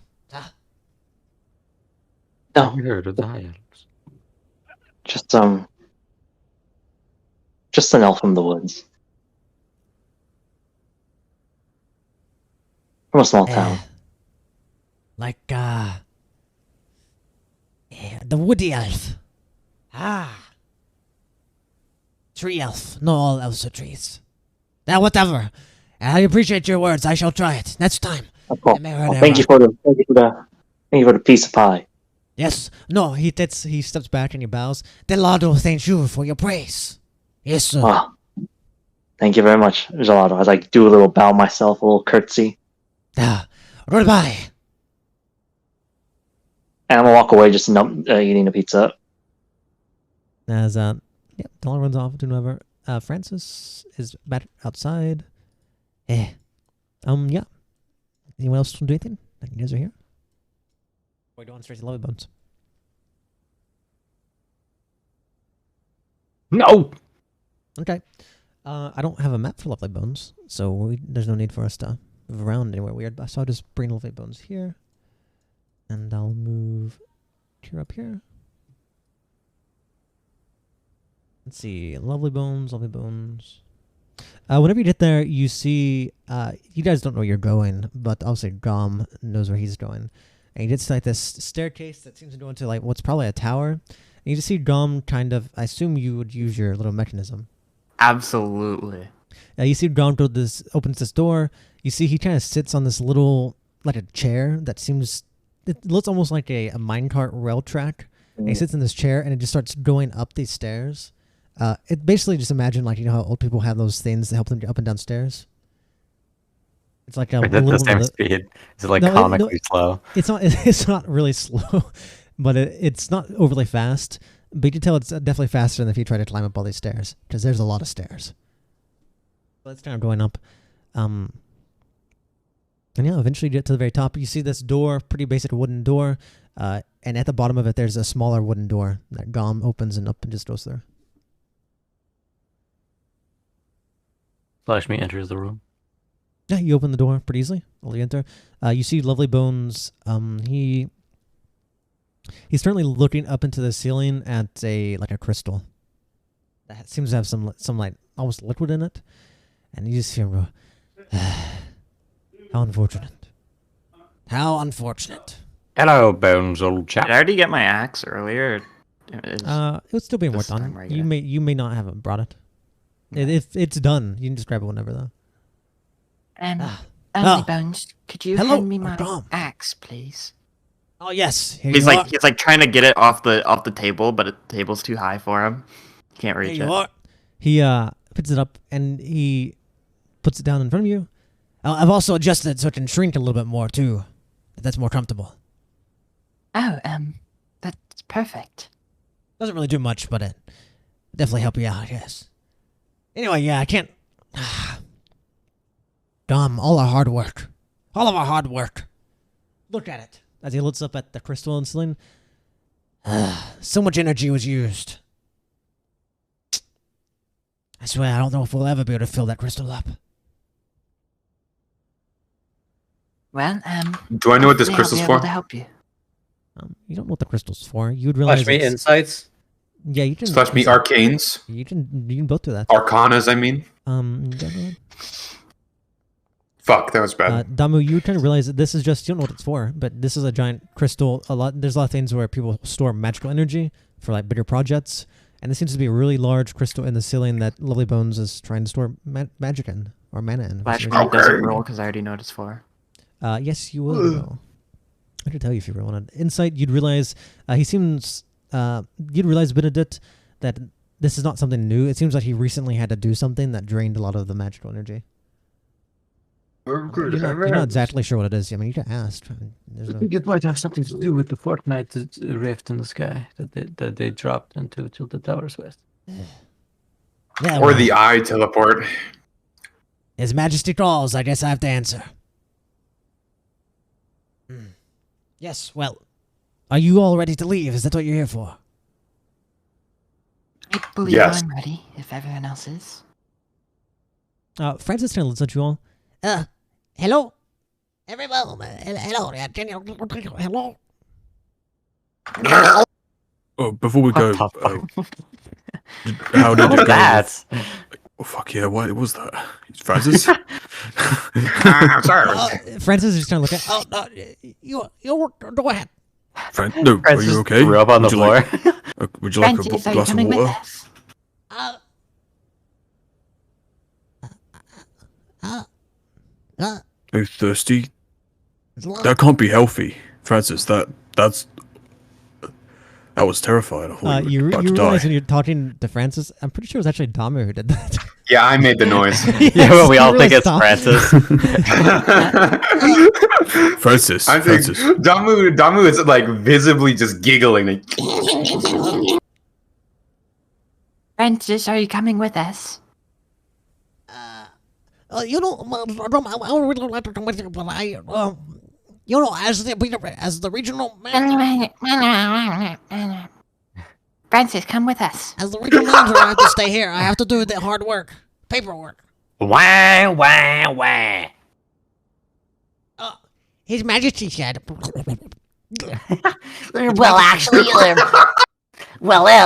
No. You heard of the high elves. Just an elf from the woods. From a small town. Like, the woody elf. Tree elf. No, all elves are trees. Now, whatever. I appreciate your words. I shall try it next time. Well, thank you for the piece of pie. Yes. No, he steps back and he bows. Delado thanks you for your praise. Yes, sir. Oh, thank you very much, Gelato. I do a little bow myself, a little curtsy. Goodbye. And I'm gonna walk away just eating a pizza. As Delano runs off to whoever. Francis is back outside. Yeah. Anyone else want to do anything? You guys are here? Or are we going straight to Lovely Bones? No! Okay. I don't have a map for Lovely Bones, so there's no need for us to move around anywhere weird. So I'll just bring Lovely Bones here. And I'll move here up here. Let's see. Lovely Bones, Lovely Bones. Whenever you get there, you see... you guys don't know where you're going, but I'll say Gom knows where he's going. And he gets like this staircase that seems to go into like what's probably a tower. And you just see Gom kind of... I assume you would use your little mechanism. Absolutely. You see Gom opens this door. You see he kind of sits on this little... like a chair that seems... It looks almost like a minecart rail track. And he sits in this chair and it just starts going up these stairs. It basically just imagine like, you know how old people have those things that help them get up and down stairs? It's like a little the same speed. Is it like comically slow? It's not really slow, but it's not overly fast. But you can tell it's definitely faster than if you try to climb up all these stairs, because there's a lot of stairs. But it's kind of going up. And yeah, eventually you get to the very top. You see this door, pretty basic wooden door. And and at the bottom of it, there's a smaller wooden door that Gom opens and up and just goes through. Flash me enters the room. Yeah, you open the door pretty easily. You enter. You see Lovely Bones. He's currently looking up into the ceiling at a crystal that seems to have some like almost liquid in it, and you just hear him go, "How unfortunate! How unfortunate!" Hello, Bones, old chap. Did I already get my axe earlier? It's still being worked on. right, You may not have brought it. If it's done, you can just grab it whenever though. Bones, could you Hello, hand me my Dom. axe, please? Oh yes, here He's you are. like trying to get it off the table, but the table's too high for him. He can't reach Here it. you are. He picks it up and he puts it down in front of you. I've also adjusted it so it can shrink a little bit more too. If that's more comfortable. Oh, that's perfect. Doesn't really do much, but it definitely help you out. Yes. Anyway, yeah, I can't. Dom, all our hard work. All of our hard work. Look at it. As he looks up at the crystal and ceiling, So much energy was used. I swear, I don't know if we'll ever be able to fill that crystal up. Well, Do I know what this hopefully I'll crystal's be able for? to help you. you don't know what the crystal's for. You'd realize. Flash me it's- insights. Yeah, you can. Slash me arcanes. You can both do that. Arcanas, I mean. Yeah, go ahead. Fuck, that was bad. Damu, you kind of realize that this is just, you don't know what it's for, but this is a giant crystal. There's a lot of things where people store magical energy for like bigger projects, and this seems to be a really large crystal in the ceiling that Lovely Bones is trying to store magic in, or mana in. Flash me Okay. doesn't roll because I already know what it's for. Yes, you will. Roll. I could tell you if you really wanted. Insight, you'd realize, you'd realize, Benedict, that this is not something new. It seems like he recently had to do something that drained a lot of the magical energy. You're not exactly sure what it is. I mean, you can ask. I think it might have something to do with the Fortnite rift in the sky that they dropped into Tilted Towers West. Yeah, Or the eye teleport. His Majesty calls. I guess I have to answer. Yes, well, are you all ready to leave? Is that what you're here for? I believe Yes. I'm ready, if everyone else is. Francis kind of looks at you all. Hello? Everyone, hello. Can you, hello? Oh, before we go, how did it go? That. Oh, fuck yeah, what was that? Francis? I'm sorry. Francis is just kind of looking. Oh, no, you go ahead. No, are Francis you okay? threw up on the Would you floor. Would you like a Francis, are you glass of coming with water? us? Are you thirsty? It's a lot. That can't be healthy, Francis. That was terrifying. I thought You you were about you to realize die. when you're talking to Francis, I'm pretty sure it was actually Damu who did that. Yeah, I made the noise. Yeah, well, we you all think realize it's Damu- Francis. I think Francis. Damu is like visibly just giggling. Like, Francis, are you coming with us? You know, I would really like to come with you, but you know, as the regional manager, Francis, come with us. as the regional manager, I have to stay here. I have to do the hard work, paperwork. Wah, wah, wah. His Majesty said. Well, actually,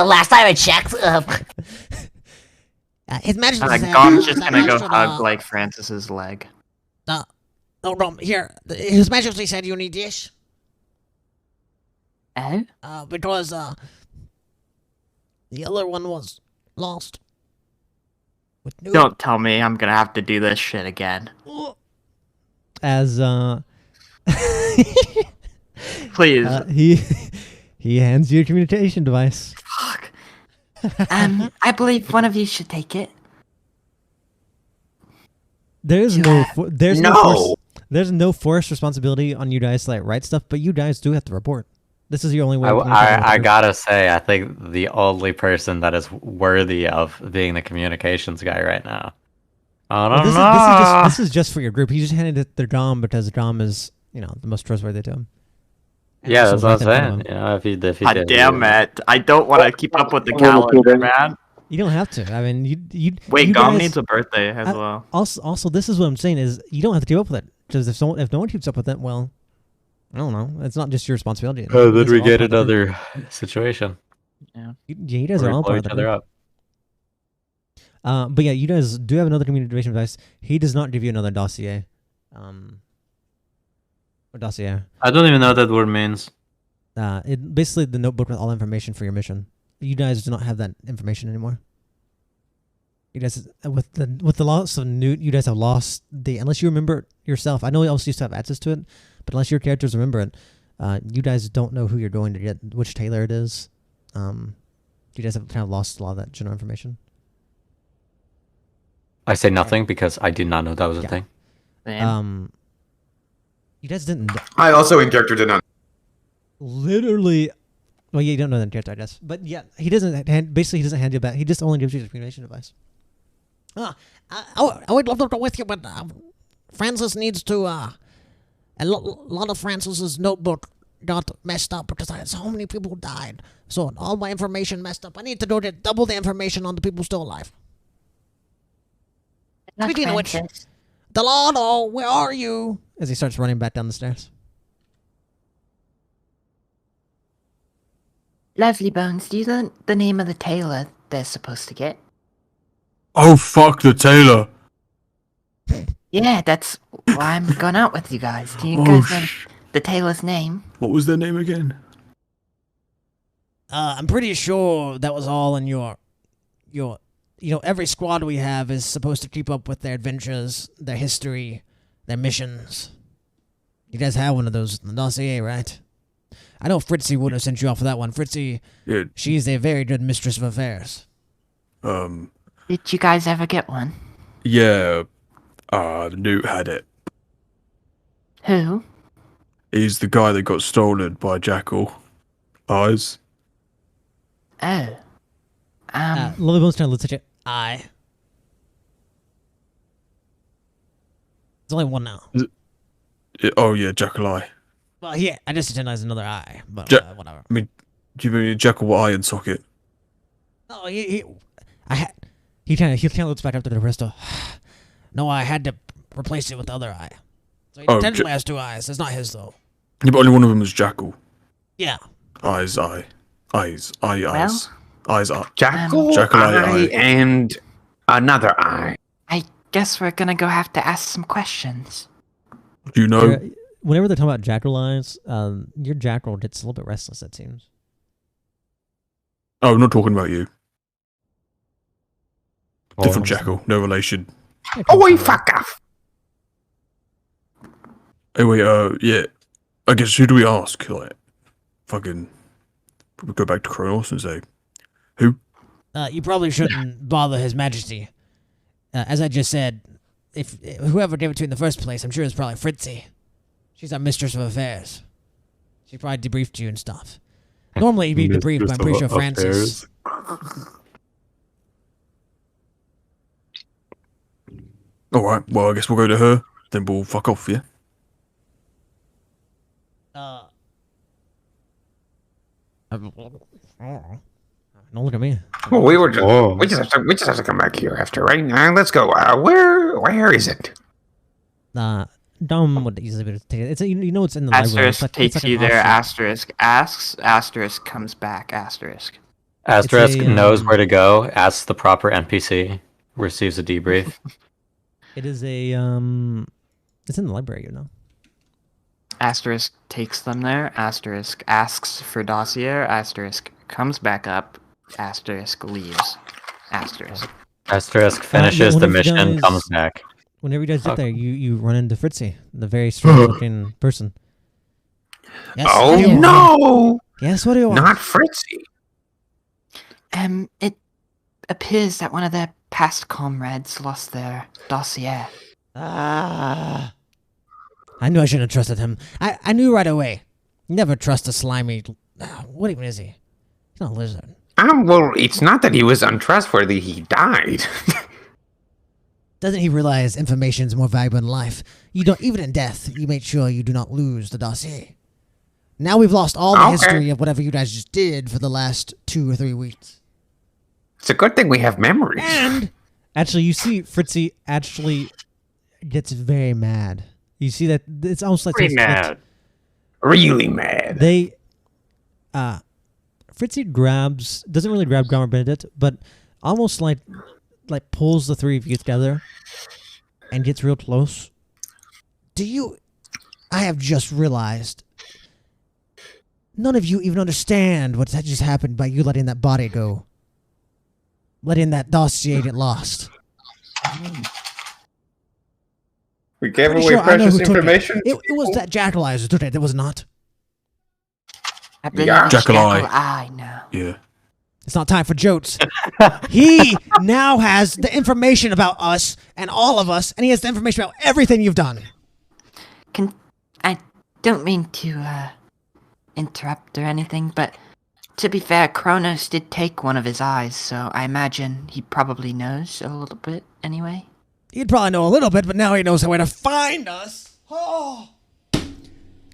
last time I checked, His Majesty said. Gom's just gonna go that hug like Francis's leg. No, here. His Majesty said you need this. Oh? Because the other one was lost. With no. Don't tell me I'm gonna have to do this shit again. As Please. he hands you a communication device. Fuck. I believe one of you should take it. There's You there's no forced responsibility on you guys to like write stuff, but you guys do have to report. This is your only way. of communicating with I the group. gotta say, I think the only person that is worthy of being the communications guy right now. I Well, don't know. this is just for your group. He just handed it to Dom because Dom is, the most trustworthy to him. And Yeah, also that's what right I'm in front of saying. him. You know, if he God did. damn it! I don't want to keep up with the calendar, man. You don't have to. I mean, you Wait, you Gom guys, needs a birthday as well. Also, this is what I'm saying is you don't have to keep up with it because if no one keeps up with it, well, I don't know. It's not just your responsibility. Oh, You then guys we are all get part of the group. another situation. Yeah. You guys Where are we all blow part of each the other group. up. But yeah, you guys do have another communication device. He does not give you another dossier. Or dossier. I don't even know what that word means. It basically the notebook with all information for your mission. You guys do not have that information anymore. You guys with the loss of Newt, you guys have lost unless you remember it yourself. I know you also used to have access to it, but unless your characters remember it, you guys don't know who you're going to get, which tailor it is. You guys have kind of lost a lot of that general information. I say nothing because I did not know that was a thing. You guys didn't. I also in character did not. Literally, well, yeah, you don't know that character, I guess. But yeah, he doesn't. Basically, he doesn't hand you back. He just only gives you the communication device. I would love to go with you, but Francis needs to. A lot of Francis's notebook got messed up because so many people died. So all my information messed up. I need to go get double the information on the people still alive. Speaking of which, Delano, where are you? As he starts running back down the stairs. Lovely Bones, do you know the name of the tailor they're supposed to get? Oh, fuck the tailor. Yeah, that's why I'm going out with you guys. Do you guys know the tailor's name? What was their name again? I'm pretty sure that was all in your, every squad we have is supposed to keep up with their adventures, their history, their missions. You guys have one of those in the dossier, right? I know Fritzy would have sent you off for that one. Fritzy, Yeah. She's a very good mistress of affairs. Did you guys ever get one? Yeah. Newt had it. Who? He's the guy that got stolen by Jackal. Eyes. Oh. Lovely Bones kind of looks at you. Aye. There's only one now. Oh, yeah, Jackal Eye. Well, yeah, I just pretend there's another eye, but whatever. I mean, do you mean Jackal Eye and Socket? Oh, he kind of looks back up to the pistol. No, I had to replace it with the other eye. So he technically has two eyes. It's not his though. Yeah, but only one of them was Jackal. Yeah. Eyes, eye. Eyes, eye, Well, eyes. Eyes, eye. Jackal, Jackal eye, and another eye. I guess we're gonna go have to ask some questions. Do you know? Whenever they're talking about jackal eyes, your jackal gets a little bit restless, it seems. Oh, I'm not talking about you. Different Jackal, no relation. Oh, wait, fuck off. Anyway, yeah. I guess who do we ask? Like, fucking, we go back to Kronos and say, who? You probably shouldn't bother His Majesty. As I just said, if whoever gave it to you in the first place, I'm sure it's probably Fritzy. She's our mistress of affairs. She probably debriefed you and stuff. Normally you'd be debriefed, but I'm pretty sure Francis. Alright, well, I guess we'll go to her, then we'll fuck off, yeah? Don't look at me. Well, we just have to come back here after, right? Let's go. Where is it? Dom would easily be able to take it. It's it's in the library. Asterisk takes you there. Asterisk asks. Asterisk comes back. Asterisk. Asterisk knows where to go. Asks the proper NPC. Receives a debrief. It is a it's in the library, Asterisk takes them there. Asterisk asks for dossier. Asterisk comes back up. Asterisk leaves. Asterisk. Asterisk finishes the mission, comes back. Whenever you guys get there, you run into Fritzy, the very strange-looking person. Yes, oh no! Yes, what do you want? Not Fritzy. It appears that one of their past comrades lost their dossier. I knew I shouldn't have trusted him. I knew right away. Never trust a slimy... What even is he? He's not a lizard. Well, it's not that he was untrustworthy. He died. Doesn't he realize information is more valuable than life? You don't... Even in death, you make sure you do not lose the dossier. Now we've lost all the history of whatever you guys just did for the last 2 or 3 weeks. It's a good thing we have memories. And Actually, you see Fritzy actually gets very mad. You see that it's almost like Really mad. Really mad. They, Fritzy doesn't really grab Grandma Benedict, but almost like pulls the three of you together and gets real close. I have just realized, none of you even understand what just happened by you letting that body go. Letting that dossier get lost. We gave away precious information. It was that Jackal Eyes who took it, was it not? Jackal Eye. I know. Yeah. It's not time for jokes. He now has the information about us and all of us, and he has the information about everything you've done. I don't mean to interrupt or anything, but to be fair, Kronos did take one of his eyes, so I imagine he probably knows a little bit anyway. He'd probably know a little bit, but now he knows where to find us. Oh. He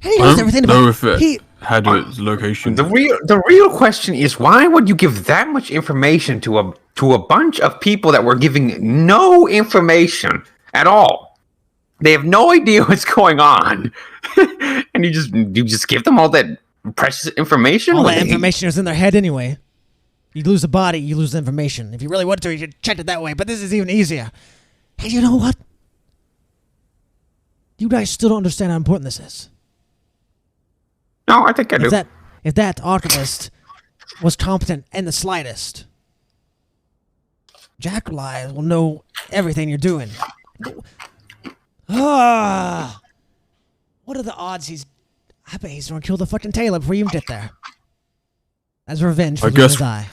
I knows everything don't know about if it had its location. The real question is, why would you give that much information to a bunch of people that were giving no information at all? They have no idea what's going on, and you just give them all that precious information. All that information is in their head anyway. You lose the body, you lose the information. If you really want to, you should check it that way. But this is even easier. Hey, you know what? You guys still don't understand how important this is. No, I think I do. If that archivist was competent in the slightest, Jackal Eye will know everything you're doing. What are the odds I bet he's gonna kill the fucking Taylor before you even get there. As revenge for losing his eye.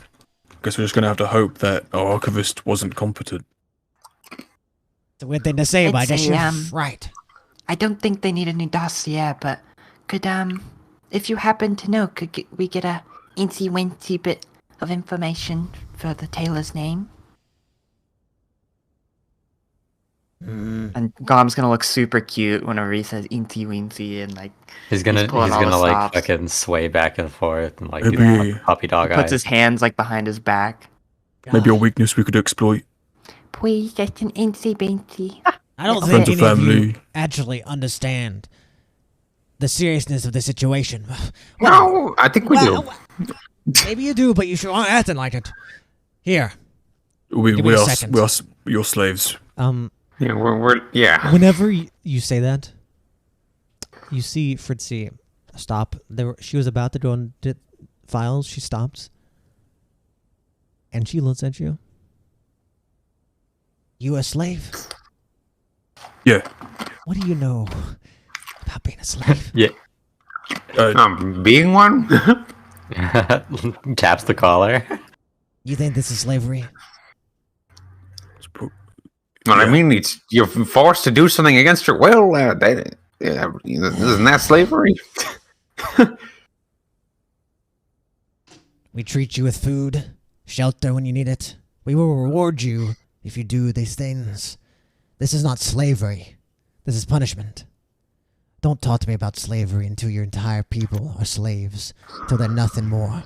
I guess we're just gonna have to hope that our archivist wasn't competent. It's a weird thing to say, but I guess you're right. I don't think they need a new dossier, but could, if you happen to know, we get a incy-wincy bit of information for the Taylor's name? And Gom's gonna look super cute whenever he says incy wincy and like he's gonna like fucking sway back and forth and like do the puppy dog eyes. Puts his hands like behind his back. Maybe a weakness we could exploit. Please, just an incy wincy. I don't think any of you actually understand the seriousness of the situation. No, I think we do. Maybe you do, but you sure aren't acting like it. Here. We are your slaves. Yeah, we're yeah. Whenever you say that, you see Fritzy stop. She was about to go into files. She stops, and she looks at you. You a slave? Yeah. What do you know about being a slave? Yeah. Being one? Taps the collar. You think this is slavery? Well, I mean, you're forced to do something against your will. Isn't that slavery? We treat you with food, shelter when you need it. We will reward you if you do these things. This is not slavery. This is punishment. Don't talk to me about slavery until your entire people are slaves, till they're nothing more.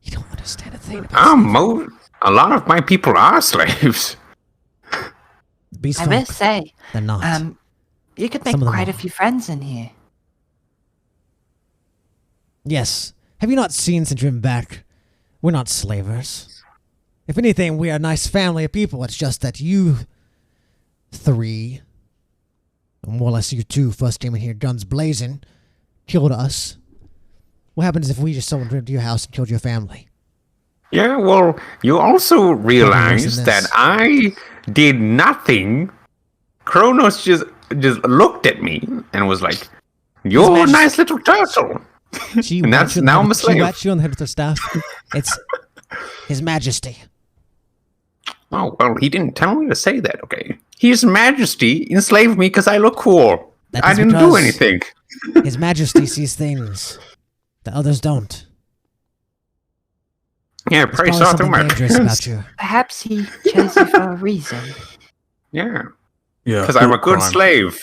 You don't understand a thing about slavery. A lot of my people are slaves. I will say, they're not. You could make quite a few friends in here. Yes. Have you not seen since you've been back? We're not slavers. If anything, we are a nice family of people. It's just that you three, and more or less you two, first came in here guns blazing, killed us. What happens if we just someone went to your house and killed your family? Yeah, well, you also realize that I did nothing. Kronos just looked at me and was like, "You're a nice little turtle." And that's now I'm a slave. She whacked you on the head with her staff. It's His Majesty. Oh, well, he didn't tell me to say that, okay? His Majesty enslaved me because I look cool. I didn't do anything. His Majesty sees things that others don't. Yeah, pray saw through my about you. Perhaps he chose you for a reason. Yeah. Yeah. Because I'm a good slave.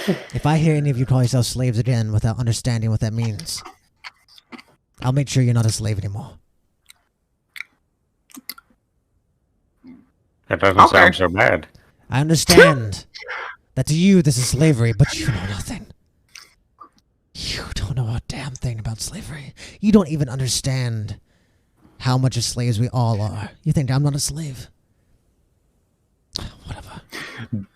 If I hear any of you call yourselves slaves again without understanding what that means, I'll make sure you're not a slave anymore. That doesn't sound so bad. I understand that to you this is slavery, but you know nothing. You don't know a damn thing about slavery. You don't even understand how much of slaves we all are. You think I'm not a slave? Whatever.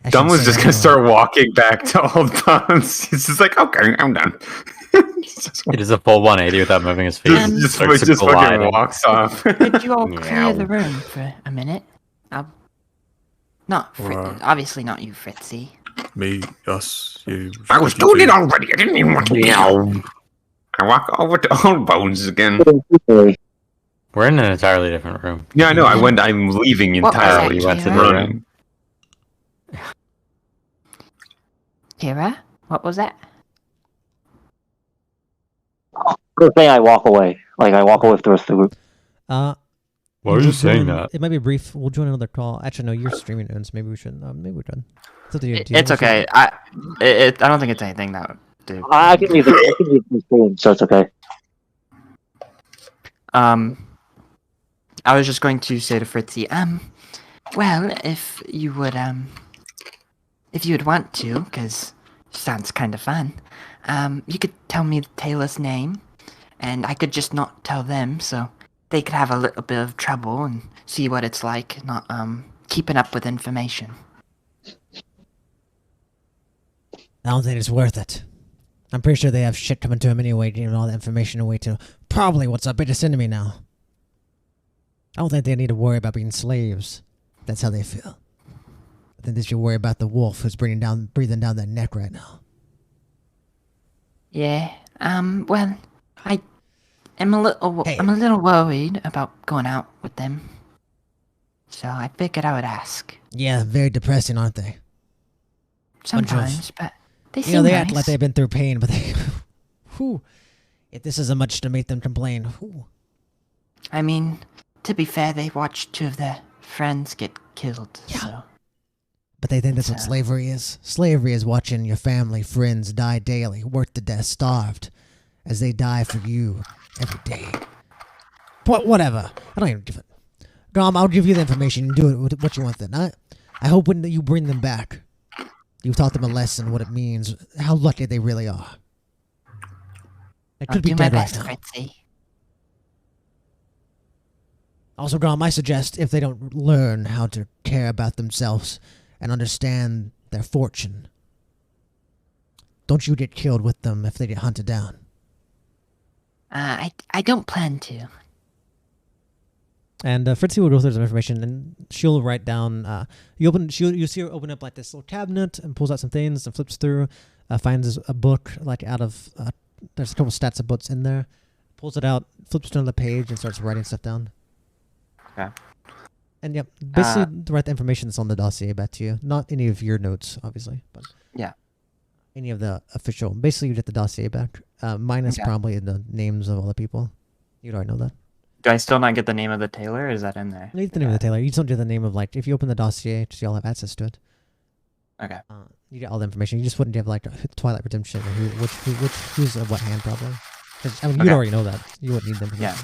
Dom was just gonna start walking back to Old Bones. He's just like, okay, I'm done. It is a full 180 without moving his feet. Just fucking walks off. Could you all clear the room for a minute? Obviously not you, Fritzy. Me, us, you. I was doing it already. I didn't even want to yell. I walk over to Old Bones again. We're in an entirely different room. Yeah, I know. I'm leaving entirely. You went to the running. room. Kira, what was that? Good thing I walk away. Like, I walk away with the rest of the group. Why are you saying that? It might be brief. We'll join another call. Actually, no, you're streaming, so maybe we shouldn't. Maybe we could. It's okay. I don't think it's anything that would do. I can leave the stream, so it's okay. I was just going to say to Fritzy, Well, if you would want to, because sounds kind of fun, you could tell me the tailor's name, and I could just not tell them, so they could have a little bit of trouble and see what it's like not keeping up with information. I don't think it's worth it. I'm pretty sure they have shit coming to him anyway, giving all the information away to probably what's our biggest enemy now. I don't think they need to worry about being slaves. That's how they feel. I think they should worry about the wolf who's breathing down their neck right now. Yeah. Well, I'm a little worried about going out with them. So I figured I would ask. Yeah, very depressing, aren't they? Sometimes, but they seem they nice. act like they've been through pain, but they... Whew. If this isn't much to make them complain, whew. I mean, to be fair, they watched two of their friends get killed, so... But they think that's what slavery is. Slavery is watching your family, friends die daily, worked to death, starved, as they die for you every day. Whatever. I don't even give it. Grom, I'll give you the information. You do it with what you want then. I hope when you bring them back, you've taught them a lesson, what it means, how lucky they really are. They could be dead right now. Fritzy. Also, Grom, I suggest if they don't learn how to care about themselves and understand their fortune, don't you get killed with them if they get hunted down. I don't plan to. And Fritzy will go through some information, and she'll write down. You see her open up like this little cabinet and pulls out some things and flips through, finds a book like out of. There's a couple stats of books in there. Pulls it out, flips to another page, and starts writing stuff down. Okay. And yep, basically to write the information that's on the dossier back to you. Not any of your notes, obviously, but yeah, any of the official. Basically, you get the dossier back, minus probably the names of all the people. You'd already know that. Do I still not get the name of the tailor? Or is that in there? You get the name of the tailor. You just don't get the name of, like, if you open the dossier, just you all have access to it. Okay. You get all the information. You just wouldn't have, like, Twilight Redemption or who's of what hand, probably. I mean, you'd already know that. You wouldn't need them. Yeah.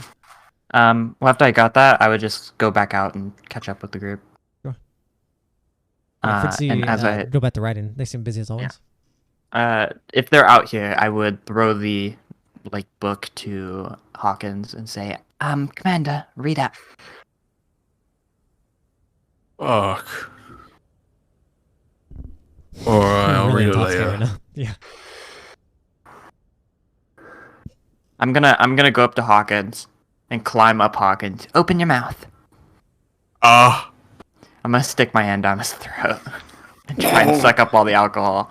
Well, after I got that, I would just go back out and catch up with the group. Sure. Fritzy, and as I go back to writing, they seem busy as always. Yeah. If they're out here, I would throw the book to Hawkins and say, Commander, read up. Fuck. Alright, I'll read it later. Yeah. I'm gonna go up to Hawkins and climb up Hawkins. Open your mouth. I'm gonna stick my hand down his throat and try and suck up all the alcohol.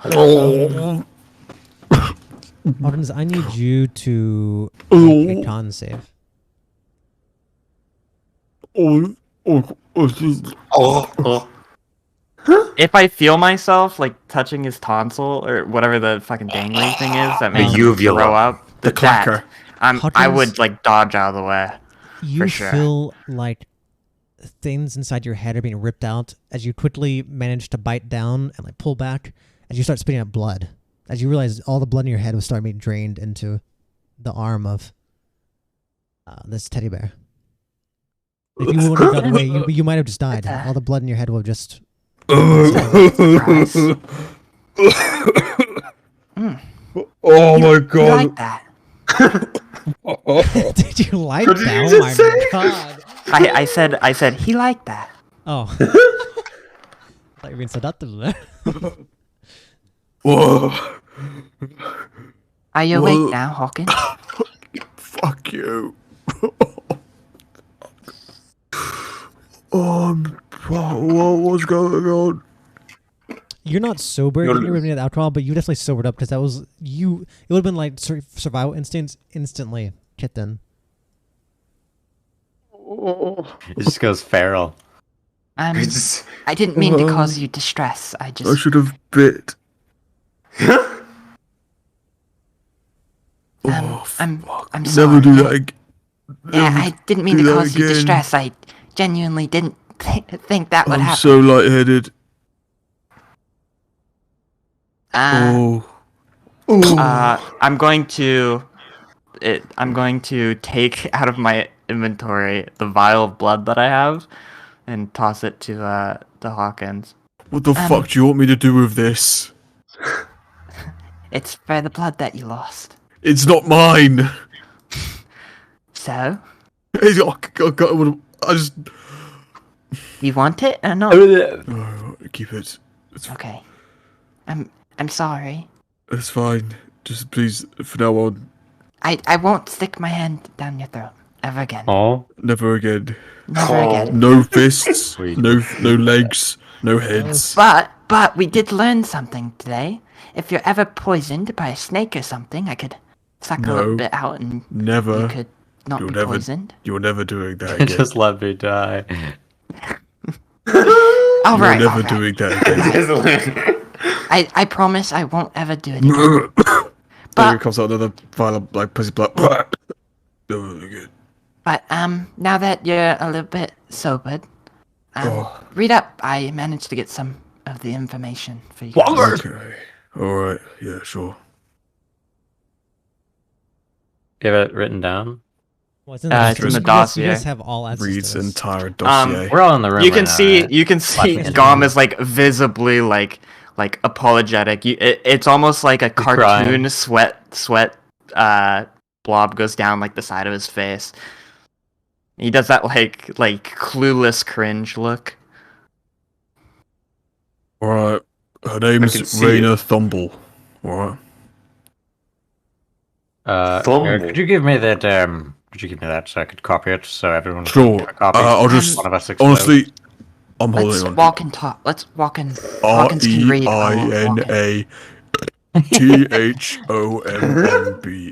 Hawkins, I need you to make a con save. If I feel myself touching his tonsil or whatever the fucking dangly thing is that makes me throw up, the clacker, I would dodge out of the way. You for sure. feel like things inside your head are being ripped out as you quickly manage to bite down and pull back as you start spitting out blood as you realize all the blood in your head was starting to be drained into the arm of this teddy bear. If you wouldn't have gotten away, you might have just died. All the blood in your head would have just. Oh my god! You like that? Did you like What did that? you Oh my just say? god! I said he liked that. Oh, I thought you were being seductive there. Whoa! Are you awake now, Hawkins? Fuck you! What's going on? You're not sober. You never had alcohol, but you definitely sobered up because that was you. It would have been like survival instincts instantly kicked in. It just goes feral. I didn't mean to cause you distress. I should have bit. I'm Never sorry. do that again. Yeah, I didn't mean to cause you distress. I genuinely didn't think that would I'm happen. so lightheaded. I'm going to take out of my inventory the vial of blood that I have and toss it to Hawkins. What the fuck do you want me to do with this? It's for the blood that you lost. It's not mine. So? I just. You want it or not? Keep it. Okay. I'm sorry. It's fine. Just please, from now on. I won't stick my hand down your throat ever again. Oh. Never again. Never again. No fists. no legs. No heads. But we did learn something today. If you're ever poisoned by a snake or something, I could suck a little bit out and never. You could not be poisoned. You're never doing that again. Just let me die. All right. You're never doing that again. I promise I won't ever do it again. But comes out another vial of like pussy blood. But now that you're a little bit sobered, read up. I managed to get some of the information for you. Okay. Alright, yeah, sure. You have it written down? Well, it's in the dossier. You guys have all access Reads to this. entire dossier. We're all in the room. You can right now, see right? you can see Gom is like visibly like apologetic. It's almost like a cartoon sweat blob goes down like the side of his face. He does that like clueless cringe look. Alright. Her name's Raina Thumble. Alright. Could you give me that? Could you give me that so I could copy it so everyone? Sure. Can copy I'll just one of us honestly. I'm holding Let's on. walk and talk. Let's walk and Hawkins can read. REINATHOMMB.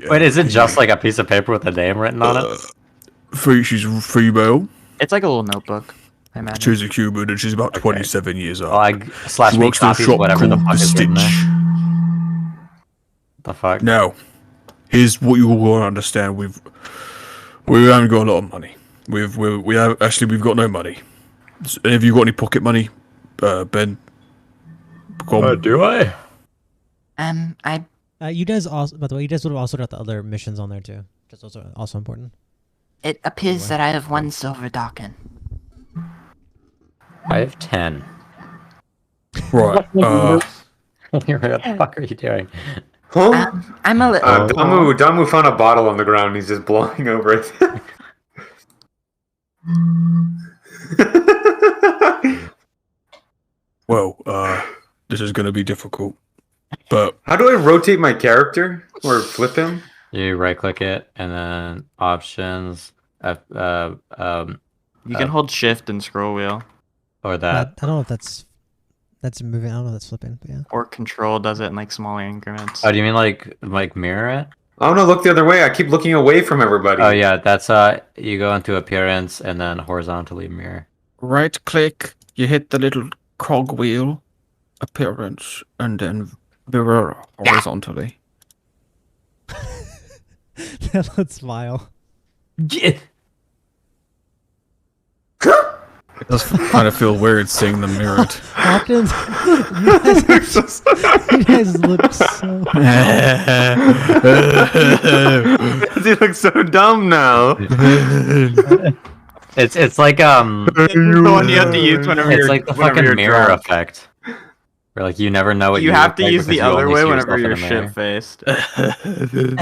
Wait, is it just like a piece of paper with a name written on it? She's female. It's like a little notebook. I imagine. She's a Cuban and she's about 27 years old. Slash she me works in a copies shop whatever the called fuck The is written Stitch. there. The fuck? Now, here's what you all want to understand. We haven't got a lot of money. We've got no money. Have you got any pocket money, Ben? Do I? You guys also, by the way, you guys would have also got the other missions on there too. That's also important. It appears that I have 1 silver Dakin. I have 10. Right. What the fuck are you doing? Huh? I'm a little. Damu found a bottle on the ground. He's just blowing over it. Well, this is going to be difficult. But how do I rotate my character or flip him? You right click it and then options. You can hold shift and scroll wheel. Or that. I don't know if that's moving. I don't know if that's flipping, but yeah. Or control does it in like smaller increments. Oh, do you mean like mirror it? Oh no, look the other way. I keep looking away from everybody. Oh yeah, that's you go into appearance and then horizontally mirror. Right click, you hit the little cog wheel, appearance, and then mirror horizontally. Let's smile. Yeah. It does kind of feel weird seeing them mirrored. Hawkins, you guys look so. He looks so dumb now. It's like the one you have to use whenever it's you're like the whenever fucking you're mirror drunk. effect. Where like you never know what You have to look like use the because you other only way see whenever yourself you're in a mirror. shit-faced.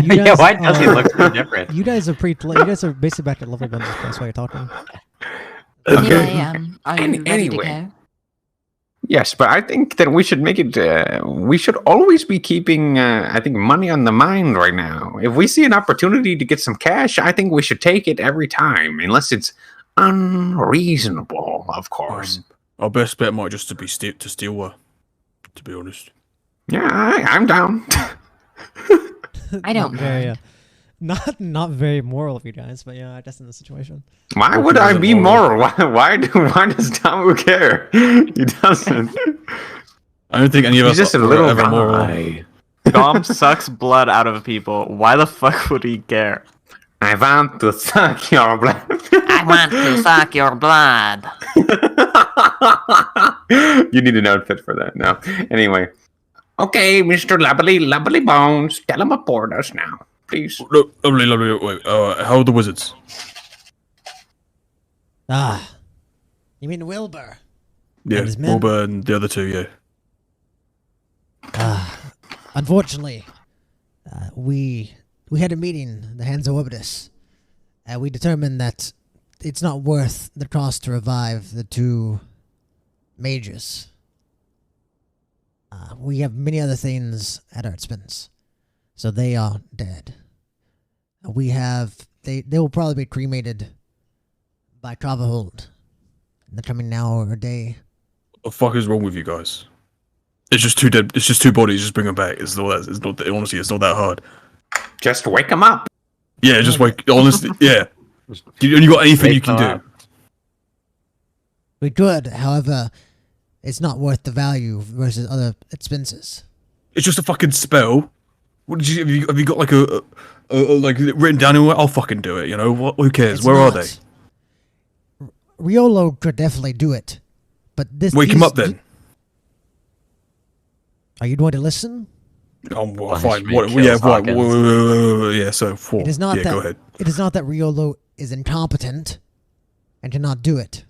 Yeah, why does he look so different? You guys are you guys are basically back at level 1. That's why you're talking. Anyway, are you ready Anyway. to go? Yes, but I think that we should make it. We should always be keeping, I think, money on the mind right now. If we see an opportunity to get some cash, I think we should take it every time, unless it's unreasonable, of course. Our best bet might just to be to steal her. To be honest. Yeah, I'm down. I don't very, not very moral of you guys, but yeah, I guess in this situation. Why would I be moral? Why does Tamu care? He doesn't. I don't think any of us He's just a are little ever moral. guy. Dom sucks blood out of people. Why the fuck would he care? I want to suck your blood. I want to suck your blood. You need an outfit for that now. Anyway. Okay, Mr. Lovely Bones, tell him aboard us now, please. Look, lovely. Wait, how are the wizards? Ah, you mean Wilbur? Yeah, his men? Wilbur and the other two, yeah. Unfortunately, we had a meeting, the Hands of Orbitus, and we determined that it's not worth the cost to revive the two mages. We have many other things at our expense, so they are dead. They will probably be cremated by Travahold in the coming hour or day. What the fuck is wrong with you guys? It's just two dead. It's just two bodies. Just bring them back. It's not that. It's not. Honestly, it's not that hard. Just wake him up. Yeah, just wake. Honestly, yeah. You got anything you can do? We could, however, it's not worth the value versus other expenses. It's just a fucking spell. What did you have? You got like a like written down anywhere? I'll fucking do it. You know what? Who cares? It's Where are not. they? Riolo could definitely do it, but this. Wake him up then. Are you going to listen? Well, fine. What? Yeah, right. Yeah. So four. It is not yeah, that. go ahead. It is not that Riolo is incompetent and cannot do it.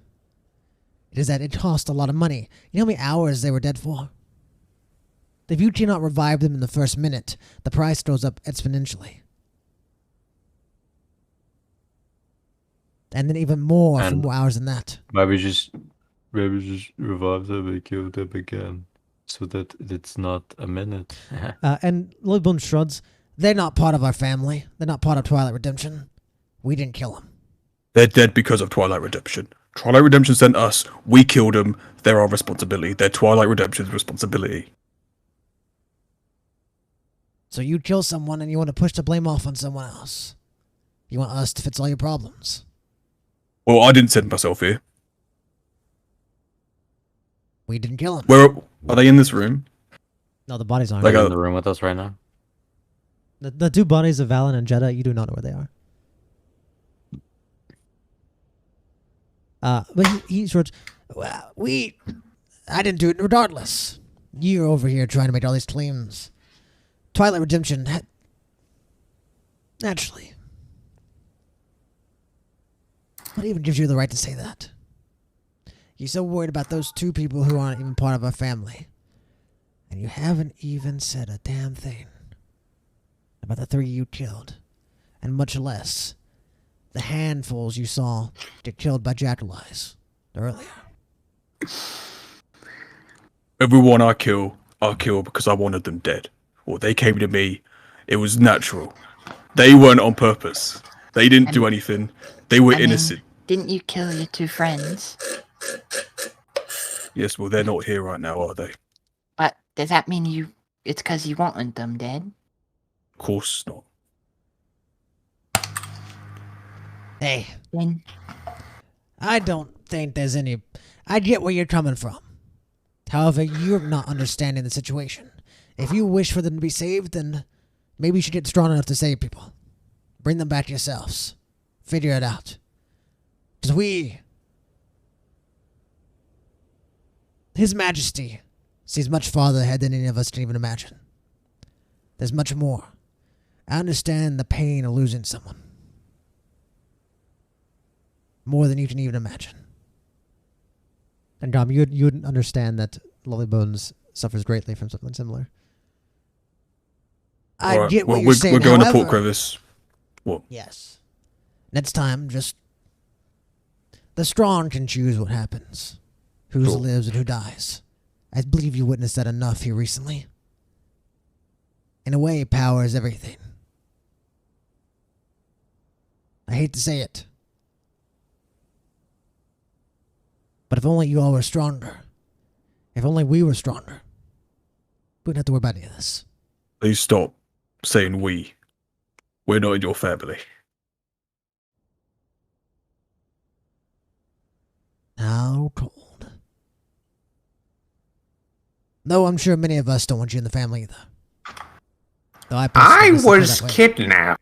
It is that it cost a lot of money. You know how many hours they were dead for? If you cannot revive them in the first minute, the price goes up exponentially. And then even more for more hours than that. Maybe just revive them and kill them again, so that it's not a minute. And Lilbun shrugs. They're not part of our family. They're not part of Twilight Redemption. We didn't kill them. They're dead because of Twilight Redemption. Twilight Redemption sent us. We killed them. They're our responsibility. They're Twilight Redemption's responsibility. So you kill someone and you want to push the blame off on someone else. You want us to fix all your problems. Well, I didn't send myself here. We didn't kill them. Where are they in this room? No, the bodies aren't. They're in the room with us right now. The two bodies of Valen and Jeddah, you do not know where they are. But he sort of, well, I didn't do it regardless. You're over here trying to make all these claims. Twilight Redemption, naturally. What even gives you the right to say that? You're so worried about those two people who aren't even part of our family. And you haven't even said a damn thing about the three you killed. And much less the handfuls you saw get killed by jackal eyes earlier. Everyone I kill because I wanted them dead. Or they came to me. It was natural. They weren't on purpose. They didn't do anything. They were innocent. Didn't you kill your two friends? Yes, well, they're not here right now, are they? But does that mean it's because you wanted them dead? Of course not. Hey. Then I don't think there's any... I get where you're coming from. However, you're not understanding the situation. If you wish for them to be saved, then maybe you should get strong enough to save people. Bring them back yourselves. Figure it out. Because His Majesty sees much farther ahead than any of us can even imagine. There's much more. I understand the pain of losing someone. More than you can even imagine. And Dom, you'd understand that Lovely Bones suffers greatly from something similar. I get what you're saying. We're going to however, Port Crevice. What? Yes. Next time, just the strong can choose what happens, who lives and who dies. I believe you witnessed that enough here recently. In a way, power is everything. I hate to say it, but if only you all were stronger, if only we were stronger, we wouldn't have to worry about any of this. Please stop saying we. We're not in your family. How cold. Though I'm sure many of us don't want you in the family either. Though I was kidnapped.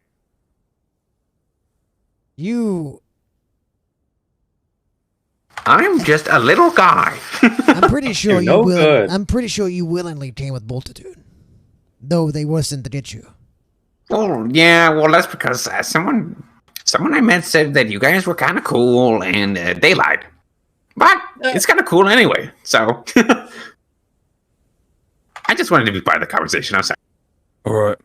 I'm just a little guy. I'm pretty sure You're no good. I'm pretty sure you willingly came with Multitude. Though they were sent to get you. Oh, yeah, well, that's because someone I met said that you guys were kind of cool, and they lied. But it's kind of cool anyway, so... I just wanted to be part of the conversation, I'm sorry. Alright.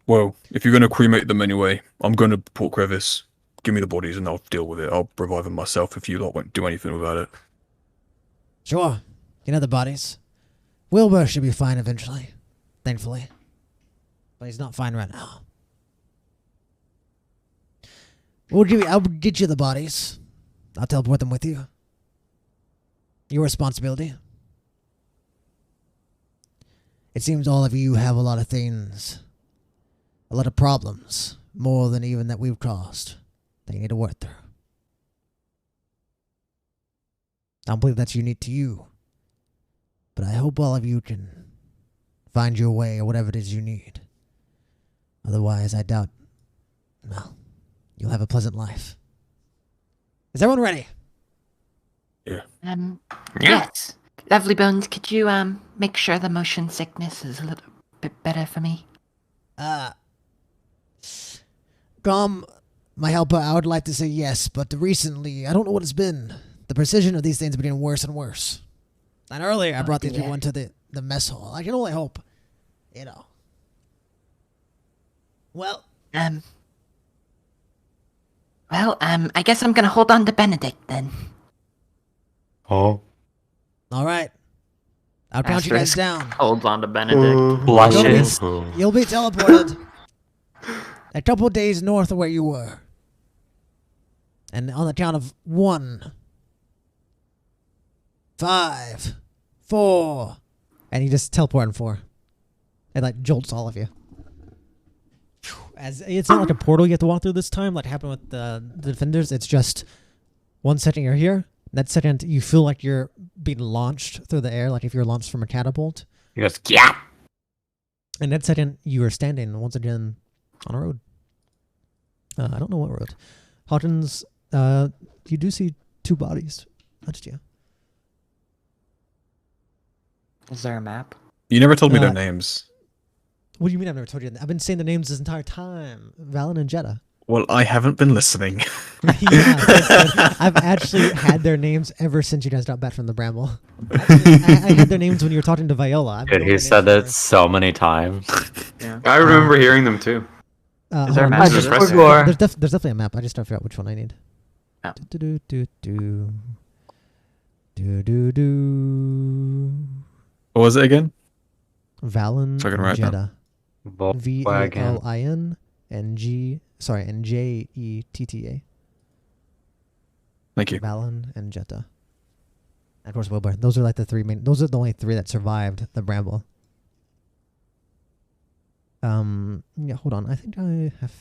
Well, if you're going to cremate them anyway, I'm going to Port Crevice. Give me the bodies and I'll deal with it. I'll revive them myself if you lot won't do anything about it. Sure. You can have the bodies. Wilbur should be fine eventually. Thankfully. But he's not fine right now. I'll get you the bodies. I'll teleport them with you. Your responsibility. It seems all of you have a lot of things. A lot of problems. More than even that we've caused. That you need to work through. I don't believe that's unique to you. But I hope all of you can find your way or whatever it is you need. Otherwise, I doubt, well, you'll have a pleasant life. Is everyone ready? Yeah. Yes. Lovely Bones, could you make sure the motion sickness is a little bit better for me? Grom, my helper, I would like to say yes, but recently, I don't know what it's been. The precision of these things has been getting worse and worse. And earlier, I brought these people into the mess hall. I can only hope, you know. Well, I guess I'm gonna hold on to Benedict then. Oh. All right. I'll count you guys down. Holds on to Benedict. Blushes. You'll be teleported a couple days north of where you were. And on the count of 1, 5, 4, and you just teleport in 4. It like jolts all of you. As it's not like a portal you have to walk through this time, like happened with the defenders. It's just 1 second you're here. That second you feel like you're being launched through the air, like if you're launched from a catapult. He goes, yeah. And that second you are standing once again on a road. I don't know what road. Hawkins, you do see 2 bodies next to you. Is there a map? You never told me their names. What do you mean I've never told you? I've been saying the names this entire time. Valen and Jetta. Well, I haven't been listening. Yeah, I've actually had their names ever since you guys got back from the Bramble. I had their names when you were talking to Viola. Dude, he said it so many times. Yeah. I remember hearing them too. Is there a map? There's definitely a map. I just don't figure out which one I need. Oh. What was it again? Valen So I can write it Jetta. Volkswagen. Valin and Jetta. Thank you. Valen and Jetta. And of course, Wilbur. Those are like the 3 main. Those are the only 3 that survived the Bramble. Yeah, hold on. I think I have.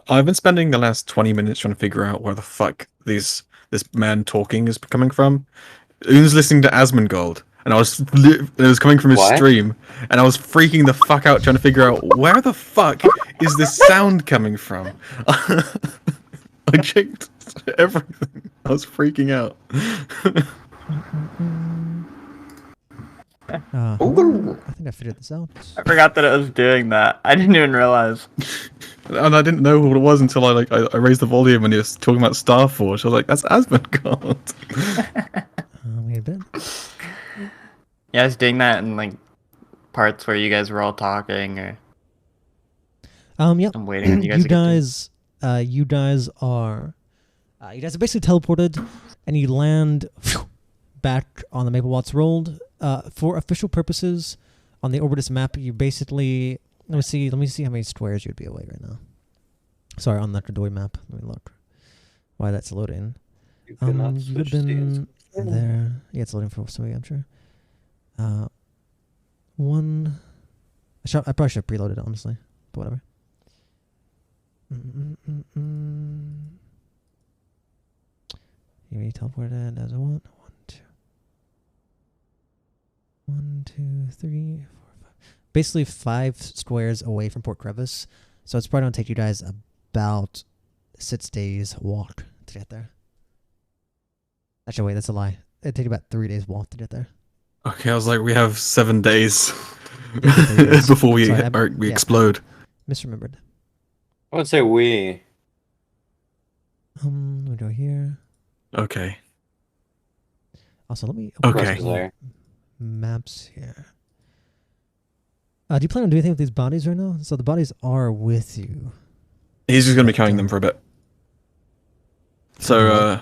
I've been spending the last 20 minutes trying to figure out where the fuck this man talking is coming from. He was listening to Asmongold, and it was coming from his stream, and I was freaking the fuck out trying to figure out where the fuck is this sound coming from. I checked everything. I was freaking out. I think I figured this out. I forgot that it was doing that. I didn't even realize. And I didn't know what it was until I raised the volume and he was talking about Starforge. I was like, that's Asmongold. Wait a bit. Yeah, I was doing that in like parts where you guys were all talking or. Yep. I'm waiting on you guys. You guys are basically teleported, and you land back on the Maple Watts Road. For official purposes, on the Orbitus map, you basically let me see how many squares you'd be away right now. Sorry, on the Kadoi map. Let me look. Why that's loading. You've been there. Yeah, it's loading for somebody, I'm sure. I probably should have preloaded it, honestly, but whatever. You teleported as a 1, 2, 3, 4, 5. Basically 5 squares away from Port Crevice, so it's probably gonna take you guys about 6 days walk to get there. Actually, wait, that's a lie. It'd take about 3 days walk to get there. Okay, I was like, we have 7 days before we explode. Misremembered. I would say we. We go here. Okay. Also, let me open maps here. Do you plan on doing anything with these bodies right now? So the bodies are with you. He's just gonna be carrying them for a bit. So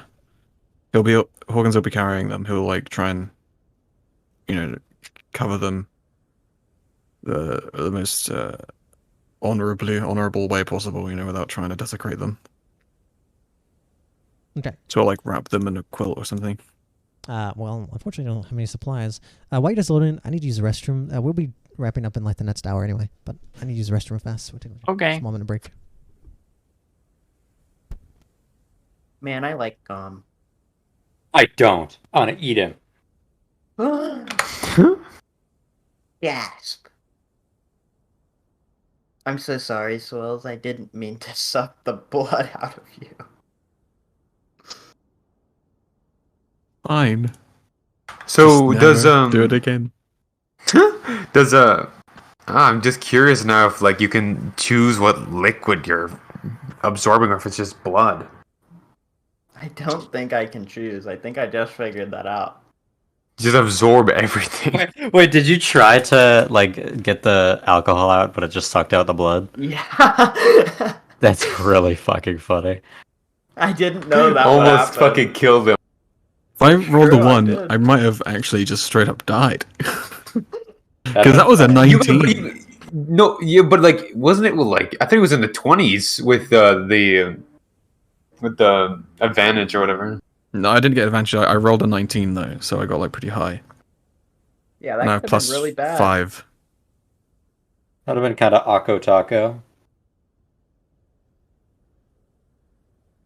Hawkins will be carrying them. He'll like try and cover them the most honorable way possible, without trying to desecrate them. Okay. So I'll like wrap them in a quilt or something. Well, unfortunately, I don't have any supplies. While you guys loading, I need to use the restroom. We'll be wrapping up in like the next hour anyway, but I need to use the restroom fast. We'll take a small minute break. Man, I like I don't. I want to eat him. Gasp. I'm so sorry, Swills. I didn't mean to suck the blood out of you. Fine. So does do it again? Does I'm just curious now if like you can choose what liquid you're absorbing or if it's just blood. I don't think I can choose. I think I just figured that out. Just absorb everything. Wait, did you try to like get the alcohol out, but it just sucked out the blood? Yeah. That's really fucking funny. I didn't know that. Almost fucking killed him. If I rolled a 1, I might have actually just straight up died. Because that was a 19. But like, wasn't it like I think it was in the 20s with the advantage or whatever. No, I didn't get advantage. I rolled a 19 though, so I got like pretty high. Yeah, that could have been really bad. 5. That'd have been kind of Akko Taco.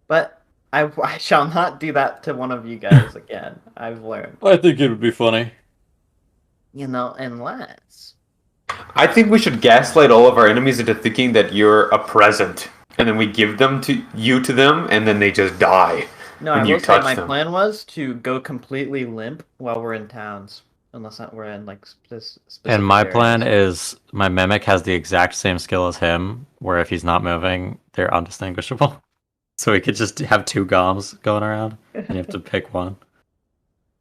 But I shall not do that to one of you guys again. I've learned. I think it would be funny. Unless. I think we should gaslight all of our enemies into thinking that you're a present, and then we give them to them, and then they just die. No, I will say my plan was to go completely limp while we're in towns, unless we're in like specific. And my areas. plan is my mimic has the exact same skill as him, where if he's not moving, they're undistinguishable. So we could just have 2 goms going around, and you have to pick one.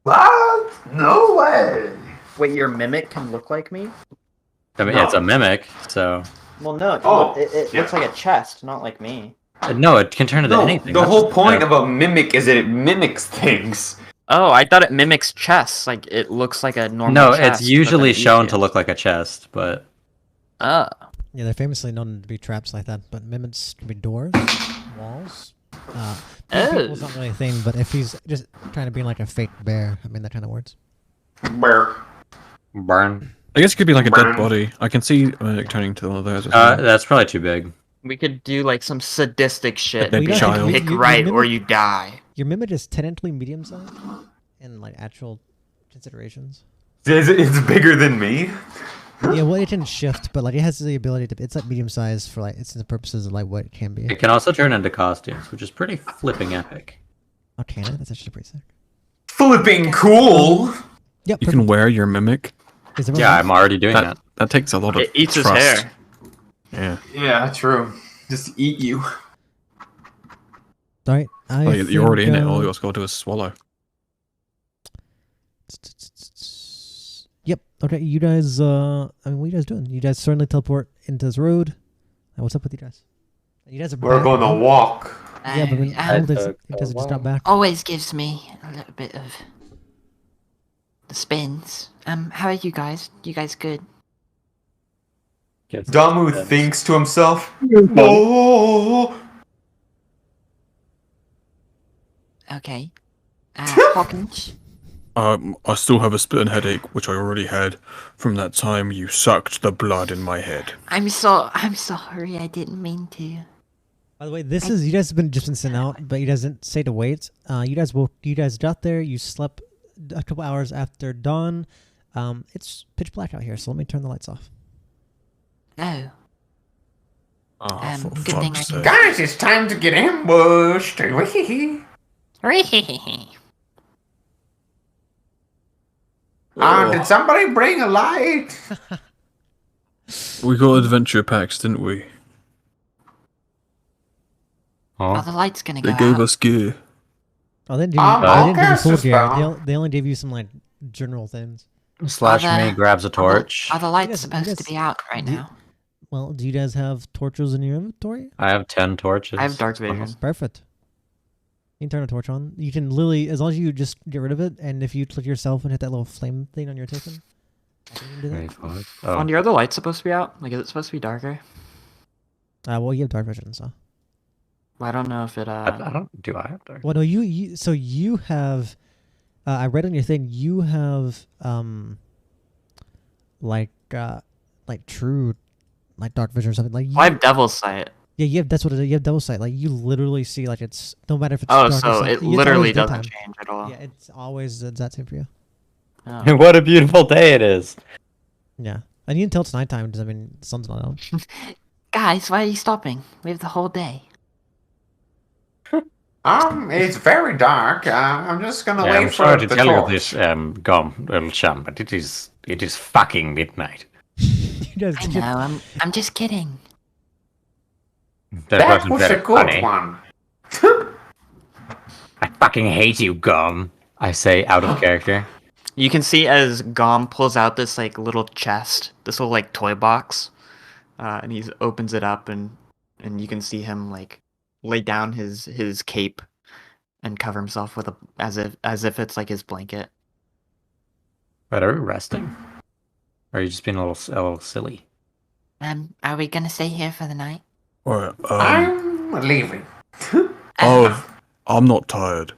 What? No way. Wait, your mimic can look like me? I mean, it's a mimic, so. Well, no. It looks like a chest, not like me. No, it can turn into anything. The whole point about mimic is that it mimics things. Oh, I thought it mimics chests. Like it looks like a normal. No, chest, it's usually shown to look like a chest, but. Oh. Yeah, they're famously known to be traps like that, but mimics can be doors, walls. People's not really a thing, but if he's just trying to be like a fake bear, I mean that kind of works. Bear. Burn. I guess it could be like a dead body. I can see turning to one of those. That's probably too big. We could do like some sadistic shit. Well, child. Pick right or you die. Your mimic is technically medium sized in like actual considerations. It's bigger than me. Yeah, well, it didn't shift, but like it has the ability to. It's like medium sized for like it's the purposes of like what it can be. It can also turn into costumes, which is pretty flipping epic. Oh, can it? That's actually pretty sick. Flipping cool. Yep. You can wear your mimic. Is it Yeah, I'm already doing that. That takes a lot of It eats his trust. hair. Yeah. Yeah, true. Just eat you. All right. Oh, you're already in it. All you got to do is swallow. Yep. Okay. You guys. I mean, what are you guys doing? You guys certainly teleport into this road. What's up with you guys? You guys are. We're back, going right? to walk. Yeah, but when I you guys just got back. always gives me a little bit of the spins. How are you guys? You guys good? Damu thinks to himself, Okay. Hawkins? I still have a splitting headache, which I already had from that time you sucked the blood in my head. I'm sorry, I didn't mean to. By the way, this is you guys have been just been sent out, but you guys didn't say to wait. You guys got there. You slept a couple hours after dawn. It's pitch black out here, so let me turn the lights off. Oh. For good thing fuck's I sake. Guys, it's time to get ambushed. Did somebody bring a light? We got adventure packs, didn't we? Oh, the light's gonna go They gave out. us gear. Oh, they didn't give you full gear. They only gave you some like general things. Slash me grabs a torch. Are the lights supposed to be out right now? Well, do you guys have torches in your inventory? I have 10 torches. I have dark vision. Perfect. You can turn a torch on. You can literally, as long as you just get rid of it, and if you click yourself and hit that little flame thing on your token. You can do that. Are the lights supposed to be out? Like, is it supposed to be darker? Well, you have dark vision, so. Well, I don't know if it. I don't. Do I have dark? Well, no, so you have. I read on your thing. You have like true, like dark vision or something. Like I have devil's sight. Yeah, you have. That's what it is. You have devil's sight. Like you literally see, like it's no matter if it's. Oh, dark or so sunlight, it it's literally always doesn't daytime. change at all. Yeah, it's always that same for you. Oh. What a beautiful day it is. Yeah, and you can tell it's nighttime because I mean, the sun's not out. Guys, why are you stopping? We have the whole day. It's very dark. I'm just gonna Yeah, wait I'm for sorry to the tell torch. you this, Gom, little chum, but it is fucking midnight. I know. I'm just kidding. That wasn't was a very good funny. one. I fucking hate you, Gom. I say out of character. You can see as Gom pulls out this like little chest, this little like toy box, and he opens it up, and you can see him like lay down his cape and cover himself with as if it's like his blanket. But are we resting? Or are you just being a little silly? Are we gonna stay here for the night? Alright, I'm leaving. I'm not tired,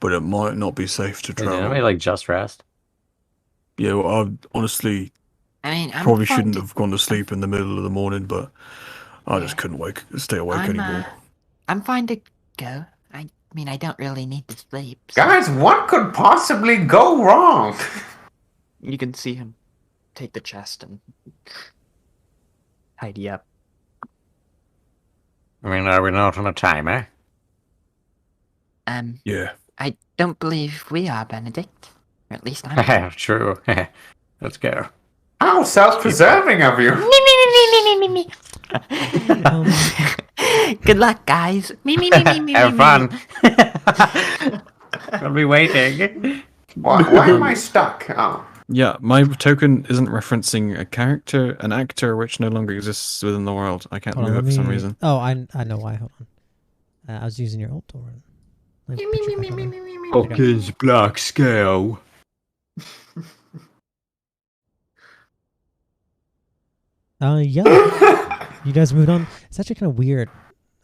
but it might not be safe to Did travel. anybody like just rest? Yeah, well, I honestly I'm probably fine shouldn't to- have gone to sleep in the middle of the morning, but I just couldn't stay awake anymore. I'm fine to go. I mean, I don't really need to sleep. So. Guys, what could possibly go wrong? You can see him take the chest and tidy up. I mean, are we not on a timer? Yeah. I don't believe we are, Benedict. Or at least I'm. True. Let's go. How self-preserving of you. Good luck, guys. Me. Have fun. I'll be waiting. Why am I stuck? Oh. Yeah, my token isn't referencing an actor which no longer exists within the world. I can't Hold move on, it for some reason. Oh, I know why. Hold on. I was using your ult over. Hawkins Black Scale. Yeah. You guys moved on. It's actually kind of weird.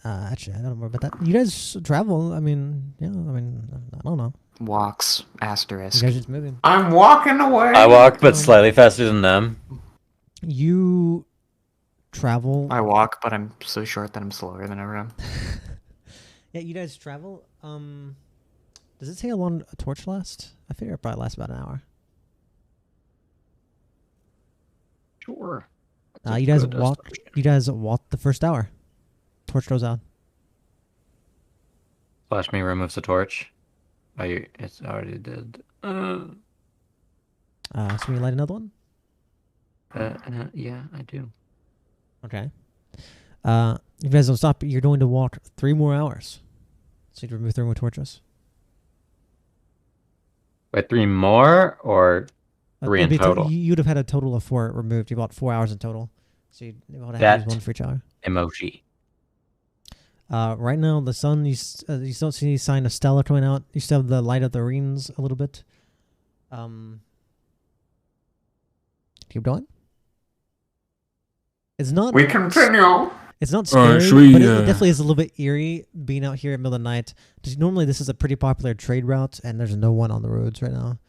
Actually, I don't know about that. You guys travel. I mean, yeah. I mean, I don't know. Walks You asterisk. guys just moving. I'm walking away. I walk, but slightly faster than them. You travel. I walk, but I'm so short that I'm slower than everyone. Yeah, you guys travel. Does it say how long a torch lasts? I figure it probably lasts about an hour. Sure. You guys walk. You guys walk the first hour. Torch goes out. Flash me removes the torch. Oh, it's already dead. So we light another one. Yeah, I do. Okay. If you guys don't stop, you're going to walk 3 more hours. So you remove 3 more torches. Wait, 3 more or 3 in It'd be total? you'd have had a total of 4 removed. You bought 4 hours in total. So you'd have to use 1 for each hour. Emoji. Right now, the sun, you don't see any sign of Stella coming out. You still have the light of the rings a little bit. Keep going. It's not. We continue. It's not scary, we, but it definitely is a little bit eerie being out here in the middle of the night. Normally, this is a pretty popular trade route, and there's no one on the roads right now.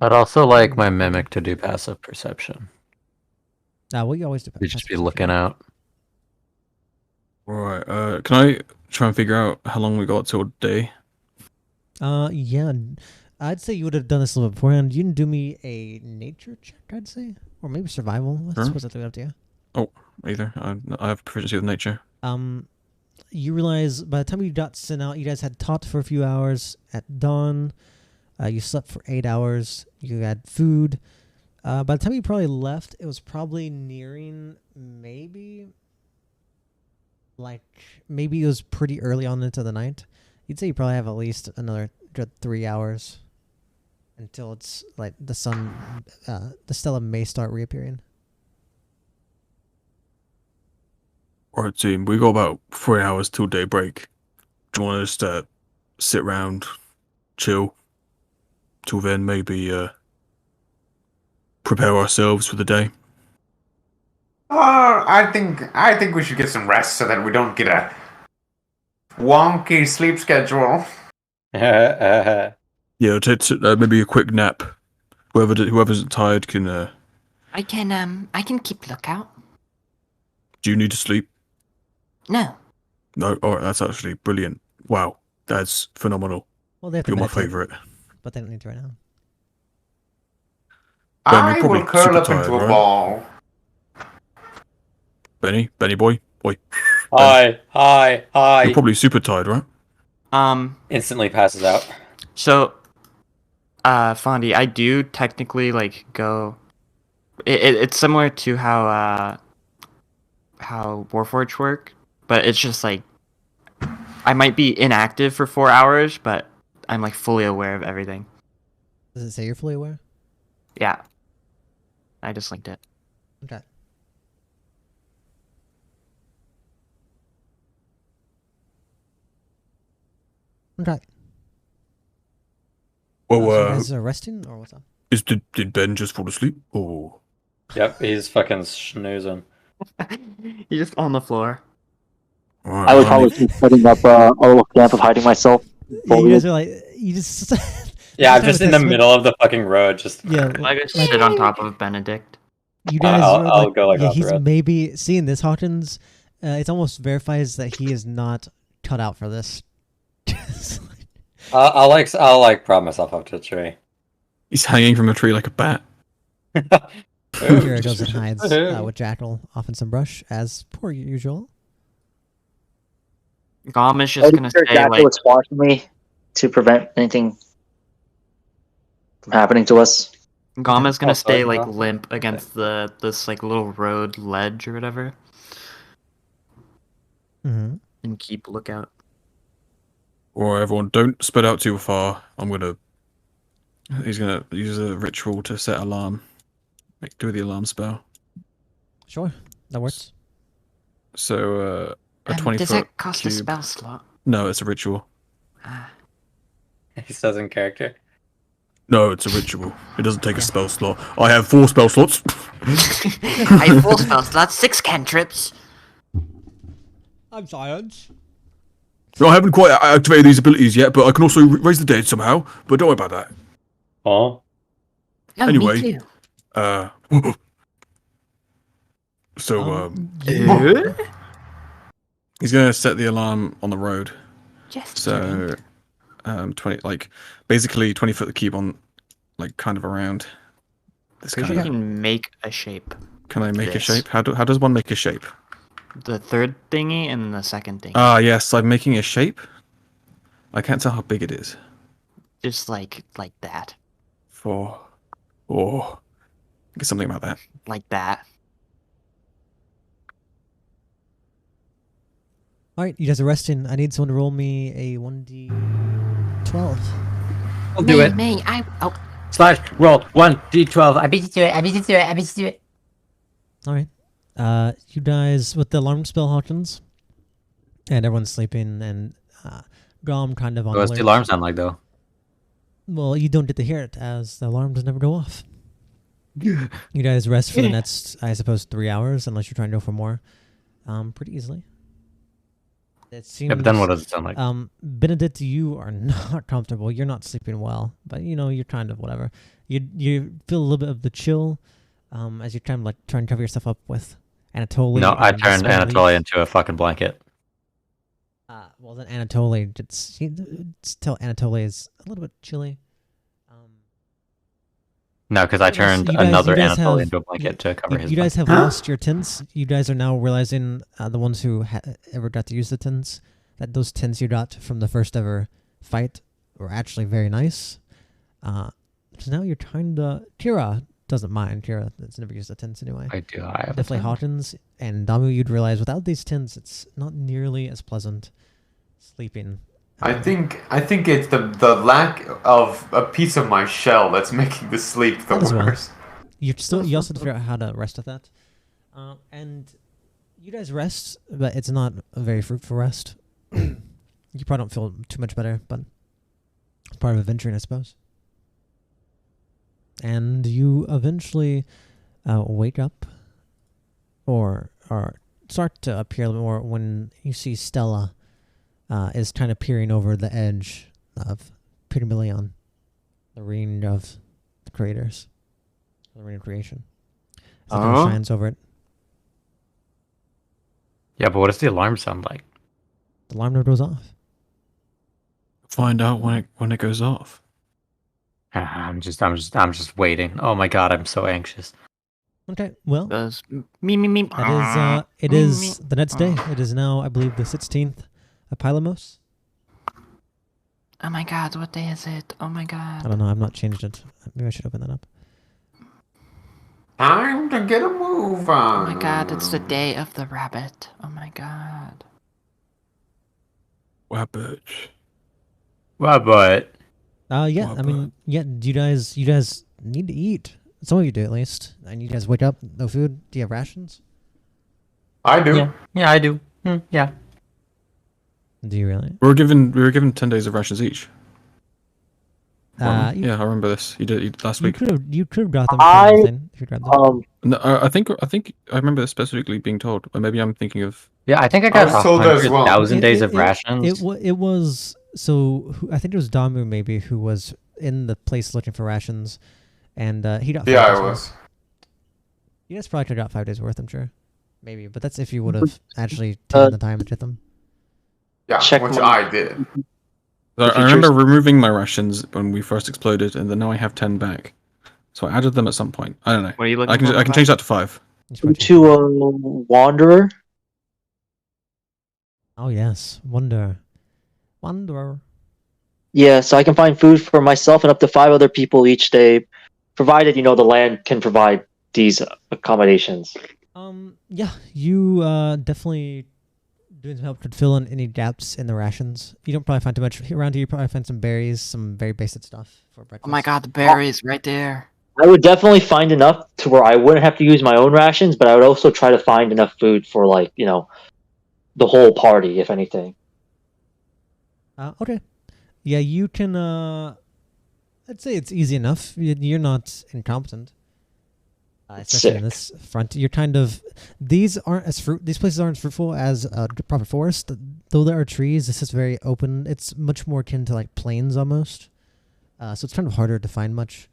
I'd also like my mimic to do passive perception. Well, you always do. We'd just be looking out. Alright, can I try and figure out how long we got till day? Yeah. I'd say you would have done this a little bit beforehand. You can do me a nature check, I'd say. Or maybe survival. I suppose that's up to you. Oh, either. I have proficiency with nature. You realize by the time you got sent out, you guys had taught for a few hours at dawn. You slept for 8 hours. You had food. By the time you probably left, it was probably nearing maybe it was pretty early on into the night. You'd say you probably have at least another good 3 hours until it's like the sun, the Stella may start reappearing. Alright, team, we got about 3 hours till daybreak. Do you want us to sit around, chill, till then maybe prepare ourselves for the day? I think we should get some rest so that we don't get a wonky sleep schedule. Yeah, take maybe a quick nap. Whoever's tired can. I can keep lookout. Do you need to sleep? No. No. All right, that's actually brilliant. Wow, that's phenomenal. Well, they have to You're my meditate, favorite. but they don't need to right now. I will curl up into a ball. Benny boy. Hi. You're probably super tired, right? Instantly passes out. So, Fondy, I do technically go. It's similar to how Warforged work, but it's just I might be inactive for 4 hours, but I'm fully aware of everything. Does it say you're fully aware? Yeah, I just linked it. Okay. Okay. Well, so you guys are resting, or what's up? Did Ben just fall asleep? Or Yep, he's fucking snoozing. He's just on the floor. right, I would probably keep putting up a little camp of hiding myself. You guys are you just. Yeah, I'm just in the middle of the fucking road, just. Yeah, I just sit on top of Benedict. You guys I'll go off the he's road. maybe seeing this Hawkins. It's almost verifies that he is not cut out for this. I'll prop myself up to a tree. he's hanging from a tree like a bat. Here goes and hides with Jackal off in some brush, as per usual. Gom is just gonna sure stay Jackal was watching me to prevent anything from happening to us. Gom is gonna stay sorry, limp against this little road ledge or whatever, Mm-hmm. and keep lookout. Or everyone, don't spread out too far. He's gonna use a ritual to set alarm. Do the alarm spell. Sure, that works. So a 20 Does foot that cost cube. a spell slot? No, it's a ritual. He says in character. No, it's a ritual. It doesn't take a spell slot. I have 4 spell slots. I have 4 spell slots, 6 cantrips. I'm science. No, I haven't quite activated these abilities yet, but I can also raise the dead somehow. But don't worry about that. Oh. Oh, Anyway, me too. So he's gonna set the alarm on the road. Just So 20 basically 20 foot the cube on kind of around this You kind of. can make a shape. Can I make a this. shape? How does one make a shape? The third thingy and the second thingy. Ah, yes, I'm making a shape. I can't tell how big it is. Just like that. 4. something about that. Like that. All right, you guys are resting. I need someone to roll me a 1d12. I'll do it. Me, Slash roll 1d12. I beat you to it. I beat you to it. I beat you to it. All right. You guys, with the alarm spell, Hawkins, and everyone's sleeping, and Grom kind of on What's the alert. alarm sound like, though? Well, you don't get to hear it, as the alarm does never go off. You guys rest for the next, I suppose, 3 hours, unless you're trying to go for more. Pretty easily. It seems. Yeah, but then what does it sound like? Benedict, you are not comfortable. You're not sleeping well, but you're kind of whatever. You feel a little bit of the chill, as you try and cover yourself up with Anatoly. No, I turned Anatoly into a fucking blanket. Well, then Anatoly, tell Anatoly is a little bit chilly. No, because I turned another Anatoly into a blanket to cover his. You guys have lost your tents. You guys are now realizing, the ones who ever got to use the tents, that those tents you got from the first ever fight were actually very nice. So now you're trying to. Kira doesn't mind. Kira has never used the tents anyway. I do. I have definitely Hawkins and Damu. You'd realize without these tents, it's not nearly as pleasant sleeping. I think it's the lack of a piece of my shell that's making the sleep the worst. You also have to figure out how to rest with that. And you guys rest, but it's not a very fruitful rest. You probably don't feel too much better, but it's part of adventuring, I suppose. And you eventually wake up, or start to appear a little more when you see Stella is kind of peering over the edge of Pygmalion, the ring of the creators, the ring of creation. As it kind of shines over it. Yeah, but what does the alarm sound like? The alarm never goes off. Find out when it goes off. I'm just waiting. Oh my god, I'm so anxious. Okay, well, me. It is the next day. It is now, I believe, the 16th of Pylamos. Oh my god, what day is it? Oh my god. I don't know. I've not changed it. Maybe I should open that up. Time to get a move on. Oh my god, it's the day of the rabbit. Oh my god. Rabbit. Rabbit. Yeah. I mean, yeah. You guys need to eat. Some of you do, at least. And you guys wake up, no food. Do you have rations? I do. Yeah, I do. Yeah. Do you really? We were given 10 days of rations each. Yeah, I remember this. You did last week. You could have got them. If you grabbed them. No, I think I remember specifically being told, or maybe I'm thinking of. Yeah, I think I got 100,000 days of rations. It was so. I think it was Damu maybe who was in the place looking for rations, and he got. Yeah, I was. You guys probably could have got 5 days worth. I'm sure, maybe, but that's if you would have actually taken the time to get them. Yeah, which I did. I remember removing my rations when we first exploded, and then now I have 10 back. So I added them at some point. I don't know. What are you looking for? I can change that to 5. To a wanderer. Oh yes, wanderer. Yeah, so I can find food for myself and up to 5 other people each day, provided the land can provide these accommodations. Yeah, you definitely doing some help could fill in any gaps in the rations. You don't probably find too much around here. You probably find some berries, some very basic stuff for breakfast. Oh my god, the berries right there. I would definitely find enough to where I wouldn't have to use my own rations, but I would also try to find enough food for the whole party, if anything. Okay. Yeah, you can. I'd say it's easy enough. You're not incompetent. Especially in this front, you're kind of. These places aren't as fruitful as a proper forest. Though there are trees, this is very open. It's much more akin to like plains almost. So it's kind of harder to find much.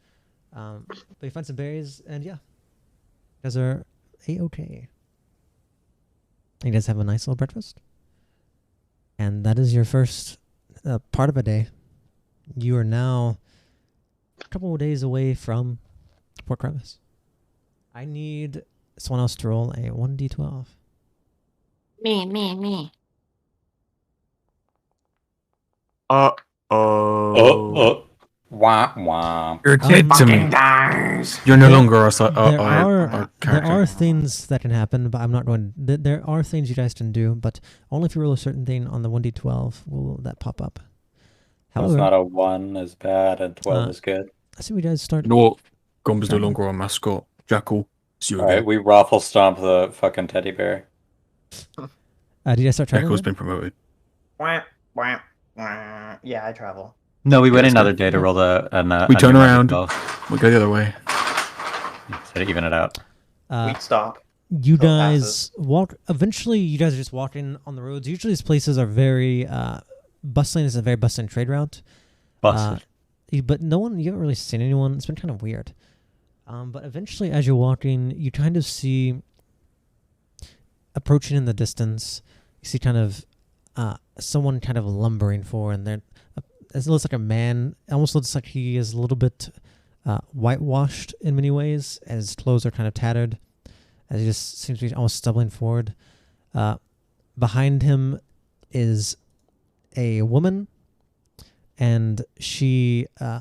But you find some berries, and yeah, you guys are A-okay. You guys have a nice little breakfast, and that is your first part of a day. You are now a couple of days away from Port Crevice. I need someone else to roll a 1d12. Me. Wow. Wah, wah. You're dead to me. Dies. You're no longer a There character. are things that can happen, but I'm not going. There are things you guys can do, but only if you roll a certain thing on the 1d12 will that pop up. It's not a 1 is bad and 12 is good. I see we guys start. You know what? Gom's no longer our mascot. Jackal. See you Alright, again. we raffle stomp the fucking teddy bear. Did you guys start traveling? Jackal's been promoted. Yeah, I travel. No, we wait That's another good. day to roll the. We turn new around. 1d12. We go the other way. So to even it out. We stop. You So it guys passes. walk. Eventually, you guys are just walking on the roads. Usually, these places are very bustling. It's a very bustling trade route. Busted. But no one. You haven't really seen anyone. It's been kind of weird. But eventually, as you're walking, you kind of see approaching in the distance. You see kind of someone kind of lumbering forward, and they're. It looks like a man. It almost looks like he is a little bit whitewashed in many ways, as his clothes are kind of tattered, as he just seems to be almost stumbling forward. Behind him is a woman, and she she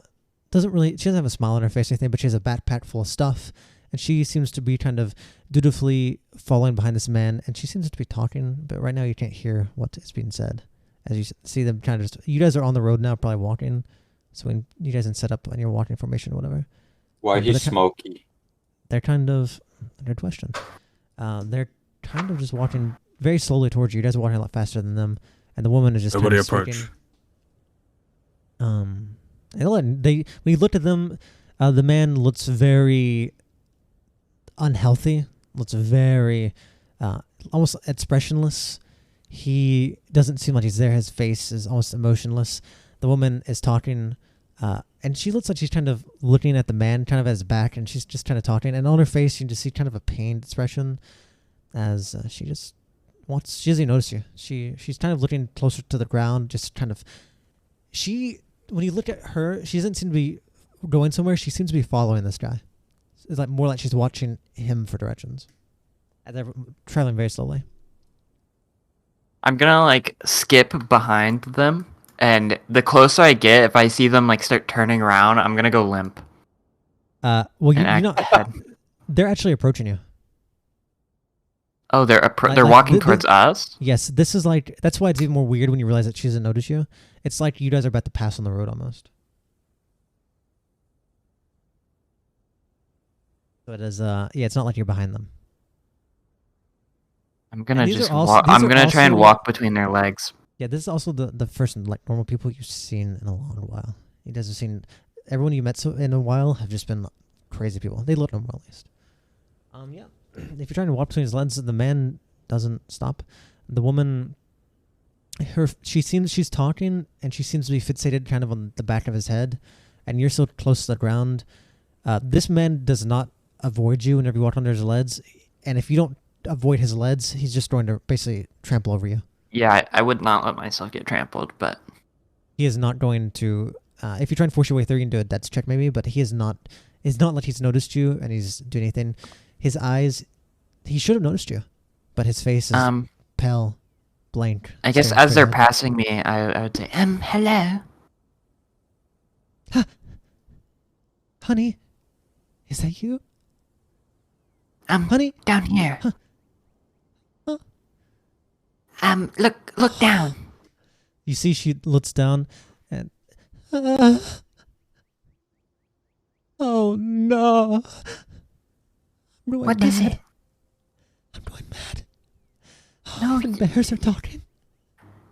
doesn't have a smile on her face or anything, but she has a backpack full of stuff, and she seems to be kind of dutifully following behind this man, and she seems to be talking, but right now you can't hear what is being said. As you see them kind of just, you guys are on the road now, probably walking. So when you guys can set up on your walking formation or whatever. Why But he's they're smoky? They're kind of, good question. They're kind of just walking very slowly towards you. You guys are walking a lot faster than them. And the woman is just Nobody kind of approach. speaking. When you looked at them, the man looks very unhealthy. Looks very, almost expressionless. He doesn't seem like he's there. His face is almost emotionless. The woman is talking, and she looks like she's kind of looking at the man kind of at his back, and she's just kind of talking. And on her face, you can just see kind of a pained expression as she just wants, she doesn't even notice you. She's kind of looking closer to the ground, just kind of, when you look at her, she doesn't seem to be going somewhere. She seems to be following this guy. It's like more like she's watching him for directions. And they're traveling very slowly. I'm gonna like skip behind them, and the closer I get, if I see them like start turning around, I'm gonna go limp. Well, and you act know, ahead. they're actually approaching you. Oh, they're Like, walking towards us. Yes, this is like, that's why it's even more weird when you realize that she doesn't notice you. It's like you guys are about to pass on the road almost. So it is, yeah, it's not like you're behind them. I'm gonna these just are also- walk. these I'm are gonna try and also- walk between their legs. Yeah, this is also the first like normal people you've seen in a long while. You guys have seen, everyone you met in a while have just been crazy people. They look normal at least. Yeah. If you're trying to walk between his legs, the man doesn't stop. The woman, she's talking, and she seems to be fixated kind of on the back of his head, and you're so close to the ground. This man does not avoid you whenever you walk under his legs, and if you don't avoid his legs, he's just going to basically trample over you. Yeah, I would not let myself get trampled, but He is not going to. If you try and force your way through, you can do a dex check maybe, but he is not. It's not like he's noticed you and he's doing anything. His eyes, he should have noticed you, but his face is pale, blank. I guess staring as they're straight ahead. passing me, I would say, hello. Honey, is that you? Honey, down here. Look down. You see, she looks down, and oh no! I'm going What mad. is it? I'm going mad. No, the bears are talking.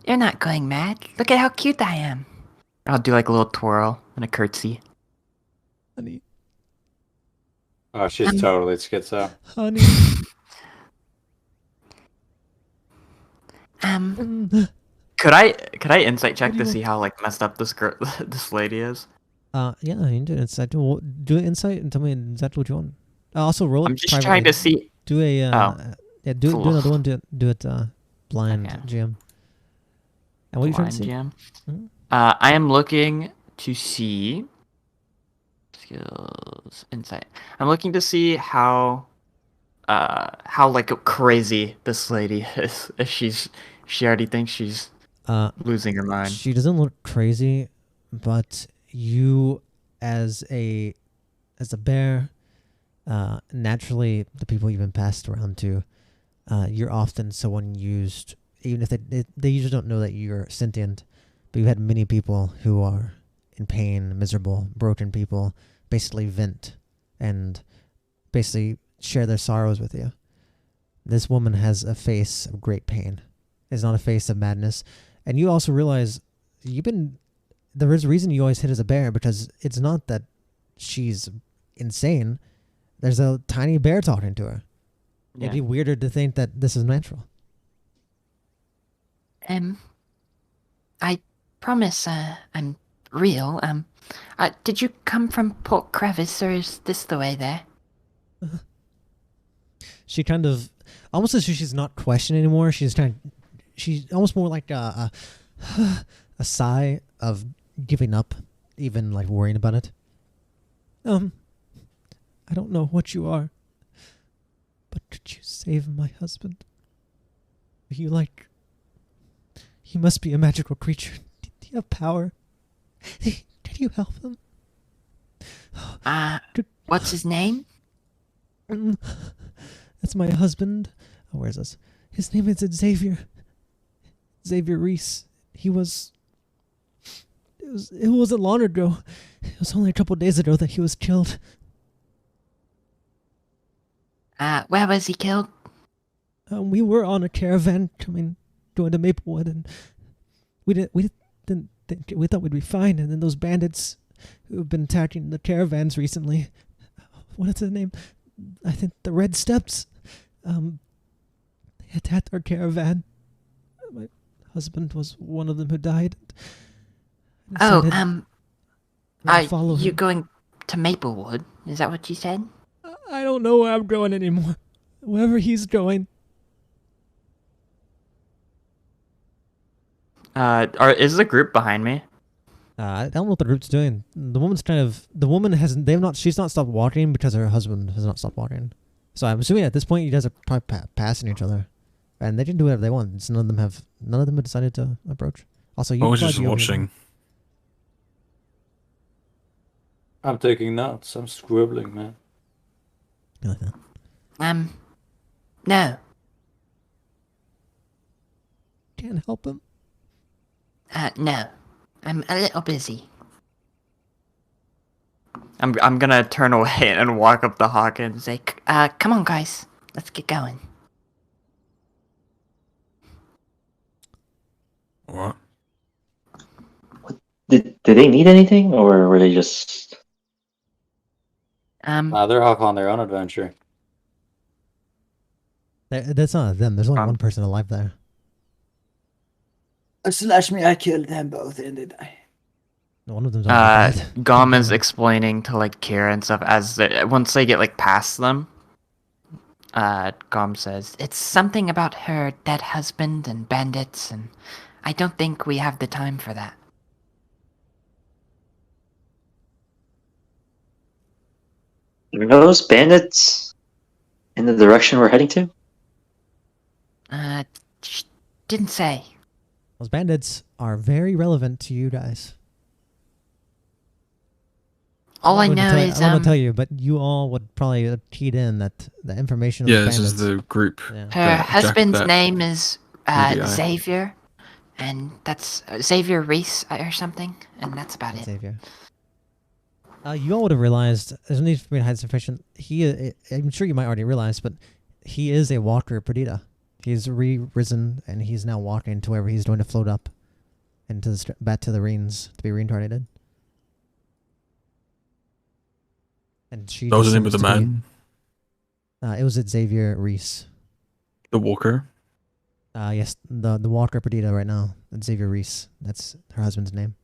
You're not going mad. Look at how cute I am. I'll do like a little twirl and a curtsy. Honey, Oh, she's totally schizo. honey. Could I insight check to see how like messed up this girl, this lady is? Yeah, you can do an insight. Do an insight and tell me exactly what you want. Also, roll it. I'm just privately. trying to see. Do a yeah. Do another one. Do it blind Okay. GM. And what are you trying to see? GM? Mhm. I am looking to see skills insight. I'm looking to see how like crazy this lady is. If she already thinks she's losing her mind. She doesn't look crazy, but you as a bear, naturally, the people you've been passed around to, you're often someone used, even if they usually don't know that you're sentient, but you've had many people who are in pain, miserable, broken people, basically vent and basically share their sorrows with you. This woman has a face of great pain. It's not a face of madness. And you also realize there is a reason you always hit as a bear, because it's not that she's insane. There's a tiny bear talking to her. Yeah. It'd be weirder to think that this is natural. I promise I'm real. Did you come from Port Crevice, or is this the way there? She kind of, almost as if she's not questioning anymore. She's almost more like a sigh of giving up, even like worrying about it. I don't know what you are, but could you save my husband? You must be a magical creature. Do you have power? Can you help him? What's his name? That's my husband. Oh, where's this? His name is Xavier. Xavier Reese. It wasn't long ago. It was only a couple days ago that he was killed. Where was he killed? We were on a caravan going to Maplewood, and we thought we'd be fine. And then those bandits who have been attacking the caravans recently, what is the name? I think the Red Steps. They attacked our caravan. My husband was one of them who died. Are follow you him. going to Maplewood? Is that what you said? I don't know where I'm going anymore. Wherever he's going. Is the group behind me? I don't know what the group's doing. She's not stopped walking because her husband has not stopped walking. So I'm assuming at this point you guys are probably passing each other. And they can do whatever they want. None of them have decided to approach. Also, I was just watching. I'm taking notes. I'm scribbling, man. You like that? No. Can't help him. No. I'm a little busy. I'm gonna turn away and walk up the hawk and say, Come on, guys. Let's get going. What? Did they need anything, or were they just... They're off on their own adventure. That's not them. There's only one person alive there. Slash me, I killed them both and they die. One of them's already dead. Gom is explaining to like Kira and stuff as once they get like past them. Gom says, It's something about her dead husband and bandits, and I don't think we have the time for that. Are those bandits in the direction we're heading to? Didn't say. Those bandits are very relevant to you guys. All I know is I want to tell you, but you all would probably have keyed in that the information. Yeah, of this bandits. is the group. Yeah. her husband's name is maybe Xavier, and that's Xavier Reese or something, and that's about it. Xavier. You all would have realized, there's no need for me to hide sufficient. I'm sure you might already realize, but he is a walker Perdita. He's re-risen, and he's now walking to wherever he's going to float up into back to the Reins to be reincarnated. And she. That was the name of the man. It was Xavier Reese. The walker. Yes, the walker Perdita right now. Xavier Reese. That's her husband's name.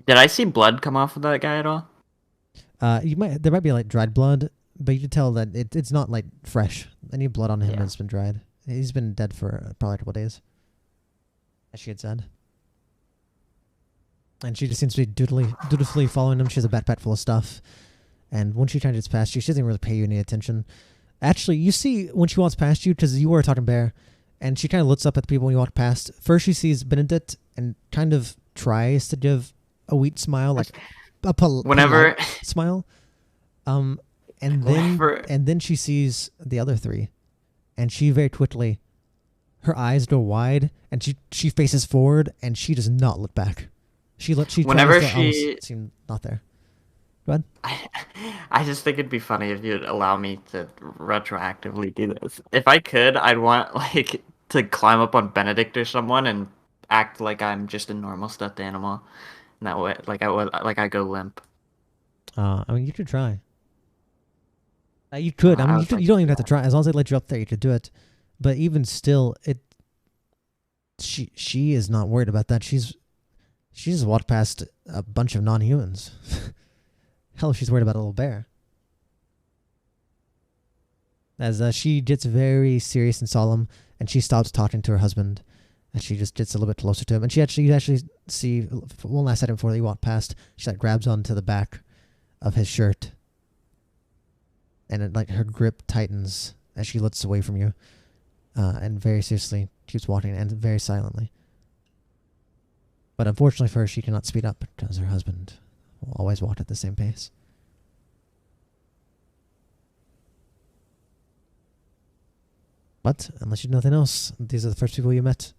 did I see blood come off of that guy at all? There might be like dried blood, but you can tell that it's not like fresh. Any blood on him has been dried. He's been dead for probably a couple days, as she had said. And she just seems to be dutifully following him. She has a backpack full of stuff, and once she kind of gets past you, she doesn't really pay you any attention. Actually, you see when she walks past you, because you were talking bear, and she kind of looks up at the people when you walk past. First, she sees Benedict and kind of tries to give a weak smile, like, Whenever polite smile. And then she sees the other three, and she very quickly, her eyes go wide, and she faces forward, and she does not look back. Whenever she seem not there. Go ahead. I just think it'd be funny if you'd allow me to retroactively do this. If I could, I'd want like to climb up on Benedict or someone and act like I'm just a normal stuffed animal. And that way, I go limp. I mean, you could try. You could. I mean, you don't even have to try. As long as they let you up there, you could do it. But even still, she is not worried about that. She just walked past a bunch of non-humans. Hell, she's worried about a little bear. As she gets very serious and solemn, and she stops talking to her husband, and she just gets a little bit closer to him. And you actually see one last second before they walk past, she like grabs onto the back of his shirt, and it, like, her grip tightens as she looks away from you, and very seriously keeps walking and very silently. But unfortunately for her, she cannot speed up because her husband will always walk at the same pace. But unless you do nothing else, these are the first people you met,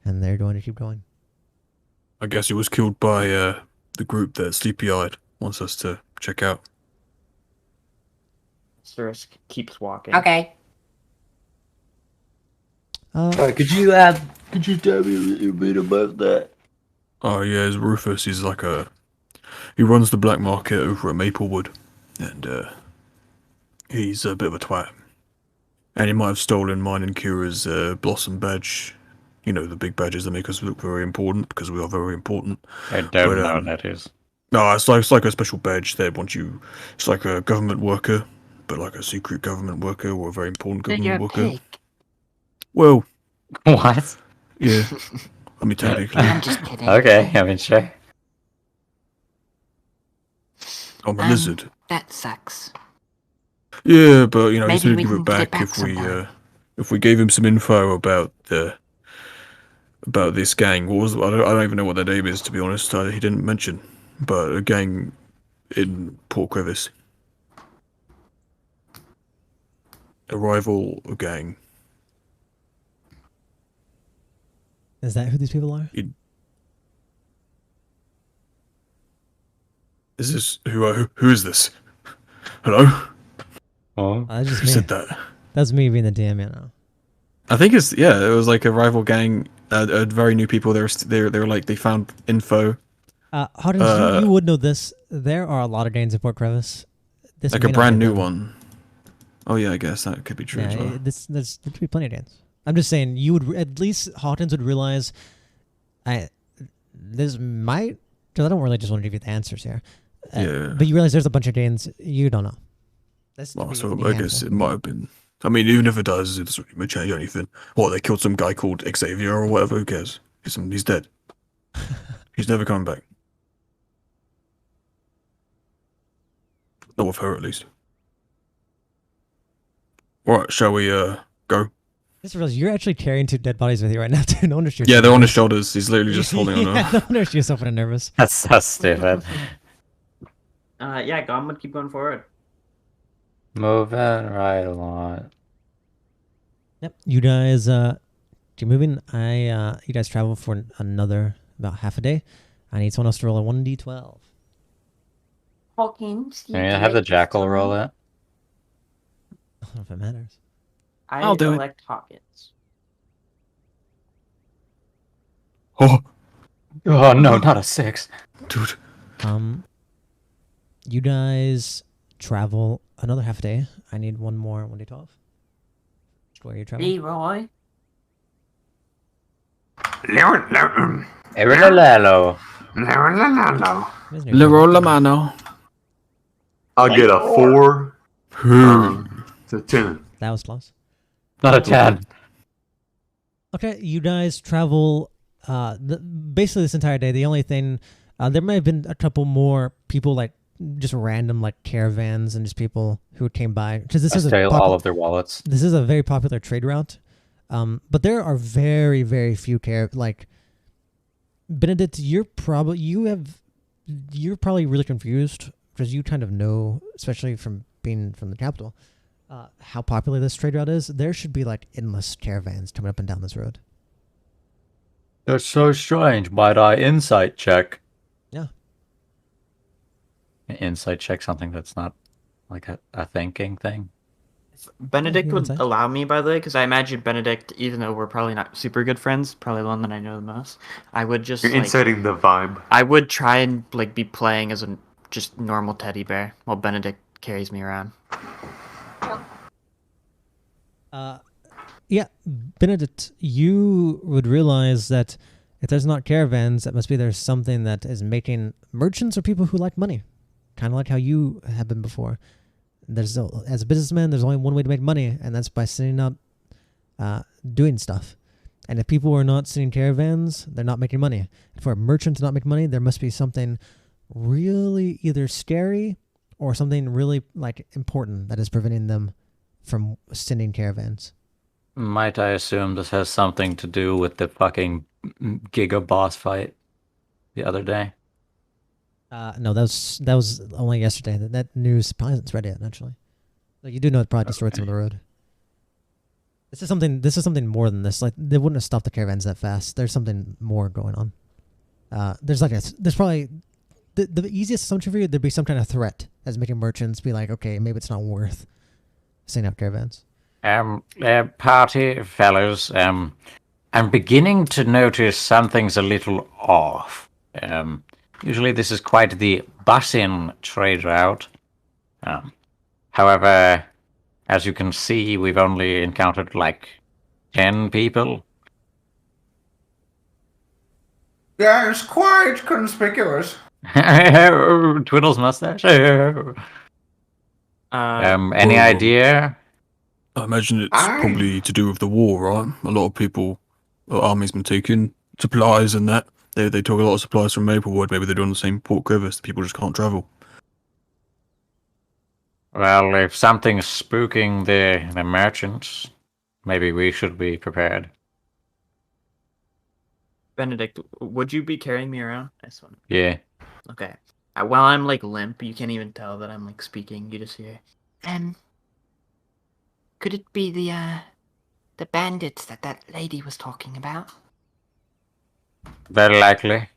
and they're going to keep going. I guess he was killed by the group that Sleepy Eyed wants us to check out. Cyrus keeps walking. Okay. could you tell me a little bit about that? Oh yeah, it's Rufus. He runs the black market over at Maplewood, and he's a bit of a twat. And he might have stolen mine and Kira's Blossom badge. You know, the big badges that make us look very important, because we are very important. I don't know what that is. No, it's like a special badge that once you... It's like a government worker, but like a secret government worker or a very important government worker. Pig. Well... What? Yeah. I mean, technically. I'm just kidding. Okay, I mean, sure. I'm a lizard. That sucks. Yeah, but you know, he's Maybe gonna we give can it get back it back if we gave him some info about this gang. What was I don't even know what their name is, to be honest. He didn't mention, but a gang in Port Crevice, a rival gang. Is that who these people are? Is this who is this? Hello? Oh, That's just Who me. said that? That's me being the DM, you know. I think it was like a rival gang, very new people. They were like, they found info. Hardin, you would know this. There are a lot of gangs in Port Crevice. This Like may a not brand be new them. one. Oh yeah, I guess that could be true as well. Yeah, there could be plenty of gangs. I'm just saying, you would at least Hawkins would realize. This might, because I don't really just want to give you the answers here. Yeah. But you realize there's a bunch of gangs you don't know. Well, so I guess it might have been. I mean, even if it does, it doesn't really change anything. What, they killed some guy called Xavier or whatever? Who cares? He's dead. He's never coming back. Not with her, at least. Alright, shall we go? Just realize you're actually carrying two dead bodies with you right now, too. No wonder you're Yeah, they're on his shoulders. He's literally just holding on. Yeah, no wonder you're so fucking nervous. That's so stupid. Yeah, Gom would keep going forward. Moving right along. Yep. You guys keep moving. You guys travel for another about half a day. I need someone else to roll a 1d12. Hawkins. Can I have the jackal roll it? I don't know if it matters. I'll do it. elect Hawkins. Oh, Oh no, not a 6. dude. You guys travel another half a day. I need one more 1d12. Where you travel? Leroy. Erilalo. Leroy Lamano. I'll get a 4 to 10. That was close. Not a 10. Okay, you guys travel basically this entire day. The only thing, there may have been a couple more people, like just random like caravans and just people who came by, because this is all of their wallets. This is a very popular trade route, but there are very, very few like Benedict. You have you're probably really confused because you kind of know, especially from being from the capital, how popular this trade route is. There should be like endless caravans coming up and down this road. That's so strange. Might I insight check? Yeah. Insight check something that's not like a thinking thing. Benedict Yeah, would insight. allow me, by the way, because I imagine Benedict, even though we're probably not super good friends, probably the one that I know the most. I would just You're inciting the vibe. I would try and like be playing as a just normal teddy bear while Benedict carries me around. Yeah, Benedict, you would realize that if there's not caravans, that must be there's something that is making merchants or people who like money, kind of like how you have been before. As a businessman, there's only one way to make money, and that's by sending out, doing stuff. And if people are not sending caravans, they're not making money. And for a merchant to not make money, there must be something really either scary or something really like important that is preventing them from sending caravans. Might I assume this has something to do with the fucking Giga boss fight the other day? No, that was only yesterday. That news probably hasn't spread yet, actually. Like, you do know it probably destroyed some of the road. This is something more than this. Like, they wouldn't have stopped the caravans that fast. There's something more going on. There's probably the easiest assumption for you, there'd be some kind of threat that's making merchants be like, okay, maybe it's not worth sending out caravans. Party fellows, I'm beginning to notice something's a little off. Usually this is quite the bus-in trade route. However, as you can see, we've only encountered like 10 people. Yeah, it's quite conspicuous. Twiddle's mustache. Any idea? I imagine it's probably to do with the war, right? A lot of people, armies been taking supplies and that. They took a lot of supplies from Maplewood. Maybe they're doing the same Port Crevice. People just can't travel. Well, if something's spooking the merchants, maybe we should be prepared. Benedict, would you be carrying me around? Yeah. Okay. While I'm like limp, you can't even tell that I'm like speaking. You just hear. Could it be the bandits that lady was talking about? Very likely.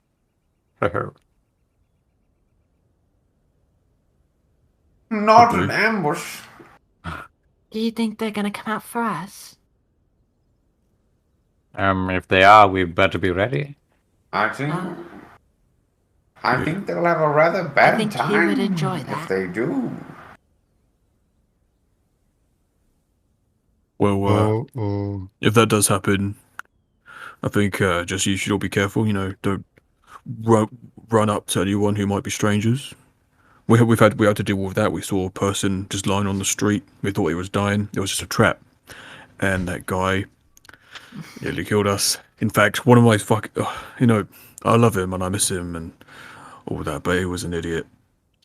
Not an ambush. Do you think they're gonna come out for us? If they are, we better be ready. I think they'll have a rather bad I think time he would enjoy that. if they do. Well, if that does happen, I think just you should all be careful. You know, don't run up to anyone who might be strangers. We had to deal with that. We saw a person just lying on the street. We thought he was dying. It was just a trap, and that guy nearly killed us. In fact, one of my I love him and I miss him and all that, but he was an idiot.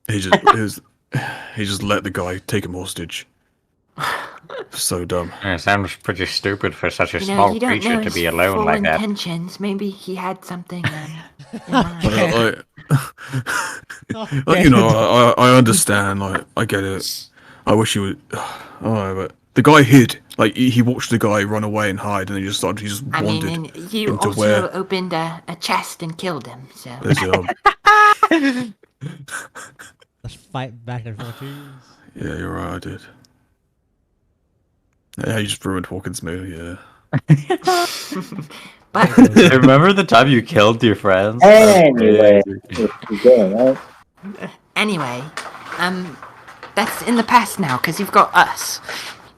He just let the guy take him hostage. So dumb. It sounds pretty stupid for such a small creature to be alone like that. Intentions. Maybe he had something in mind. I understand. Like, I get it. I wish he would. But the guy hid. Like, he watched the guy run away and hide, and he just wandered You into also where. opened a chest and killed him. So. Let's fight back and forth. Yeah, you're right. I did. Yeah, you just ruined Hawkins' mood. Yeah. But remember the time you killed your friends? Anyway, that's in the past now because you've got us.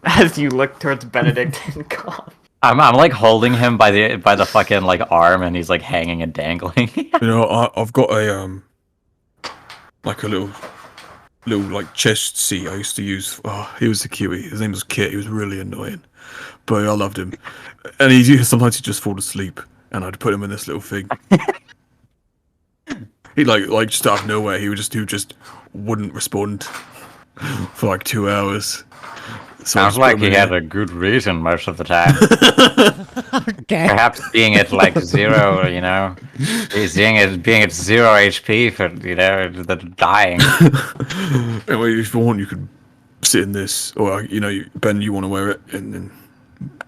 As you look towards Benedict and God. I'm like holding him by the fucking like arm, and he's like hanging and dangling. I've got a like a little like chest seat I used to use. He was a cutie. His name was Kit. He was really annoying, but I loved him. And sometimes he'd just fall asleep, and I'd put him in this little thing. He like just out of nowhere, he just wouldn't respond for like 2 hours. Sounds like he had a good reason most of the time. Okay. Perhaps being at like 0, you know, being at 0 HP for the dying. Anyway, if you want, you could sit in this, or Ben, you want to wear it, and then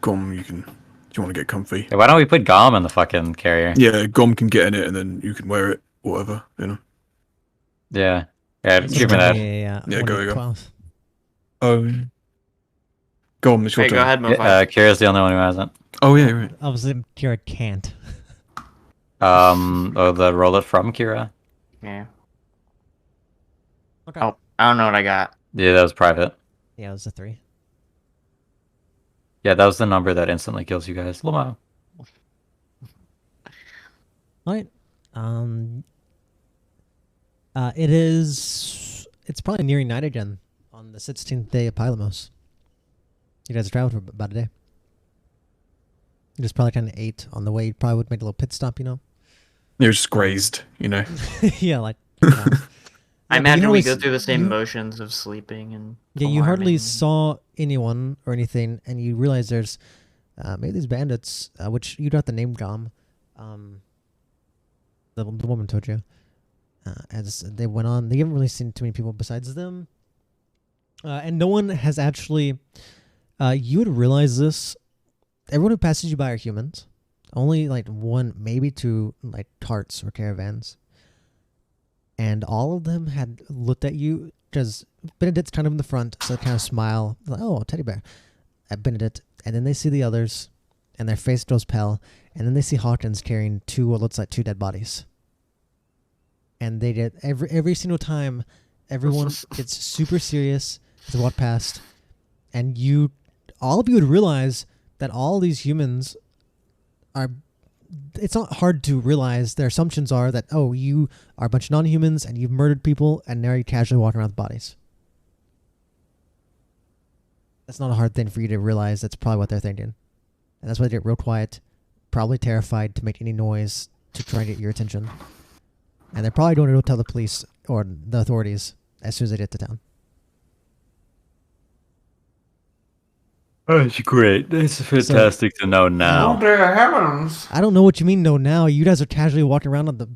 Gom, you want to get comfy. Why don't we put Gom in the fucking carrier? Yeah, Gom can get in it, and then you can wear it, whatever, Yeah, give me that. Yeah, go. Oh, Gom, it's your Hey, turn. go ahead, Mo5. Kira's the only one who hasn't. Oh yeah, right. Obviously, Kira can't. The roll it from Kira. Yeah. Okay. Oh, I don't know what I got. Yeah, that was private. Yeah, it was a 3. Yeah, that was the number that instantly kills you guys. Lamo. Alright. It's probably nearing night again on the 16th day of Pylamos. You guys have traveled for about a day. You just probably kind of ate on the way. You probably would make a little pit stop, You're just grazed, Yeah, like... I imagine we go through the same motions of sleeping and... Yeah, you hardly saw anyone or anything, and you realize there's maybe these bandits, which you got the name Gom. The woman told you. As they went on, they haven't really seen too many people besides them. And no one has actually... you would realize this. Everyone who passes you by are humans. Only like 1, maybe 2 like carts or caravans. And all of them had looked at you, because Benedict's kind of in the front, so they kind of smile, like, oh, teddy bear, at Benedict. And then they see the others, and their face goes pale, and then they see Hawkins carrying what looks like 2 dead bodies. And they did, every single time, everyone gets super serious to walk past, and all of you would realize that all these humans are... It's not hard to realize their assumptions are that, oh, you are a bunch of non-humans and you've murdered people and now you're casually walking around with bodies. That's not a hard thing for you to realize. That's probably what they're thinking. And that's why they get real quiet, probably terrified to make any noise to try and get your attention. And they're probably going to go tell the police or the authorities as soon as they get to town. Oh, it's great. It's fantastic to know now. Oh, dear heavens. I don't know what you mean, no, now. You guys are casually walking around on the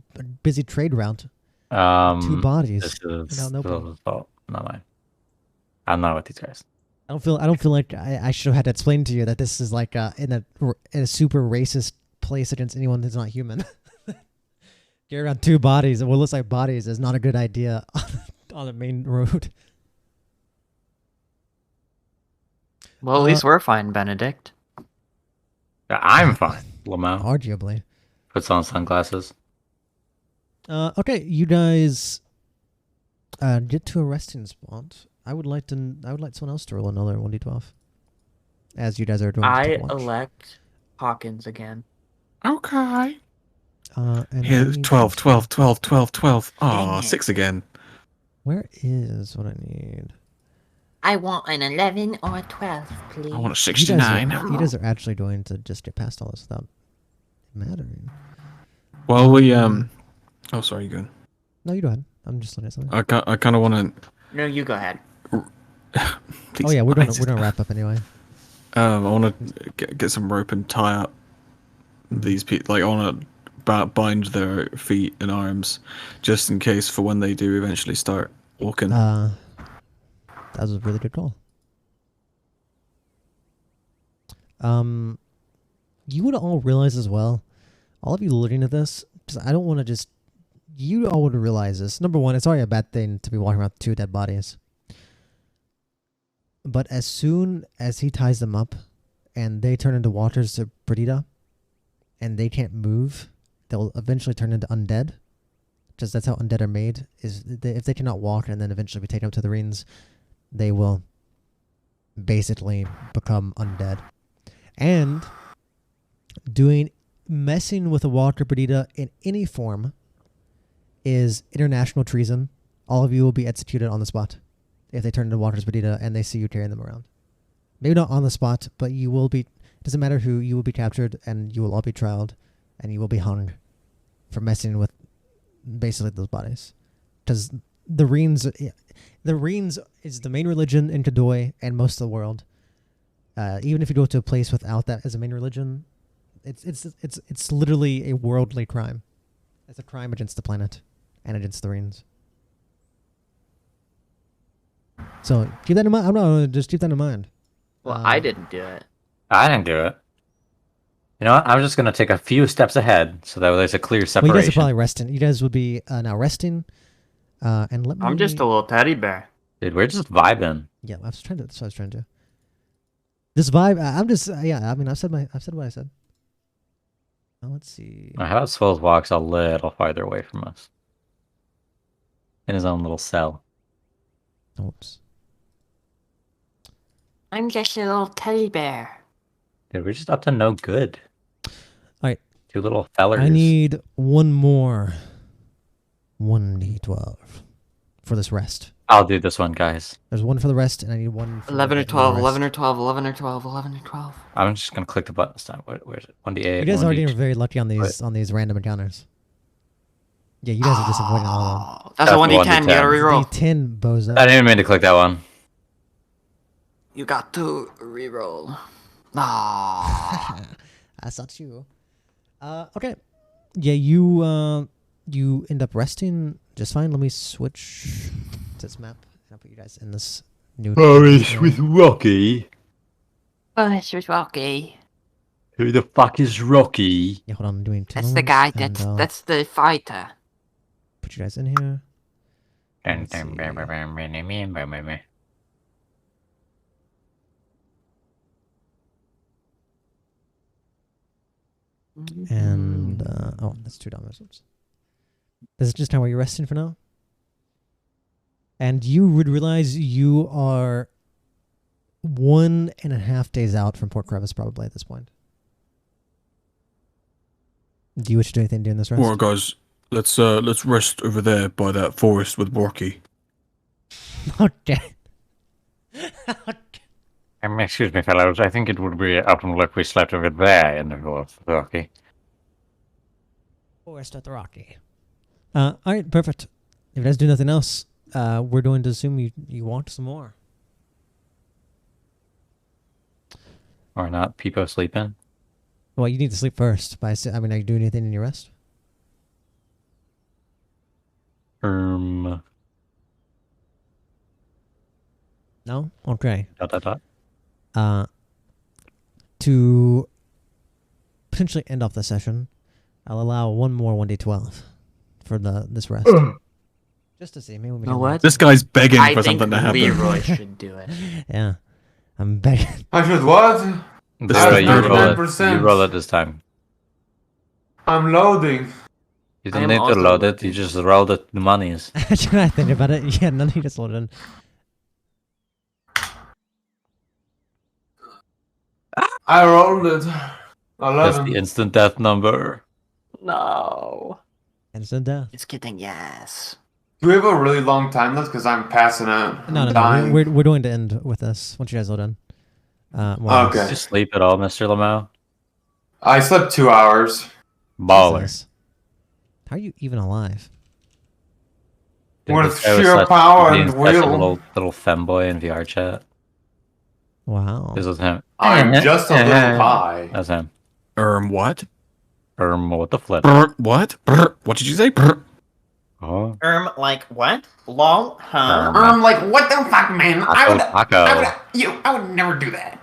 busy trade route. 2 bodies. This is no Phil's fault, not mine. I'm not with these guys. I don't feel like I should have had to explain to you that this is like in a super racist place against anyone that's not human. Get around 2 bodies, what looks like bodies, is not a good idea on the main road. Well, at least we're fine, Benedict. I'm fine, Lamo. Arguably. Puts on sunglasses. Okay, you guys get to a resting spot. I would like someone else to roll another 1d12. As you guys are doing. I elect Hawkins again. Okay. And Here's 12, 12, 12, 12, 12. Oh, 6 again. Where is what I need? I want an 11 or a 12, please. I want a 69. You guys are actually going to just get past all this without mattering. Well, we Oh, sorry, you go. No, you go ahead. I'm just looking at something. I kind of want to. No, you go ahead. Oh yeah, we're gonna wrap up anyway. I want to get some rope and tie up these people. Like, I want to bind their feet and arms, just in case for when they do eventually start walking. That was a really good call. You would all realize as well, all of you looking at this, because I don't want to just... You all would realize this. Number one, it's already a bad thing to be walking around with 2 dead bodies. But as soon as he ties them up, and they turn into waters to Perdita, and they can't move, they'll eventually turn into undead. Because that's how undead are made. If they cannot walk and then eventually be taken up to the rings, they will basically become undead. And messing with a Walker Perdita in any form is international treason. All of you will be executed on the spot if they turn into Walker's Perdita and they see you carrying them around. Maybe not on the spot, but you will be... Doesn't matter who, you will be captured and you will all be trialed and you will be hung for messing with basically those bodies. Because the Reens is the main religion in Kadoy and most of the world. Even if you go to a place without that as a main religion, It's literally a worldly crime. It's a crime against the planet and against the Marines. So keep that in mind. I'm not just keep that in mind. Well, I didn't do it. I didn't do it. You know what? I'm just gonna take a few steps ahead so that there's a clear separation. Well, you guys are probably resting. You guys would be now resting. And let me. I'm just a little teddy bear. Dude, we're just vibing. Yeah, I was trying to. That's what I was trying to. This vibe. I'm just. Yeah. I mean, I've said what I said. Now, let's see. How about Swells walks a little farther away from us? In his own little cell. Oops. I'm just a little teddy bear. Dude, we're just up to no good. Alright. Two little fellers. I need one more 1d12 for this rest. I'll do this one, guys. There's one for the rest, and I need one for 11 or the 12, rest. 11 or 12, 11 or 12, 11 or 12. I'm just gonna click the button this time. Where's it? 1d8. You guys 1d2. already are very lucky on these random encounters. Yeah, you guys are just avoiding all of them. That's a 1d10, you gotta reroll. D10, bozo. I didn't even mean to click that one. You got to reroll. Ah. That's not you. Okay. Yeah, you end up resting just fine. Let me switch to this map, and I'll put you guys in this new. With Rocky. Oh, it's with Rocky. Who the fuck is Rocky? Yeah, hold on. I'm doing. That's the guy. and, That's the fighter. Put you guys in here. And oh, that's $2. Oops. This is just how you're resting for now. And you would realize you are 1.5 days out from Port Crevice, probably at this point. Do you wish to do anything during this rest? Alright, guys, let's rest over there by that forest with Rocky. Okay. Excuse me, fellows. I think it would be optimal if we slept over there in the forest, Rocky. Forest at the Rocky. All right, perfect. If you guys do nothing else, we're going to assume you want some more. Or not? Peepo sleeping? Well, you need to sleep first. But I mean, are you doing anything in your rest? No. Okay. ... To potentially end off the session, I'll allow one more 1d12 for this rest. Just to see. Maybe we can what? This guy's begging I for think something to happen. Leroy should do it. Yeah. I'm begging. I should what? You roll it this time. I'm loading. You don't need to load it, you just roll the monies. Should I think about it? Yeah, none of you just loaded in. I rolled it. 11. That's the instant death number. No. Instant death. It's getting yes. Do we have a really long time left? Because I'm passing out. No. Dying. We're going to end with this once you guys load in. Okay. Did you sleep at all, Mr. Lamau? I slept 2 hours. Baller. Jesus. How are you even alive? With sheer power and will. Little femboy in VR chat. Wow. This was him. I'm just a little pie. That's him. What? What the flip? What? What did you say? Oh. Like what? Lol? Huh? Like what the fuck, man? I would never do that.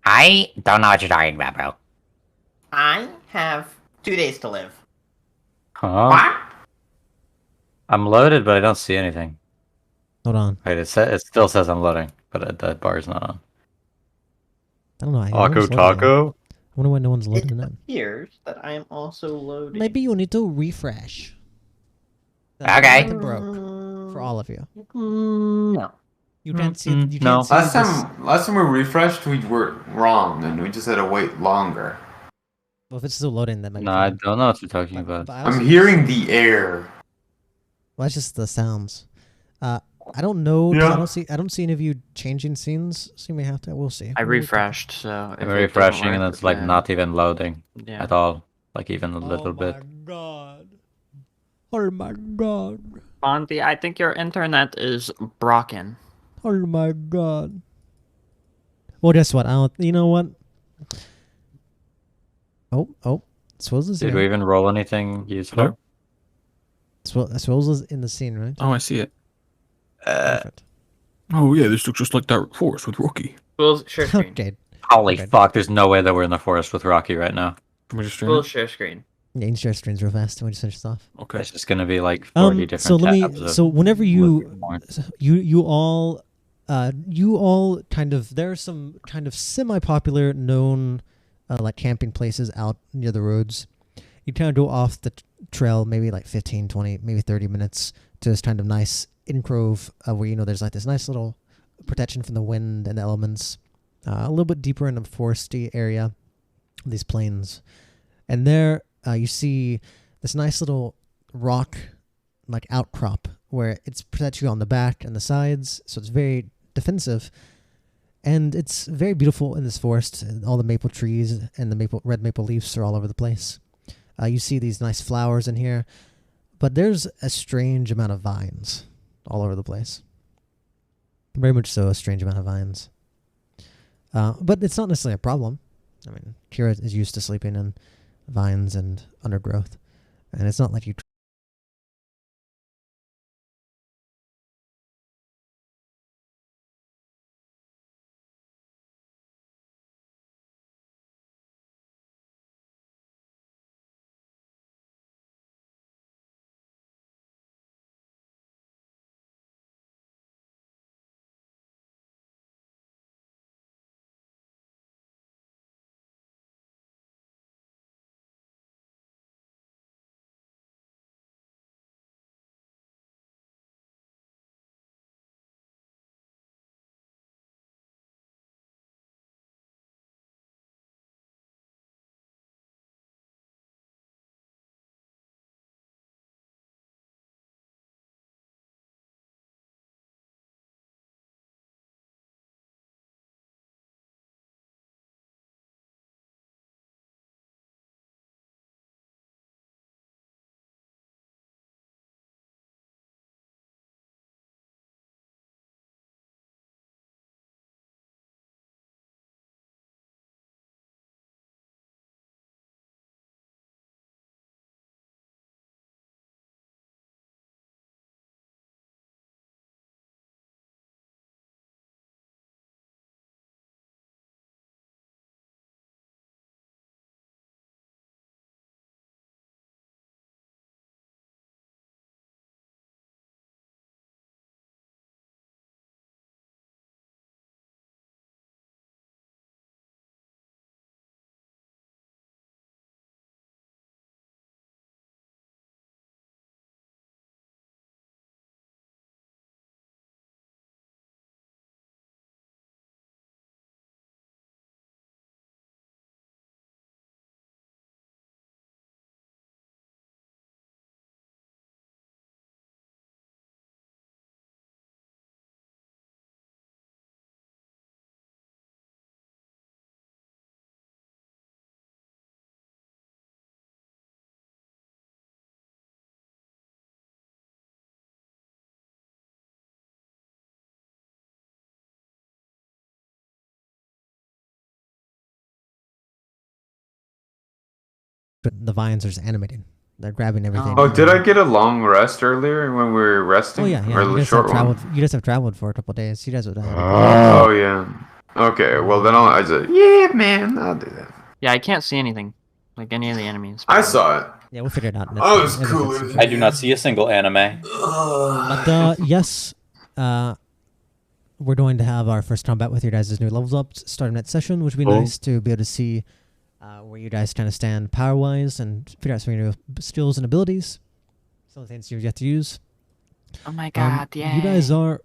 I don't know what you're talking about, bro. I have 2 days to live. Huh? What? I'm loaded, but I don't see anything. Hold on. Wait, it still says I'm loading, but the bar's not on. I don't know. Taco. I wonder why no one's loaded in. Appears that I am also loading. Maybe you need to refresh. Okay. Broke for all of you. No. You can't see. You No. can't see Last time we refreshed, we were wrong, and we just had to wait longer. Well, if it's still loading, that might be No, I fine. don't know what you're talking about. But I also- I'm hearing the air. Well, that's just the sounds. I don't know. 'Cause Yeah. I don't see any of you changing scenes. So you may have to. We'll see. I refreshed, so if I'm it refreshing, doesn't and work, it's like then- not even loading Yeah. at all. Like even a little bit. God. Oh my god. Bondy, I think your internet is broken. Oh my god. Well, guess what? You know what? Oh. Swills is Did here. we even roll anything useful? Swills is in the scene, right? Oh, I see it. Perfect. Oh yeah, this looks just like that forest with Rocky. Full share screen. Okay. Holy fuck, there's no way that we're in the forest with Rocky right now. Can we just stream Full it? share screen. Yeah, you can share screens real fast when we just finish this off. Okay. It's just gonna be like 40 different so let tabs me. of So whenever you more. you all kind of, there are some kind of semi-popular known like camping places out near the roads. You kind of go off the trail maybe like 15, 20, maybe 30 minutes to this kind of nice in-grove where there's like this nice little protection from the wind and the elements. A little bit deeper in the foresty area, these plains, and there you see this nice little rock like outcrop where it's protects you on the back and the sides, so it's very defensive, and it's very beautiful in this forest. All the maple trees and the red maple leaves are all over the place. You see these nice flowers in here, but there's a strange amount of vines all over the place. Very much so, a strange amount of vines. But it's not necessarily a problem. I mean, Kira is used to sleeping in vines and undergrowth, and it's not like you... But the vines are just animating. They're grabbing everything. Oh, did I get a long rest earlier when we were resting? Oh yeah. Or You the guys, short one? you guys have traveled for a couple of days. You guys would. Oh yeah. Okay. Well then I said, yeah, man, I'll do that. Yeah, I can't see anything, like any of the enemies. I saw it. Yeah, we'll figure it out. Oh, it was cool. I do not see a single anime. But yes, we're going to have our first combat with your guys' new levels up starting that session, which would be nice to be able to see where you guys kind of stand power-wise and figure out some of your skills and abilities. Some of the things you've yet to use. Oh my god, yeah. You guys are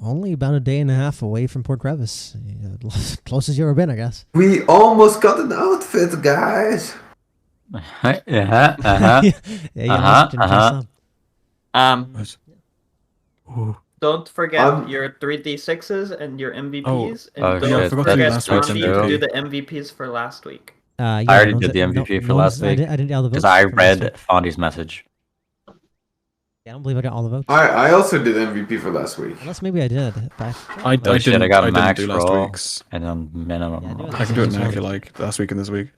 only about a day and a half away from Port Crevice. Closest you've ever been, I guess. We almost got an outfit, guys. Don't forget your 3d6s and your MVPs. And don't shit, forget that's last week's to do MVP. the MVPs for last week. I already did the MVP for last week. I didn't get all the because votes I for last read week. Fondy's message. Yeah, I don't believe I got all the votes. I also did MVP for last week. Unless maybe I did. I Shit, I got max do last roll week's. and then minimum. I can do it now if you like. Last week and this week.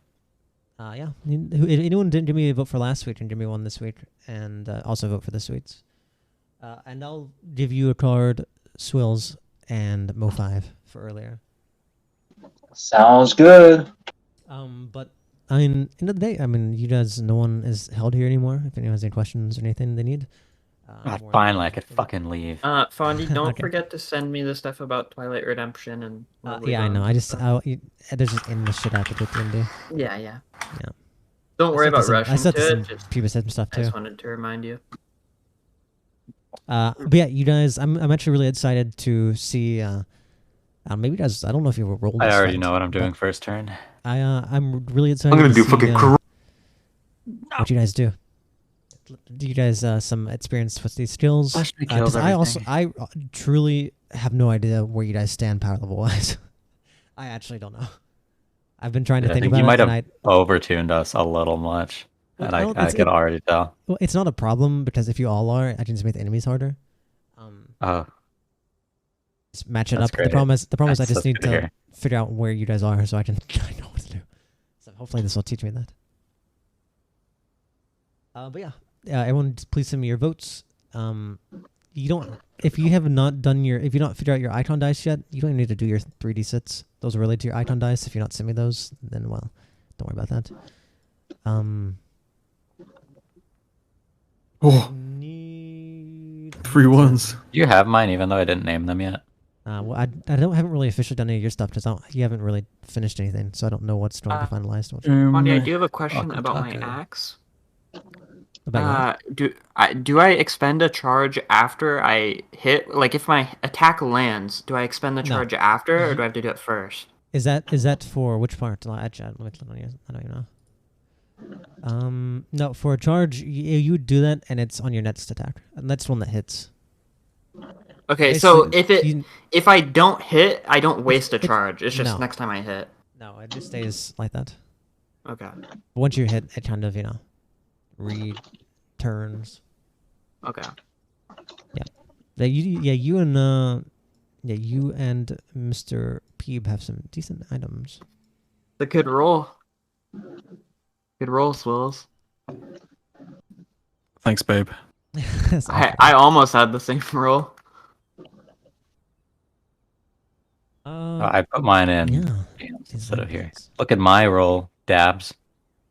Yeah. Anyone didn't give me a vote for last week can give me one this week, and also vote for this week's. And I'll give you a card, Swills and Mo5 for earlier. Sounds good. But I mean, end of the day, I mean, you guys, no one is held here anymore. If anyone has any questions or anything they need. Finally, I could fucking leave. Fondy, don't Okay. forget to send me the stuff about Twilight Redemption and. Yeah, I know. I just, there's just in the shit out of it, Indy. Yeah. Yeah. Don't worry about I rushing said to some it. Just, people said some stuff I too. just wanted to remind you. But yeah, you guys, I'm actually really excited to see. Maybe you guys, I don't know if you were rolled. I already know what I'm doing first turn. I'm really excited. I'm gonna to do see, fucking. what you guys do. Do you guys some experience with these skills? Because I truly have no idea where you guys stand power level wise. I actually don't know. I've been trying to think about it. You might have overtuned us a little much, and I could already tell. Well, it's not a problem because if you all are, I can just make the enemies harder. Just match it up. Great. The problem is I just That's need good to to hear. figure out where you guys are so I can know what to do. So hopefully this will teach me that. But yeah, everyone, please send me your votes. You don't, if you have not done your, if you don't figure out your icon dice yet, you don't need to do your 3D sits. Those are related to your icon dice. If you not send me those, then well, don't worry about that. Oh, 3 ones. You have mine, even though I didn't name them yet. Well, I haven't really officially done any of your stuff because you haven't really finished anything, so I don't know what's going to be finalized. Fondy, I do have a question about my axe. About do I expend a charge after I hit? Like, if my attack lands, do I expend the charge after, or do I have to do it first? Is that for which part? I don't even know. No, for a charge, you do that, and it's on your next attack. And that's one that hits. Okay, so if I don't hit, I don't waste a charge. It's just no. next time I hit. No, it just stays like that. Okay. Once you hit, it kind of returns. Okay. Yeah. You and Mr. Peeb have some decent items. The good roll. Good roll, Swills. Thanks, babe. I almost had the same roll. I put mine in instead of here. Look at my roll, Dabs.